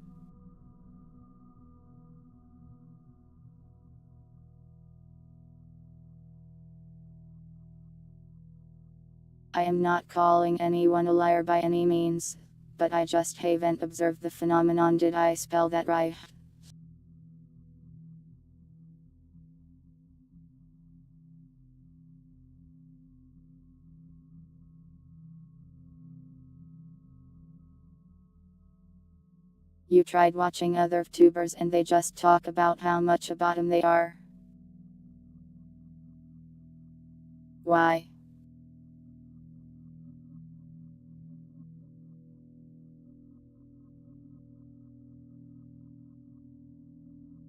I am not calling anyone a liar by any means, but I just haven't observed the phenomenon. Did I spell that right? You tried watching other tubers and they just talk about how much a bottom they are. Why?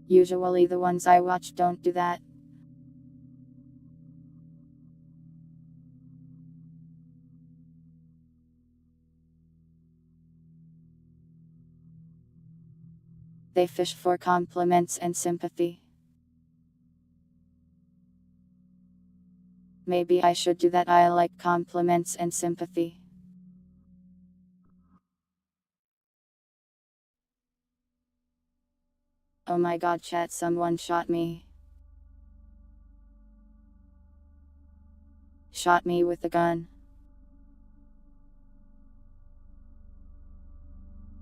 Usually the ones I watch don't do that. They fish for compliments and sympathy. Maybe I should do that. I like compliments and sympathy. Oh my god, chat, someone shot me. Shot me with a gun.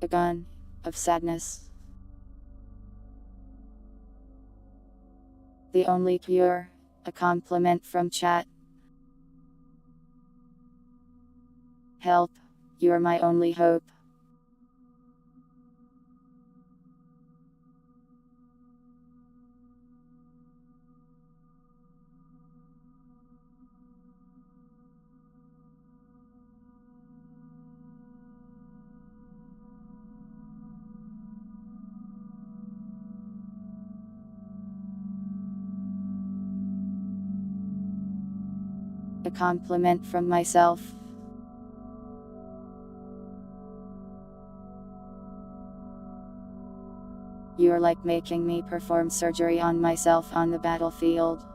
A gun of sadness. The only cure, a compliment from chat. Help, you're my only hope. a compliment from myself. You're like making me perform surgery on myself on the battlefield.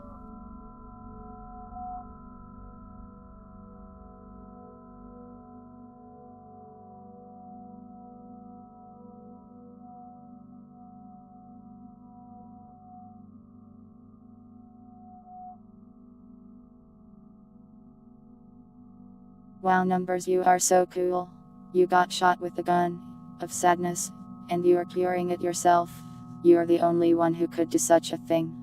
Wow, numbers, you are so cool. You got shot with the gun of sadness, and you are curing it yourself. You're the only one who could do such a thing.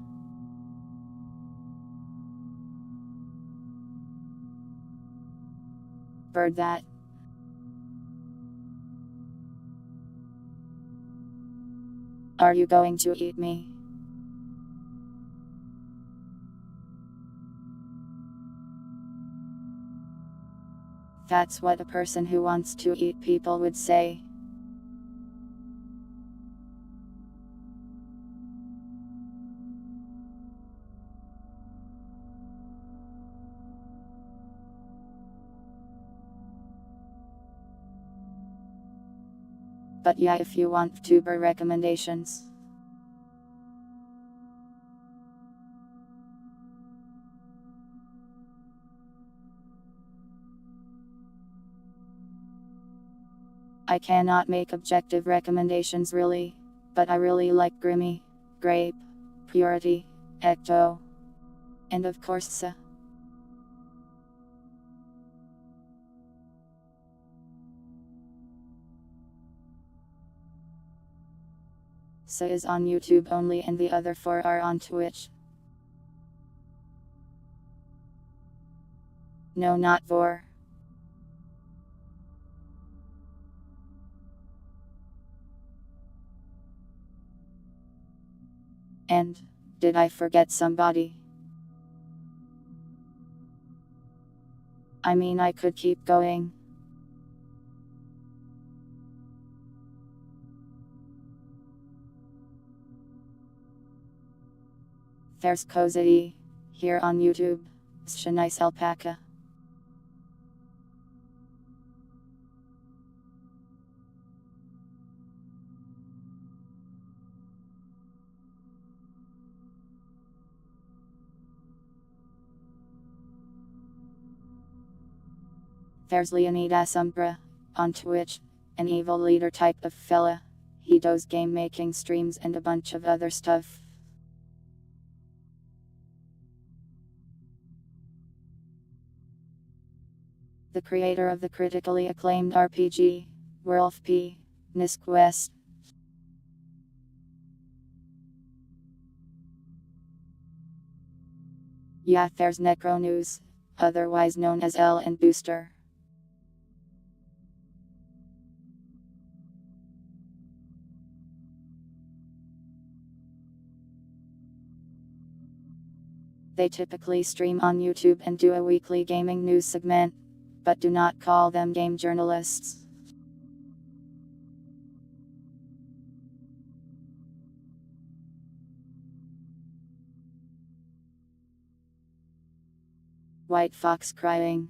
Bird that. Are you going to eat me? That's what a person who wants to eat people would say. But yeah, if you want tuber recommendations. I cannot make objective recommendations really, but I really like Grimmy, Grape, Purity, Ecto, and of course Sa. Sa is on YouTube only and the other 4 are on Twitch. No, not Vor. And, did I forget somebody? I mean, I could keep going. There's Cozy, here on YouTube. Nice alpaca. There's Leonidas Umbra, on Twitch, an evil leader type of fella. He does game making streams and a bunch of other stuff. The creator of the critically acclaimed RPG, Wolf P. Nisquest. Yeah, there's Necronews, otherwise known as L and Booster. They typically stream on YouTube and do a weekly gaming news segment, but do not call them game journalists. White fox crying.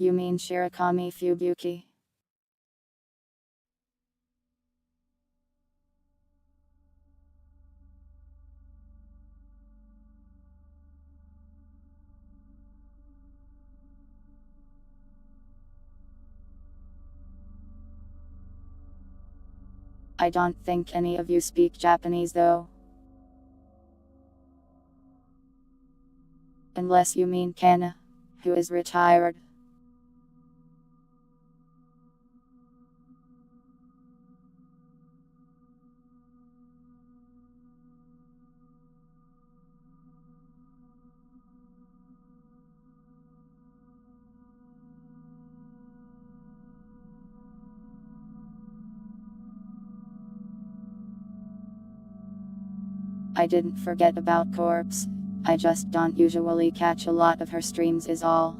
You mean Shirakami Fubuki? I don't think any of you speak Japanese though. Unless you mean Kana, who is retired. I didn't forget about Corpse, I just don't usually catch a lot of her streams is all.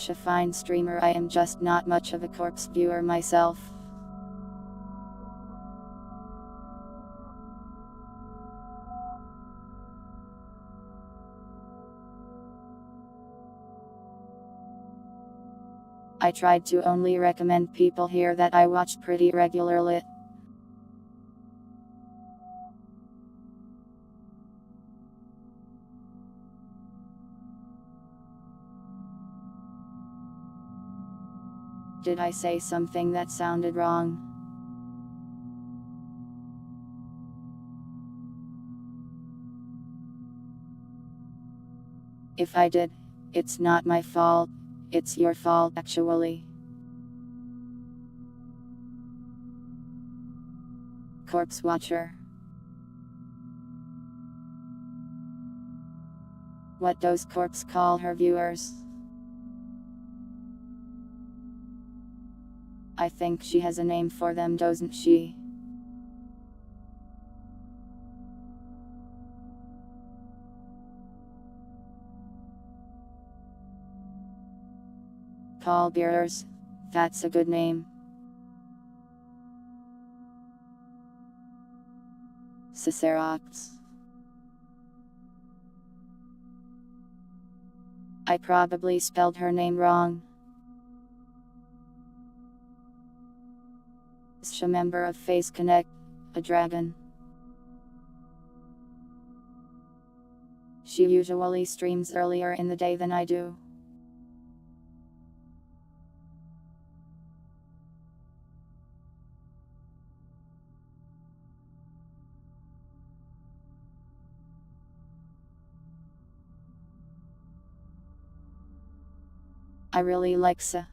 a fine streamer. I am just not much of a corpse viewer myself. I tried to only recommend people here that I watch pretty regularly. Did I say something that sounded wrong? If I did, it's not my fault. It's your fault, actually. Corpse Watcher. What does Corpse call her viewers? I think she has a name for them, doesn't she? Pallbearers. That's a good name. Cicerox. I probably spelled her name wrong. She's a member of Face Connect, a dragon. She usually streams earlier in the day than I do. I really like Sa.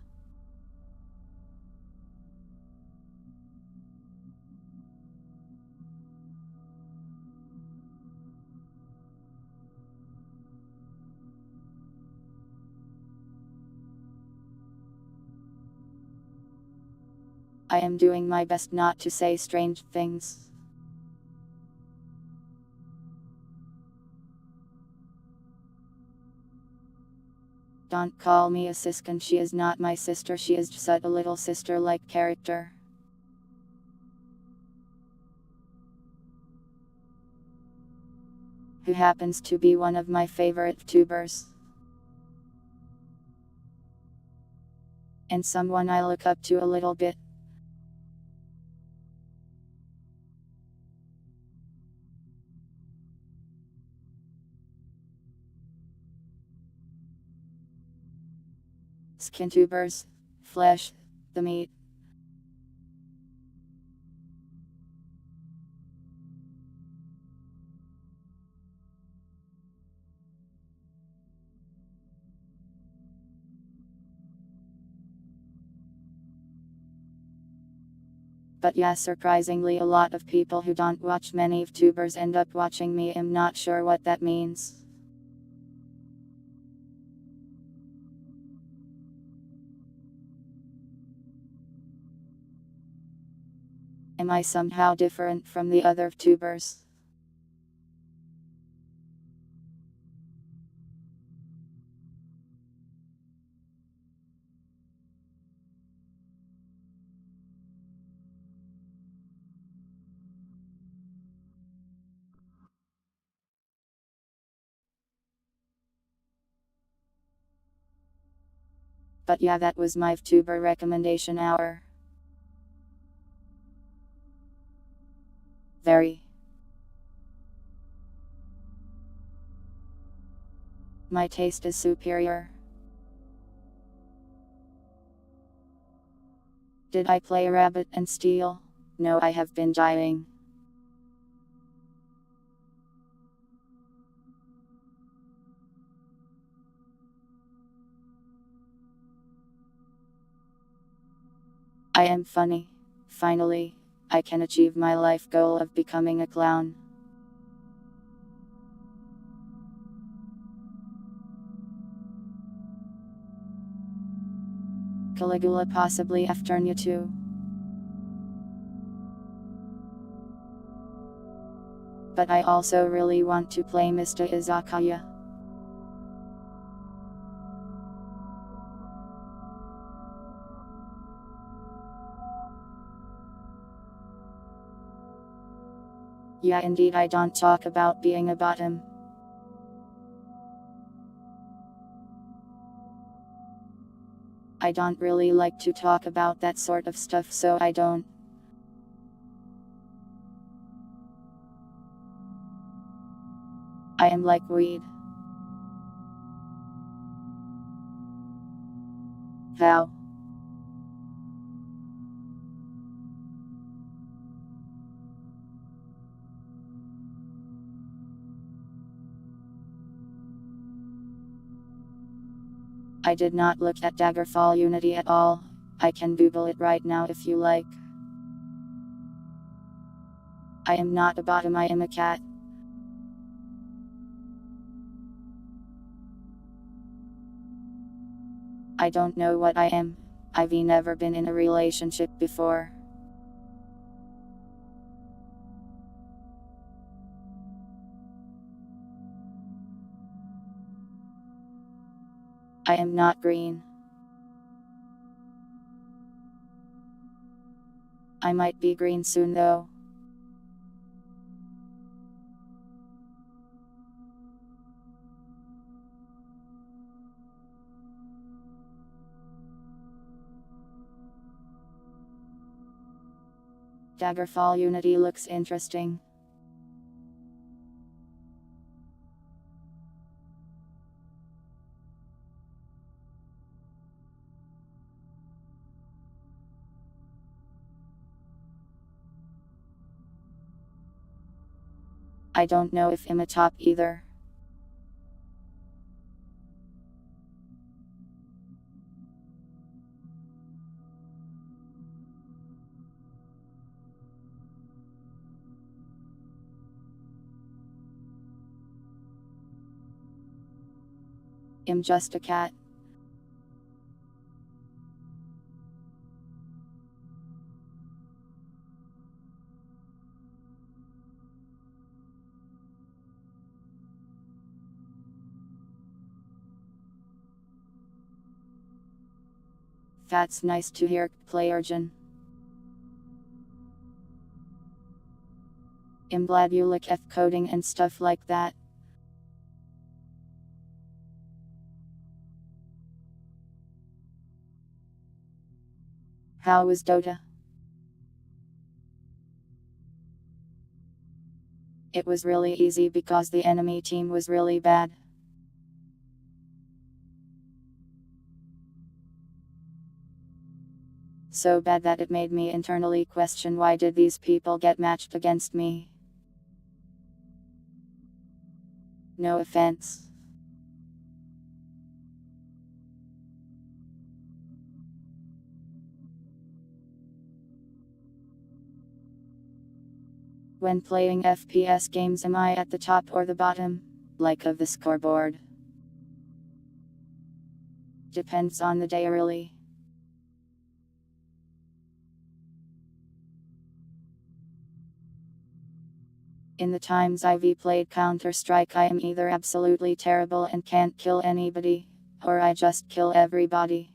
I am doing my best not to say strange things. Don't call me a siskin, she is not my sister, she is just a little sister-like character. Who happens to be one of my favorite tubers. And someone I look up to a little bit. Skin tubers, flesh, the meat. But yeah, surprisingly a lot of people who don't watch many tubers end up watching me. I'm not sure what that means. Am I somehow different from the other tubers? But yeah, that was my tuber recommendation hour. Very. My taste is superior. Did I play rabbit and steal? No, I have been dying. I am funny. Finally, I can achieve my life goal of becoming a clown. Caligula possibly afternia too. But I also really want to play Mr. Izakaya. Yeah, indeed, I don't talk about being a bottom. I don't really like to talk about that sort of stuff, so I don't. I am like weed. How? I did not look at Daggerfall Unity at all. I can Google it right now if you like. I am not a bottom, I am a cat. I don't know what I am. I've never been in a relationship before. I am not green. I might be green soon though. Daggerfall Unity looks interesting. I don't know if I'm a top either. I'm just a cat. That's nice to hear, Playergen. I'm glad you like F coding and stuff like that. How was Dota? It was really easy because the enemy team was really bad. So bad that it made me internally question why did these people get matched against me. No offense. When playing FPS games, am I at the top or the bottom? Like of the scoreboard? Depends on the day really. In the times I've played Counter-Strike, I am either absolutely terrible and can't kill anybody, or I just kill everybody.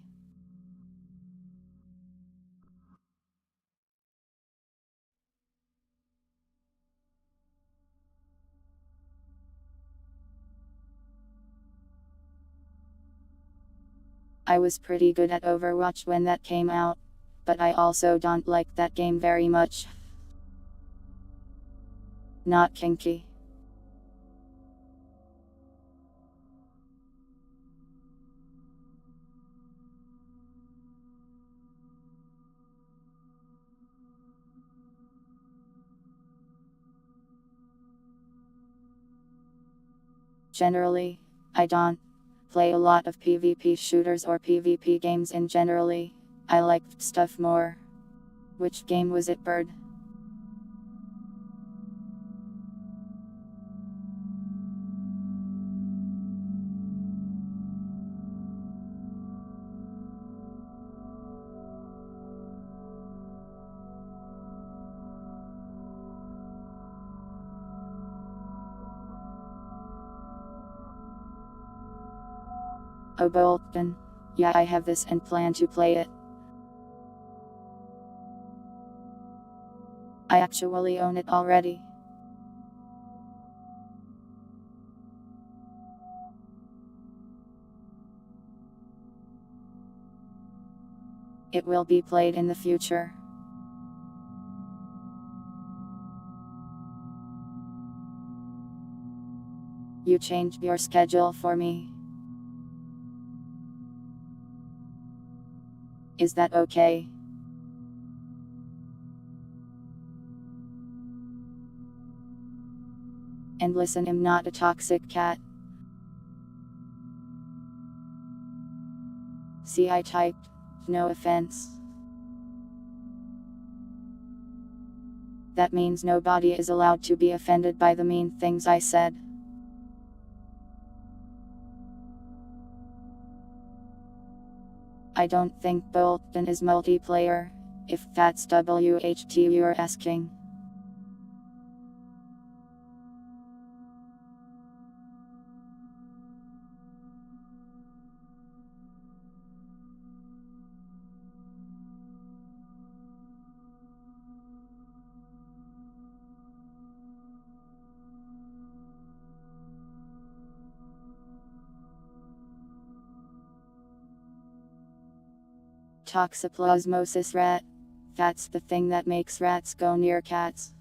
I was pretty good at Overwatch when that came out, but I also don't like that game very much. Not kinky. Generally, I don't play a lot of PvP shooters or PvP games in generally. I liked stuff more. Which game was it, Bird? Oh, Bolton. Yeah, I have this and plan to play it. I actually own it already. It will be played in the future. You changed your schedule for me. Is that okay? And listen, I'm not a toxic cat. See, I typed, no offense. That means nobody is allowed to be offended by the mean things I said. I don't think Bolton is multiplayer, if that's WHT you're asking. Toxoplasmosis rat. That's the thing that makes rats go near cats.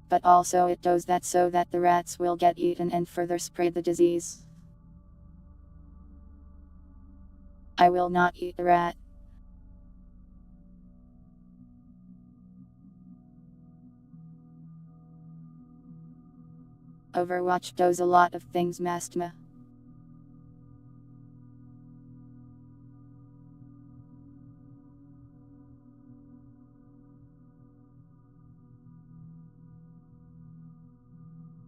But also it does that so that the rats will get eaten and further spread the disease. I will not eat the rat. Overwatch does a lot of things, Mastma.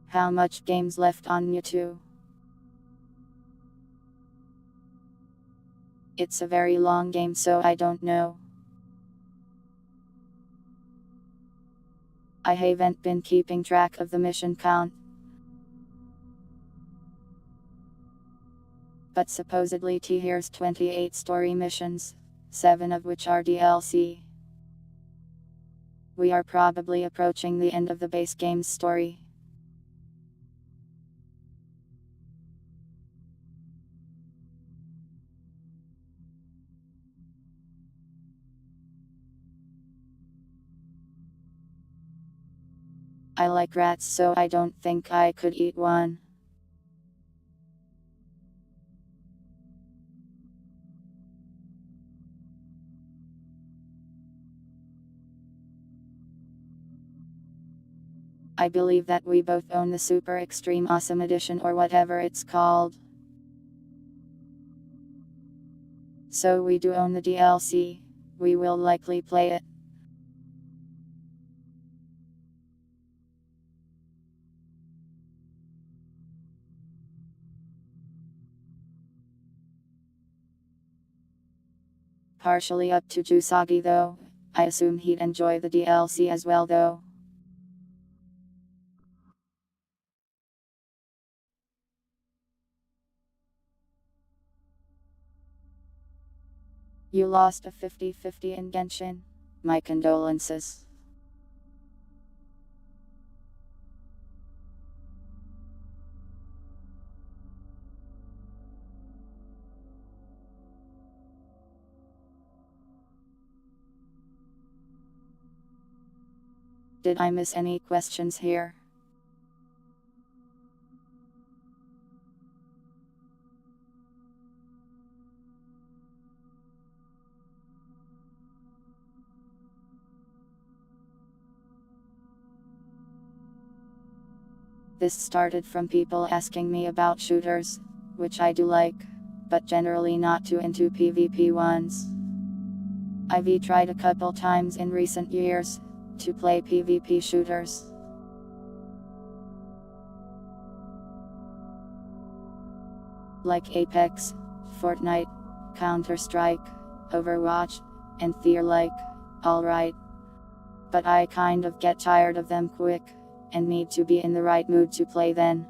How much games left on YouTube? It's a very long game, so I don't know. I haven't been keeping track of the mission count. But supposedly here's 28 story missions, 7 of which are DLC. We are probably approaching the end of the base game's story. I like rats, so I don't think I could eat one. I believe that we both own the Super Extreme Awesome Edition or whatever it's called. So we do own the DLC. We will likely play it. Partially up to Jusagi though. I assume he'd enjoy the DLC as well though. You lost a 50-50 in Genshin. My condolences. Did I miss any questions here? This started from people asking me about shooters, which I do like, but generally not too into PvP ones. I've tried a couple times in recent years to play PvP shooters. Like Apex, Fortnite, Counter-Strike, Overwatch, and they're like, alright. But I kind of get tired of them quick, and need to be in the right mood to play then.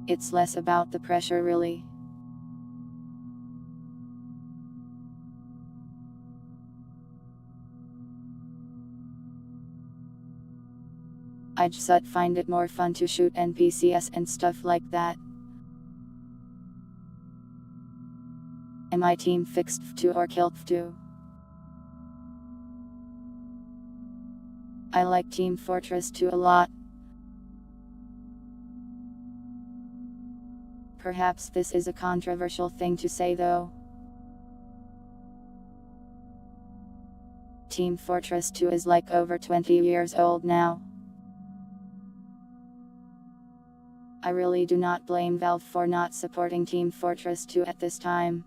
It's less about the pressure really. I just find it more fun to shoot NPCs and stuff like that. Am I team fixed to or killed to? I like Team Fortress 2 a lot. Perhaps this is a controversial thing to say though. Team Fortress 2 is like over 20 years old now. I really do not blame Valve for not supporting Team Fortress 2 at this time.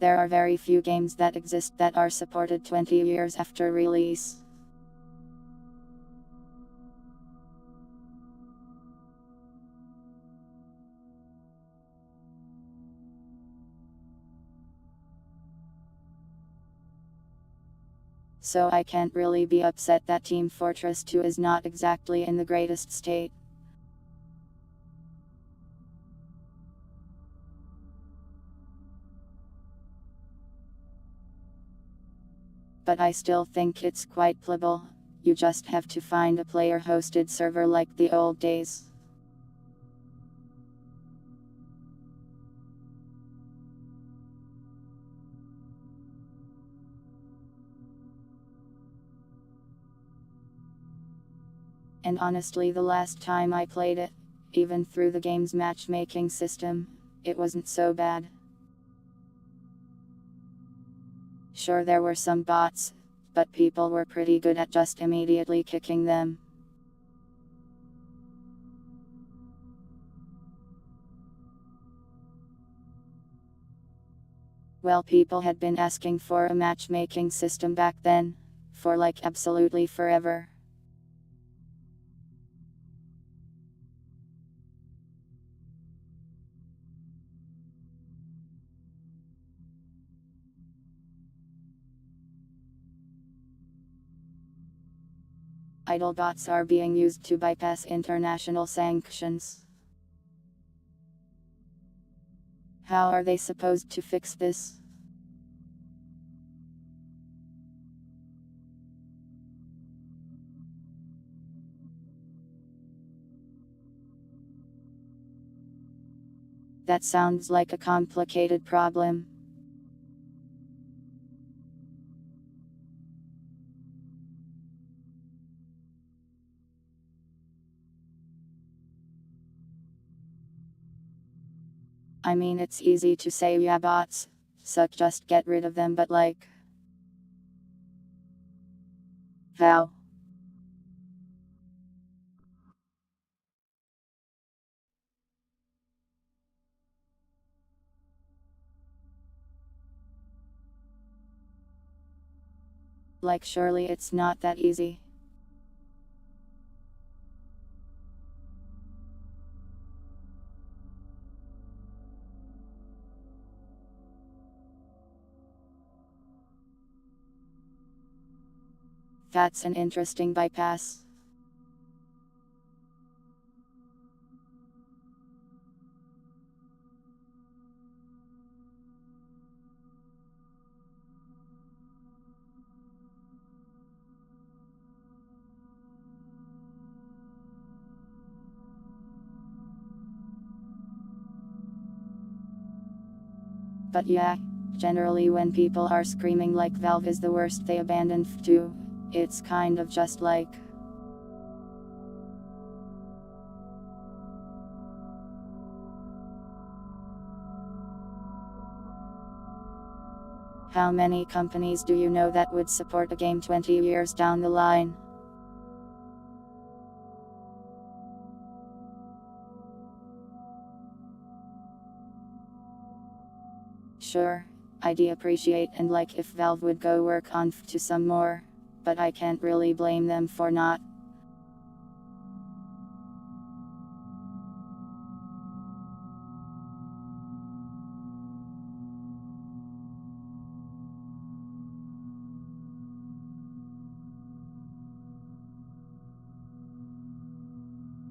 There are very few games that exist that are supported 20 years after release. So I can't really be upset that Team Fortress 2 is not exactly in the greatest state. But I still think it's quite playable. You just have to find a player-hosted server like the old days. And honestly, the last time I played it, even through the game's matchmaking system, it wasn't so bad. Sure, there were some bots, but people were pretty good at just immediately kicking them. Well, people had been asking for a matchmaking system back then, for like absolutely forever. Idle bots are being used to bypass international sanctions. How are they supposed to fix this? That sounds like a complicated problem. I mean, it's easy to say yeah, bots suck, just get rid of them, but like, how? Like, surely it's not that easy. That's an interesting bypass. But yeah, generally when people are screaming like Valve is the worst, they abandon f2. It's kind of just like, how many companies do you know that would support a game 20 years down the line? Sure, I'd appreciate and like if Valve would go work on f2 some more, but I can't really blame them for not.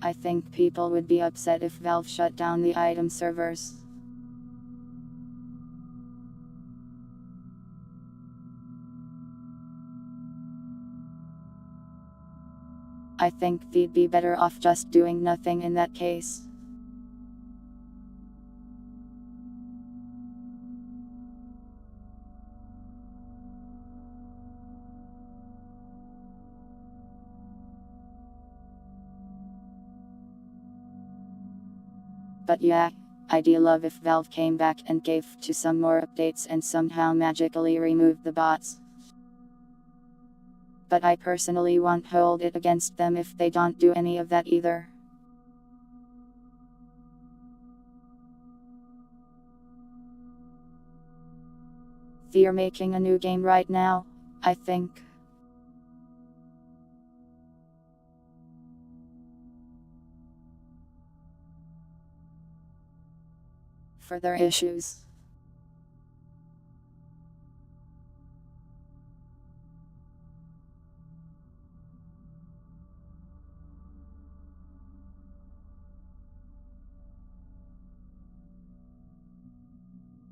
I think people would be upset if Valve shut down the item servers. I think they'd be better off just doing nothing in that case. But yeah, I'd love if Valve came back and gave to some more updates and somehow magically removed the bots. But I personally won't hold it against them if they don't do any of that either. They're making a new game right now, I think. Further issues.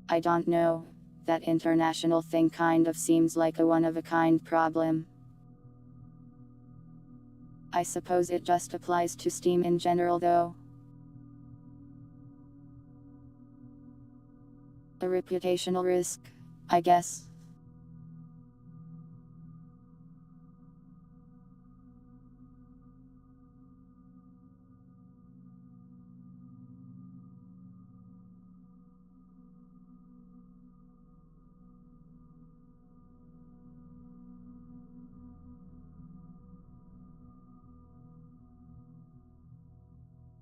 I don't know. That international thing kind of seems like a one-of-a-kind problem. I suppose it just applies to Steam in general though. A reputational risk, I guess.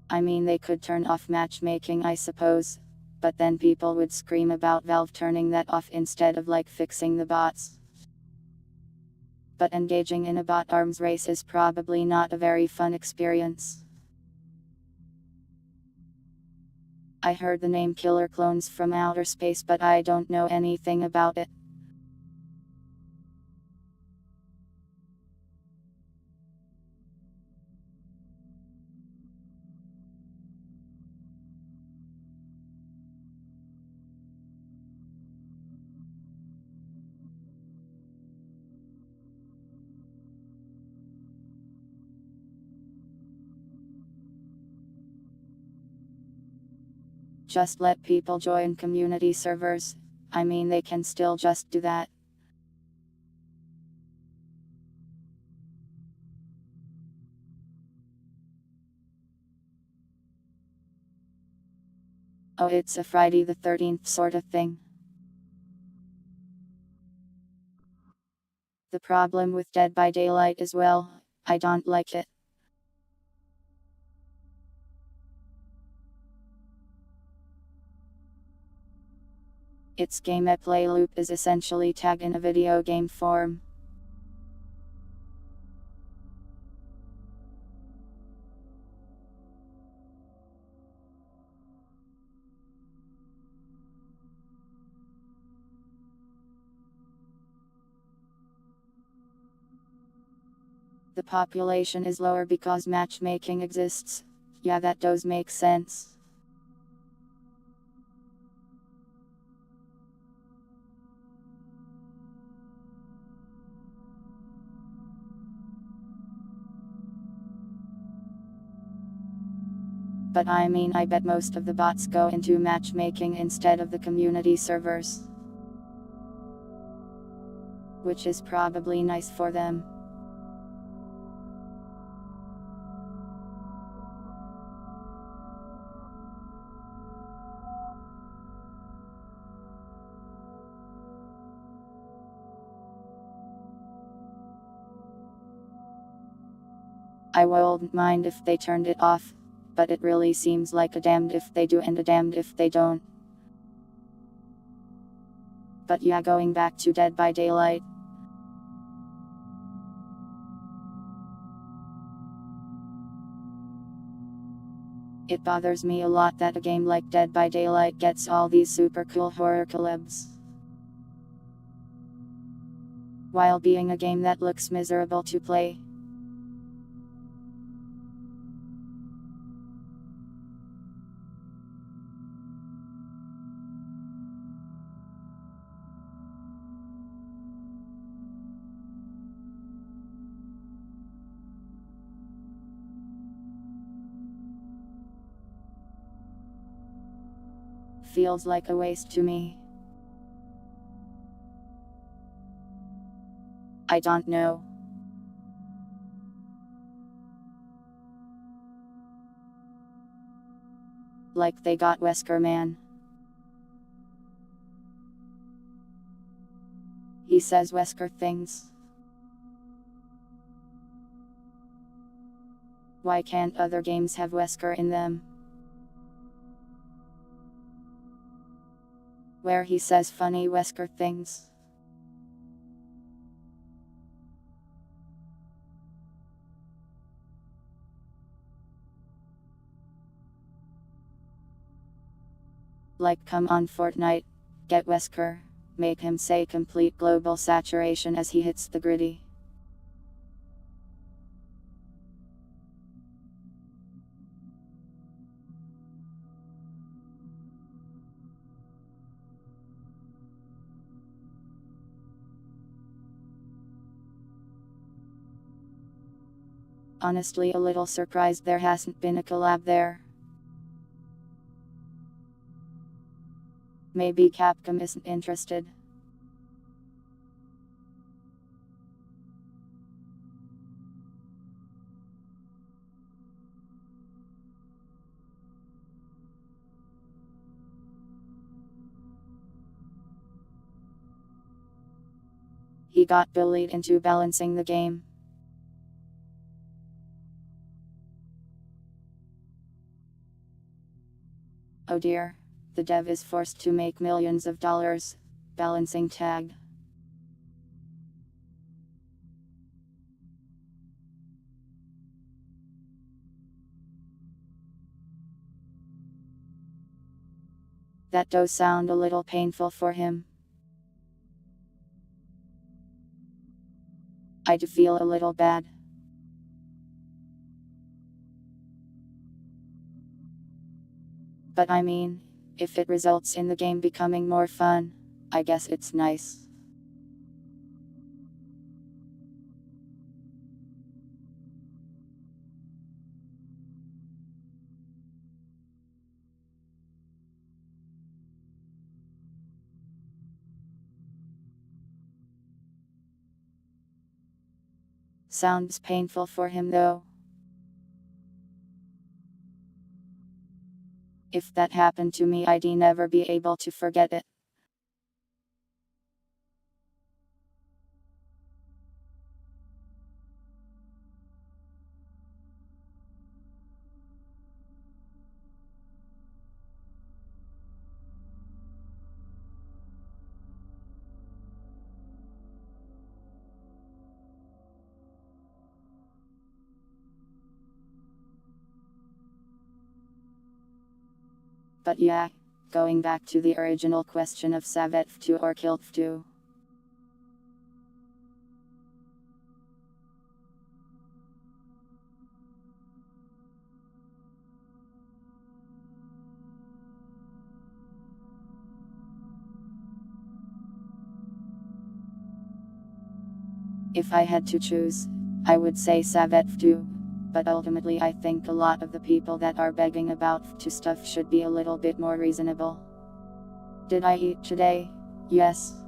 I mean, they could turn off matchmaking, I suppose. But then people would scream about Valve turning that off instead of fixing the bots. But engaging in a bot arms race is probably not a very fun experience. I heard the name Killer Clones from Outer Space, but I don't know anything about it. Just let people join community servers. I mean, they can still just do that. Oh, it's a Friday the 13th sort of thing. The problem with Dead by Daylight is, well, I don't like it. Its gameplay loop is essentially tag in a video game form. The population is lower because matchmaking exists. Yeah, that does make sense. But I mean, I bet most of the bots go into matchmaking instead of the community servers. Which is probably nice for them. I wouldn't mind if they turned it off, but it really seems like a damned if they do and a damned if they don't. But yeah, going back to Dead by Daylight. It bothers me a lot that a game like Dead by Daylight gets all these super cool horror collabs, while being a game that looks miserable to play. feels like a waste to me. I don't know. Like they got Wesker, man. He says Wesker things. Why can't other games have Wesker in them? Where he says funny Wesker things. Like, come on Fortnite, get Wesker, make him say complete global saturation as he hits the gritty. Honestly, a little surprised there hasn't been a collab there. Maybe Capcom isn't interested. He got bullied into balancing the game. Oh dear, the dev is forced to make millions of dollars, balancing tag. That does sound a little painful for him. I do feel a little bad. But I mean, if it results in the game becoming more fun, I guess it's nice. Sounds painful for him though. If that happened to me, I'd never be able to forget it. But yeah, going back to the original question of Savetv 2 or Kiltv 2. If I had to choose, I would say Savetv 2. But ultimately I think a lot of the people that are begging about 2 stuff should be a little bit more reasonable. Did I eat today? Yes.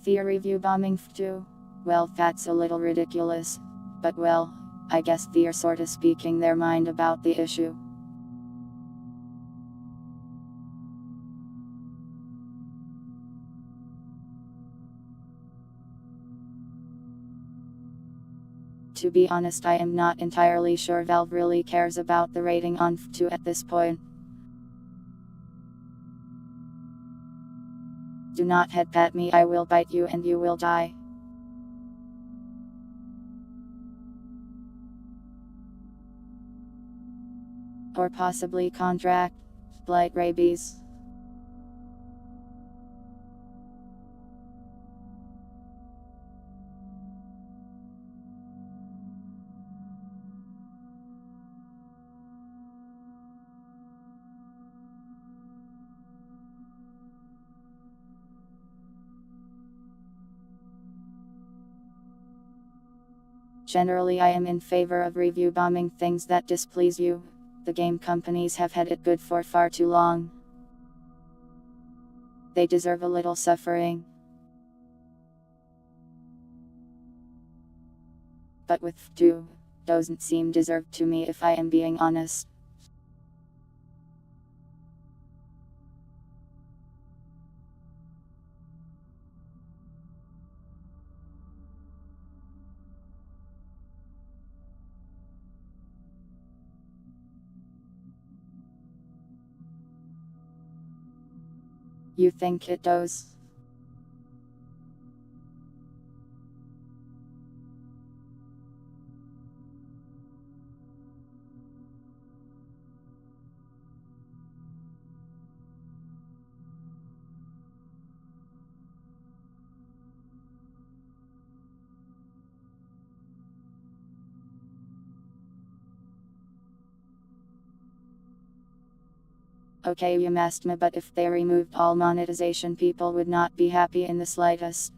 Fear review bombing 2. Well, that's a little ridiculous. But well, I guess they're sorta speaking their mind about the issue. To be honest, I am not entirely sure Valve really cares about the rating on F2 at this point. Do not headpat me, I will bite you and you will die. Or possibly contract blight rabies. Generally, I am in favor of review bombing things that displease you. The game companies have had it good for far too long. They deserve a little suffering. But with two, doesn't seem deserved to me if I am being honest. You think it does? Okay, you asked me, but if they removed all monetization, people would not be happy in the slightest.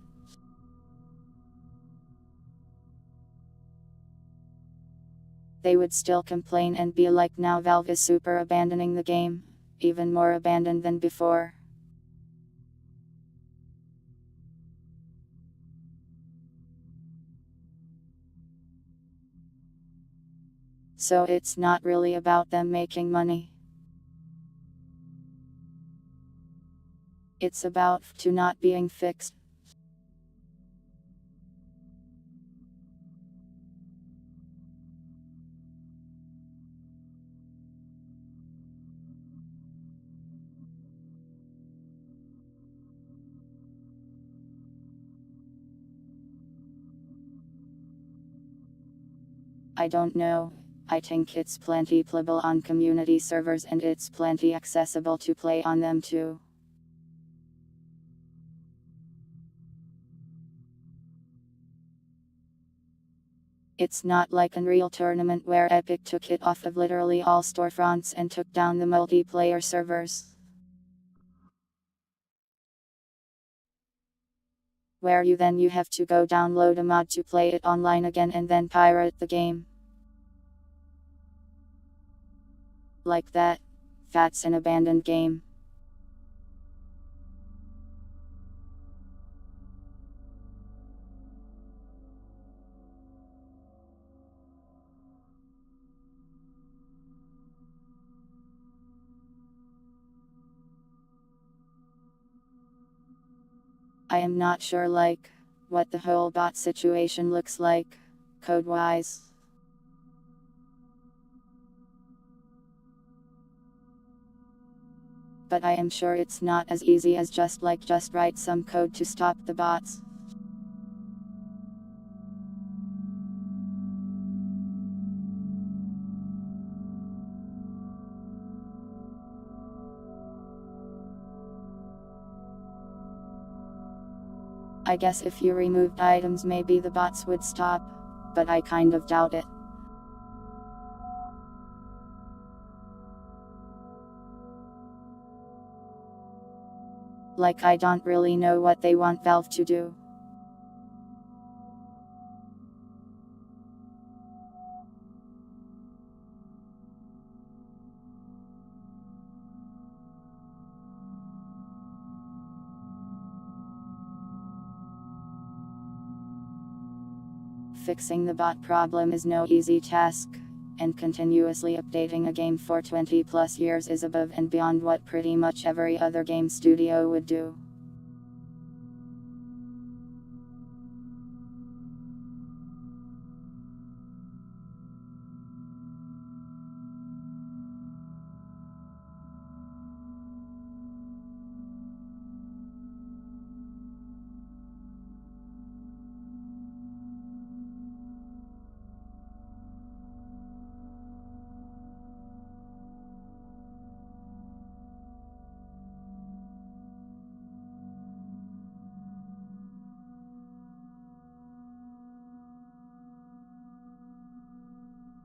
They would still complain and be like, now Valve is super abandoning the game. Even more abandoned than before. So it's not really about them making money. It's about to not being fixed. I don't know. I think it's plenty playable on community servers and it's plenty accessible to play on them too. It's not like Unreal Tournament where Epic took it off of literally all storefronts and took down the multiplayer servers. Where you have to go download a mod to play it online again and then pirate the game. Like that. That's an abandoned game. I am not sure what the whole bot situation looks like, code-wise. But I am sure it's not as easy as just write some code to stop the bots. I guess if you removed items maybe the bots would stop, but I kind of doubt it. I don't really know what they want Valve to do. Fixing the bot problem is no easy task, and continuously updating a game for 20 plus years is above and beyond what pretty much every other game studio would do.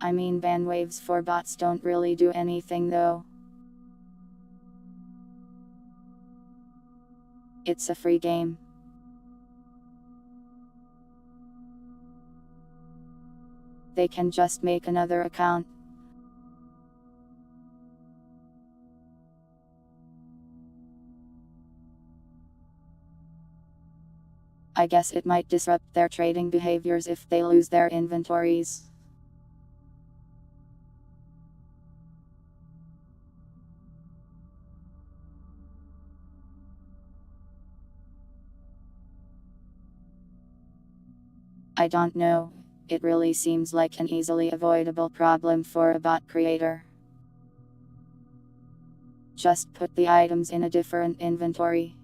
I mean, ban waves for bots don't really do anything though. It's a free game. They can just make another account. I guess it might disrupt their trading behaviors if they lose their inventories. I don't know. It really seems like an easily avoidable problem for a bot creator. Just put the items in a different inventory.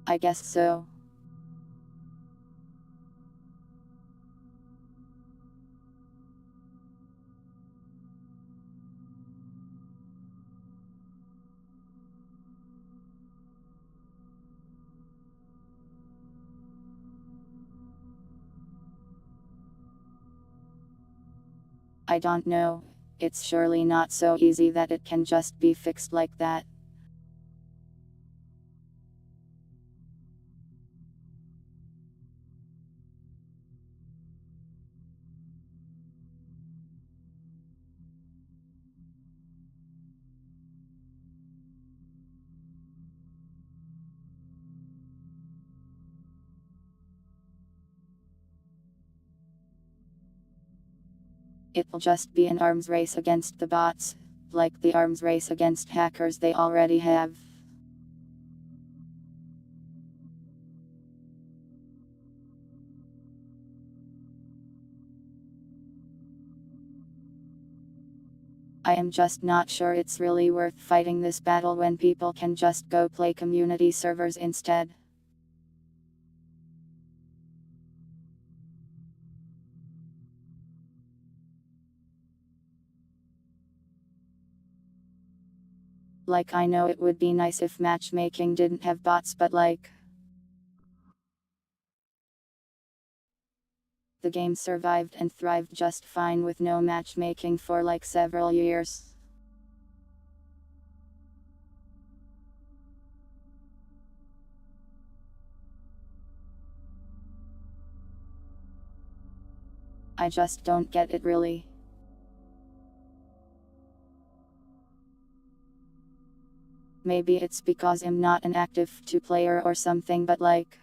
I guess so. I don't know. It's surely not so easy that it can just be fixed like that. It'll just be an arms race against the bots, like the arms race against hackers they already have. I am just not sure it's really worth fighting this battle when people can just go play community servers instead. Like, I know it would be nice if matchmaking didn't have bots, but like, the game survived and thrived just fine with no matchmaking for like several years. I just don't get it really. Maybe it's because I'm not an active 2 player or something, but like,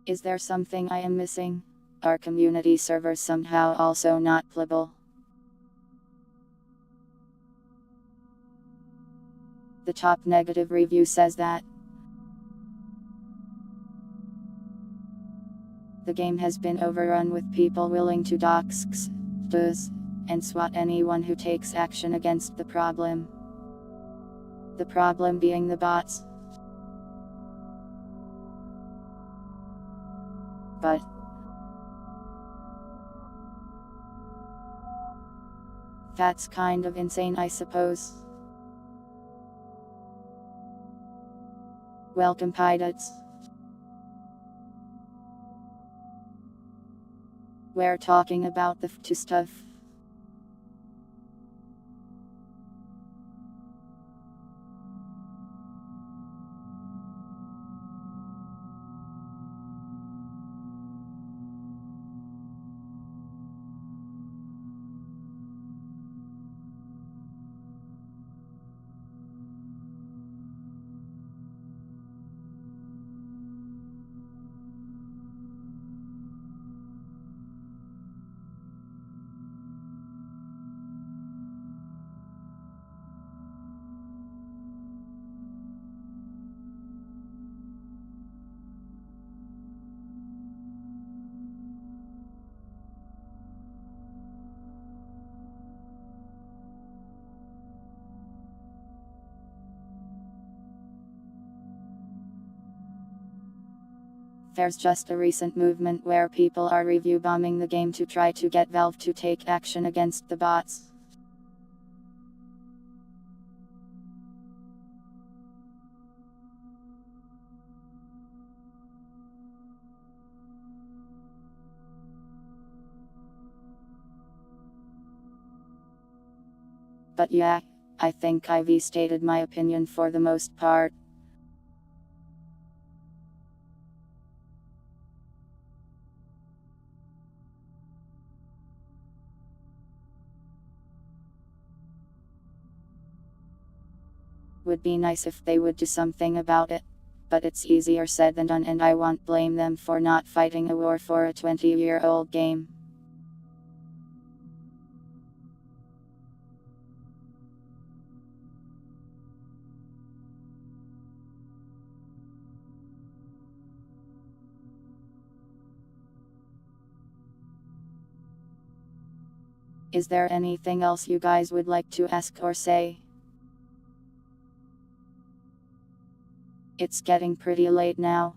is there something I am missing? Are community servers somehow also not playable? The top negative review says that the game has been overrun with people willing to dox, and swat anyone who takes action against the problem. The problem being the bots. But that's kind of insane, I suppose. Welcome, pilots. We're talking about the f2 stuff. There's just a recent movement where people are review bombing the game to try to get Valve to take action against the bots. But yeah, I think I've stated my opinion for the most part. Would be nice if they would do something about it. But it's easier said than done, and I won't blame them for not fighting a war for a 20-year-old game. Is there anything else you guys would like to ask or say? It's getting pretty late now.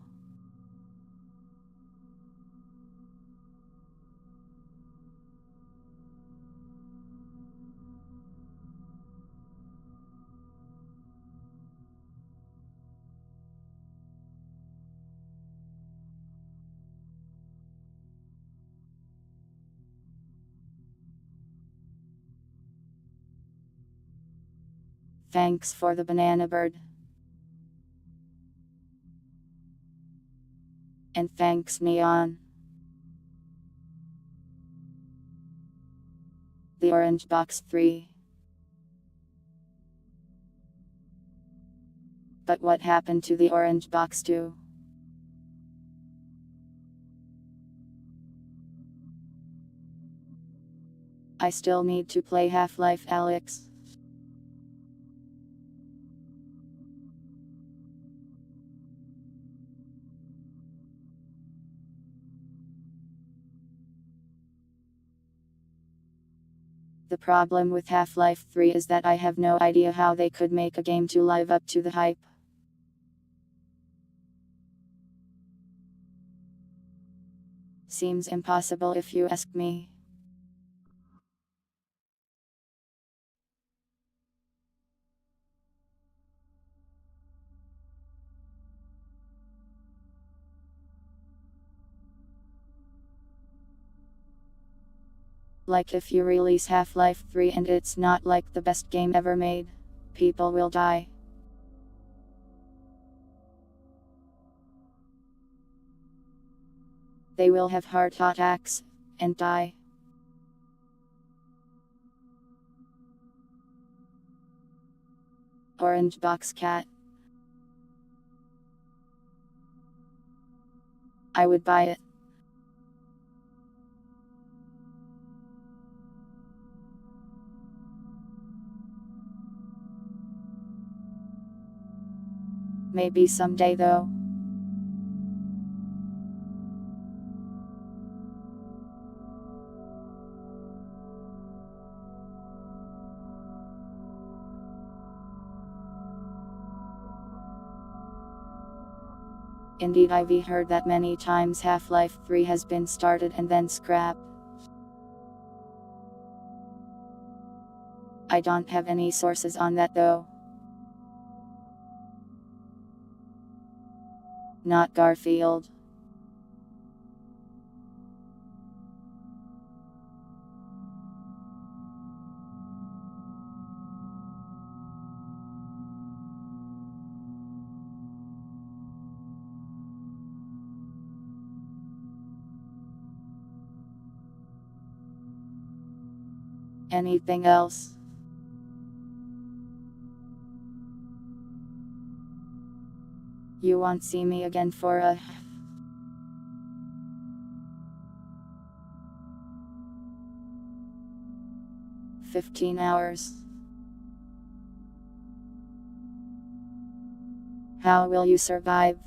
Thanks for the banana bird. And thanks Neon. The orange box 3. But what happened to the orange box 2? I still need to play Half-Life Alyx. The problem with Half-Life 3 is that I have no idea how they could make a game to live up to the hype. Seems impossible if you ask me. Like if you release Half-Life 3 and it's not like the best game ever made, people will die. They will have heart attacks and die. Orange box cat. I would buy it. Maybe someday though. Indeed, I've heard that many times Half-Life 3 has been started and then scrapped. I don't have any sources on that though. Not Garfield. Anything else? You won't see me again for a 15 hours. How will you survive?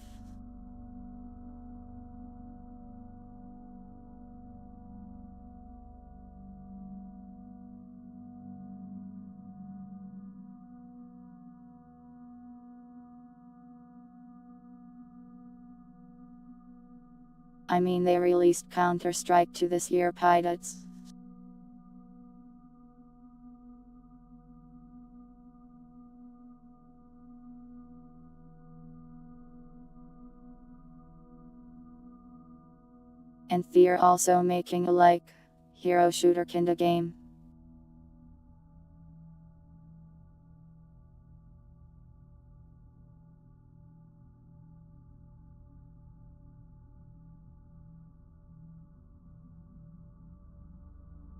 I mean, they released Counter-Strike 2 this year, pilots. And they're also making a hero shooter kinda game.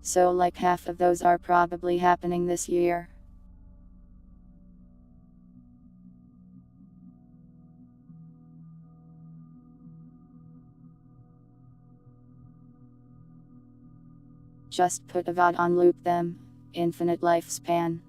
So like half of those are probably happening this year. Just put a VOD on loop them. Infinite lifespan.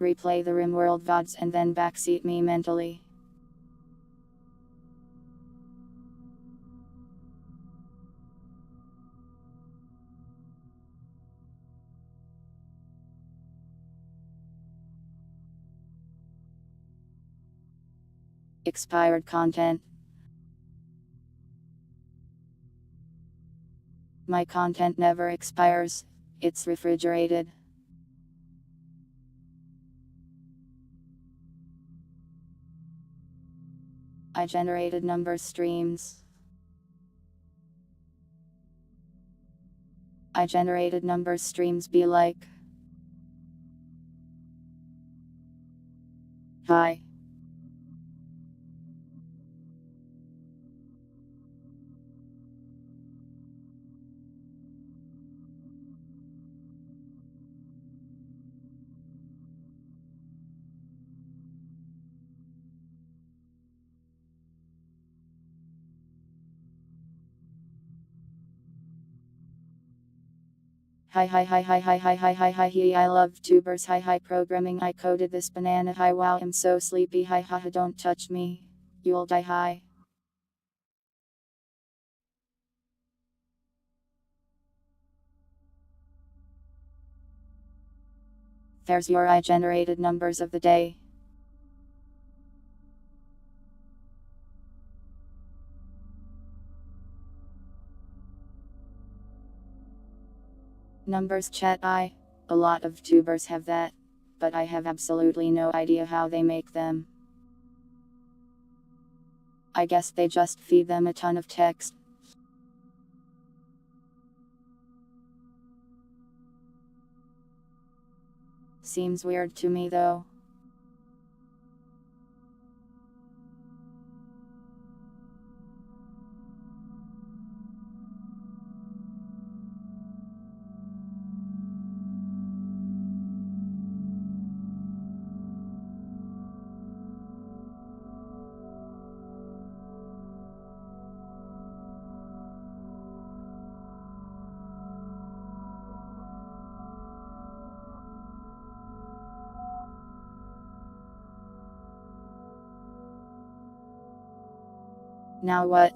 Replay the RimWorld VODs and then backseat me mentally. Expired content. My content never expires, it's refrigerated. I generated number streams. I generated number streams be like. Hi. Hi hi hi hi hi hi hi hi hi hi I love tubers hi hi programming I coded this banana hi wow I'm so sleepy hi ha ha don't touch me. You'll die hi. There's your I generated numbers of the day. Numbers chat a lot of tubers have that, but I have absolutely no idea how they make them. I guess they just feed them a ton of text. Seems weird to me though. Now what?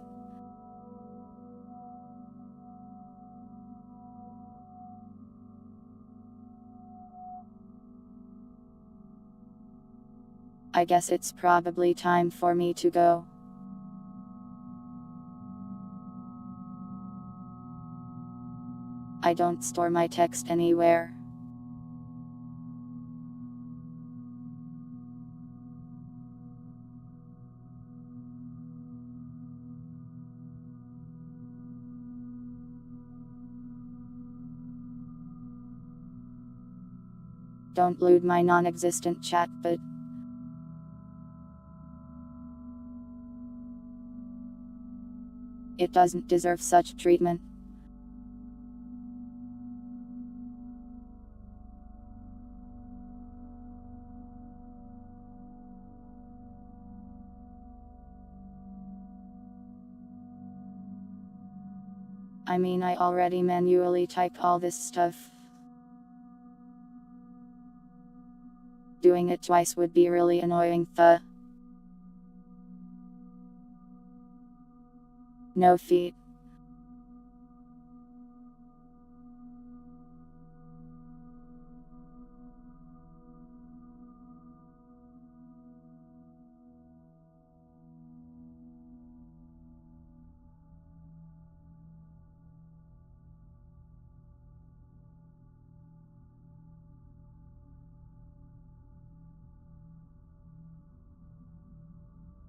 I guess it's probably time for me to go. I don't store my text anywhere. Don't loot my non-existent chat, but it doesn't deserve such treatment. I mean, I already manually typed all this stuff. Doing it twice would be really annoying. No feet.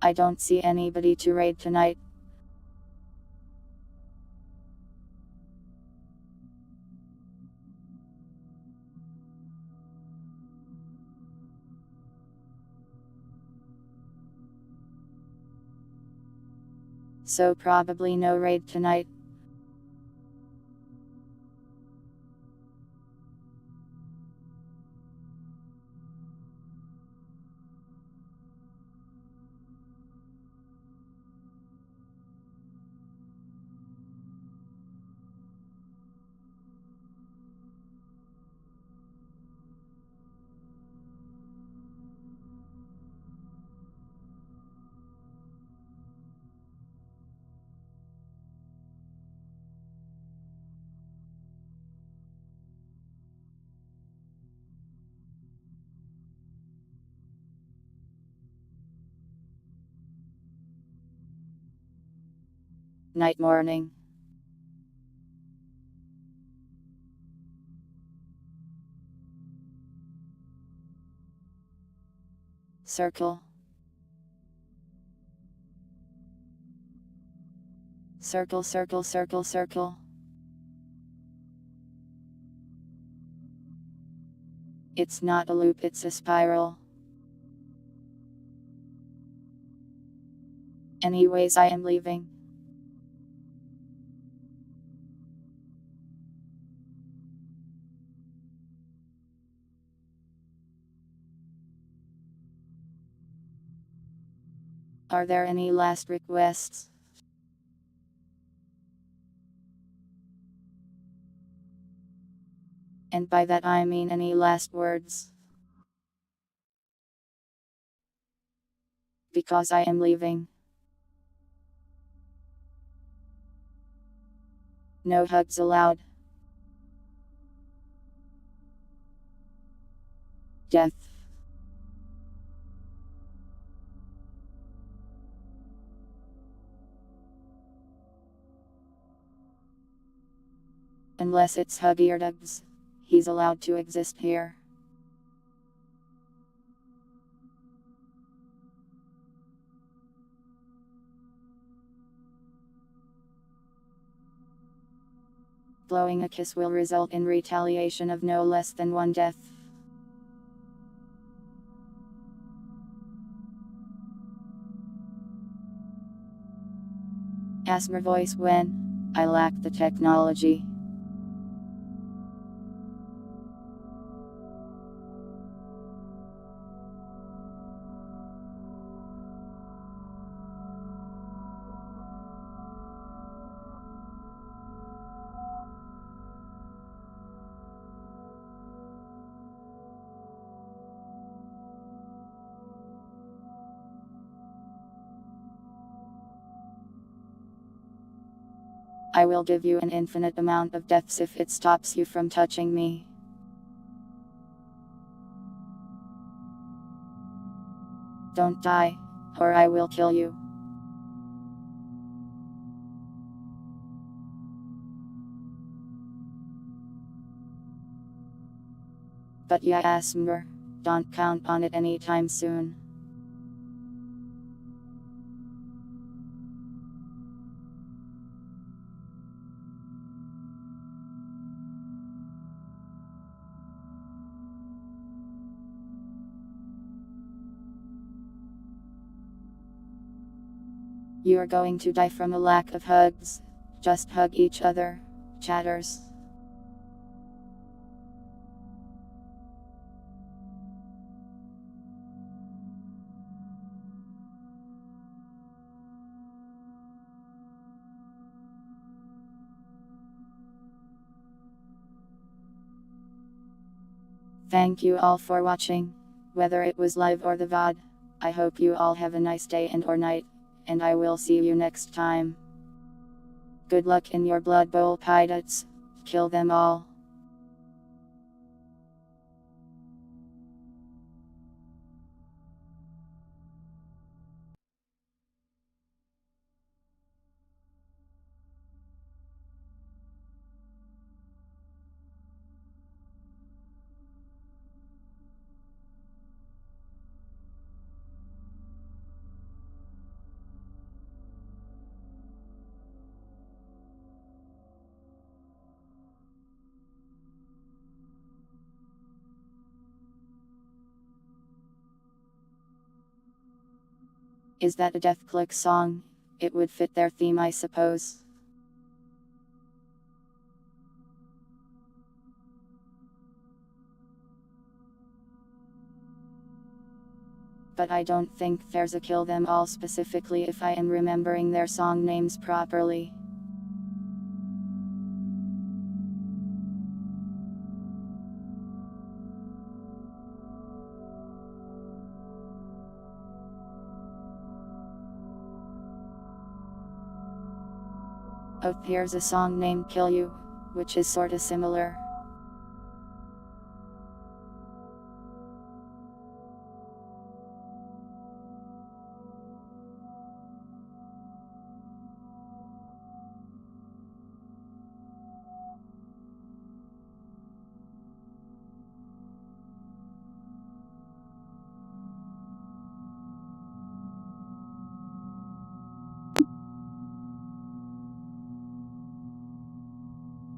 I don't see anybody to raid tonight. So probably no raid tonight. Night morning. Circle. Circle, circle, circle, circle. It's not a loop, it's a spiral. Anyways, I am leaving. Are there any last requests? And by that I mean any last words. Because I am leaving. No hugs allowed. Death. Unless it's Huggy or Dugs. He's allowed to exist here. Blowing a kiss will result in retaliation of no less than one death. Asthma voice when I lack the technology. I will give you an infinite amount of deaths if it stops you from touching me. Don't die, or I will kill you. But yeah, Asmer, don't count on it anytime soon. You are going to die from a lack of hugs. Just hug each other, chatters. Thank you all for watching, whether it was live or the VOD. I hope you all have a nice day and or night, and I will see you next time. Good luck in your Blood Bowl pirates. Kill them all. Is that a Death Click song? It would fit their theme, I suppose. But I don't think there's a kill them all specifically if I am remembering their song names properly. Oh, here's a song named Kill You, which is sorta similar.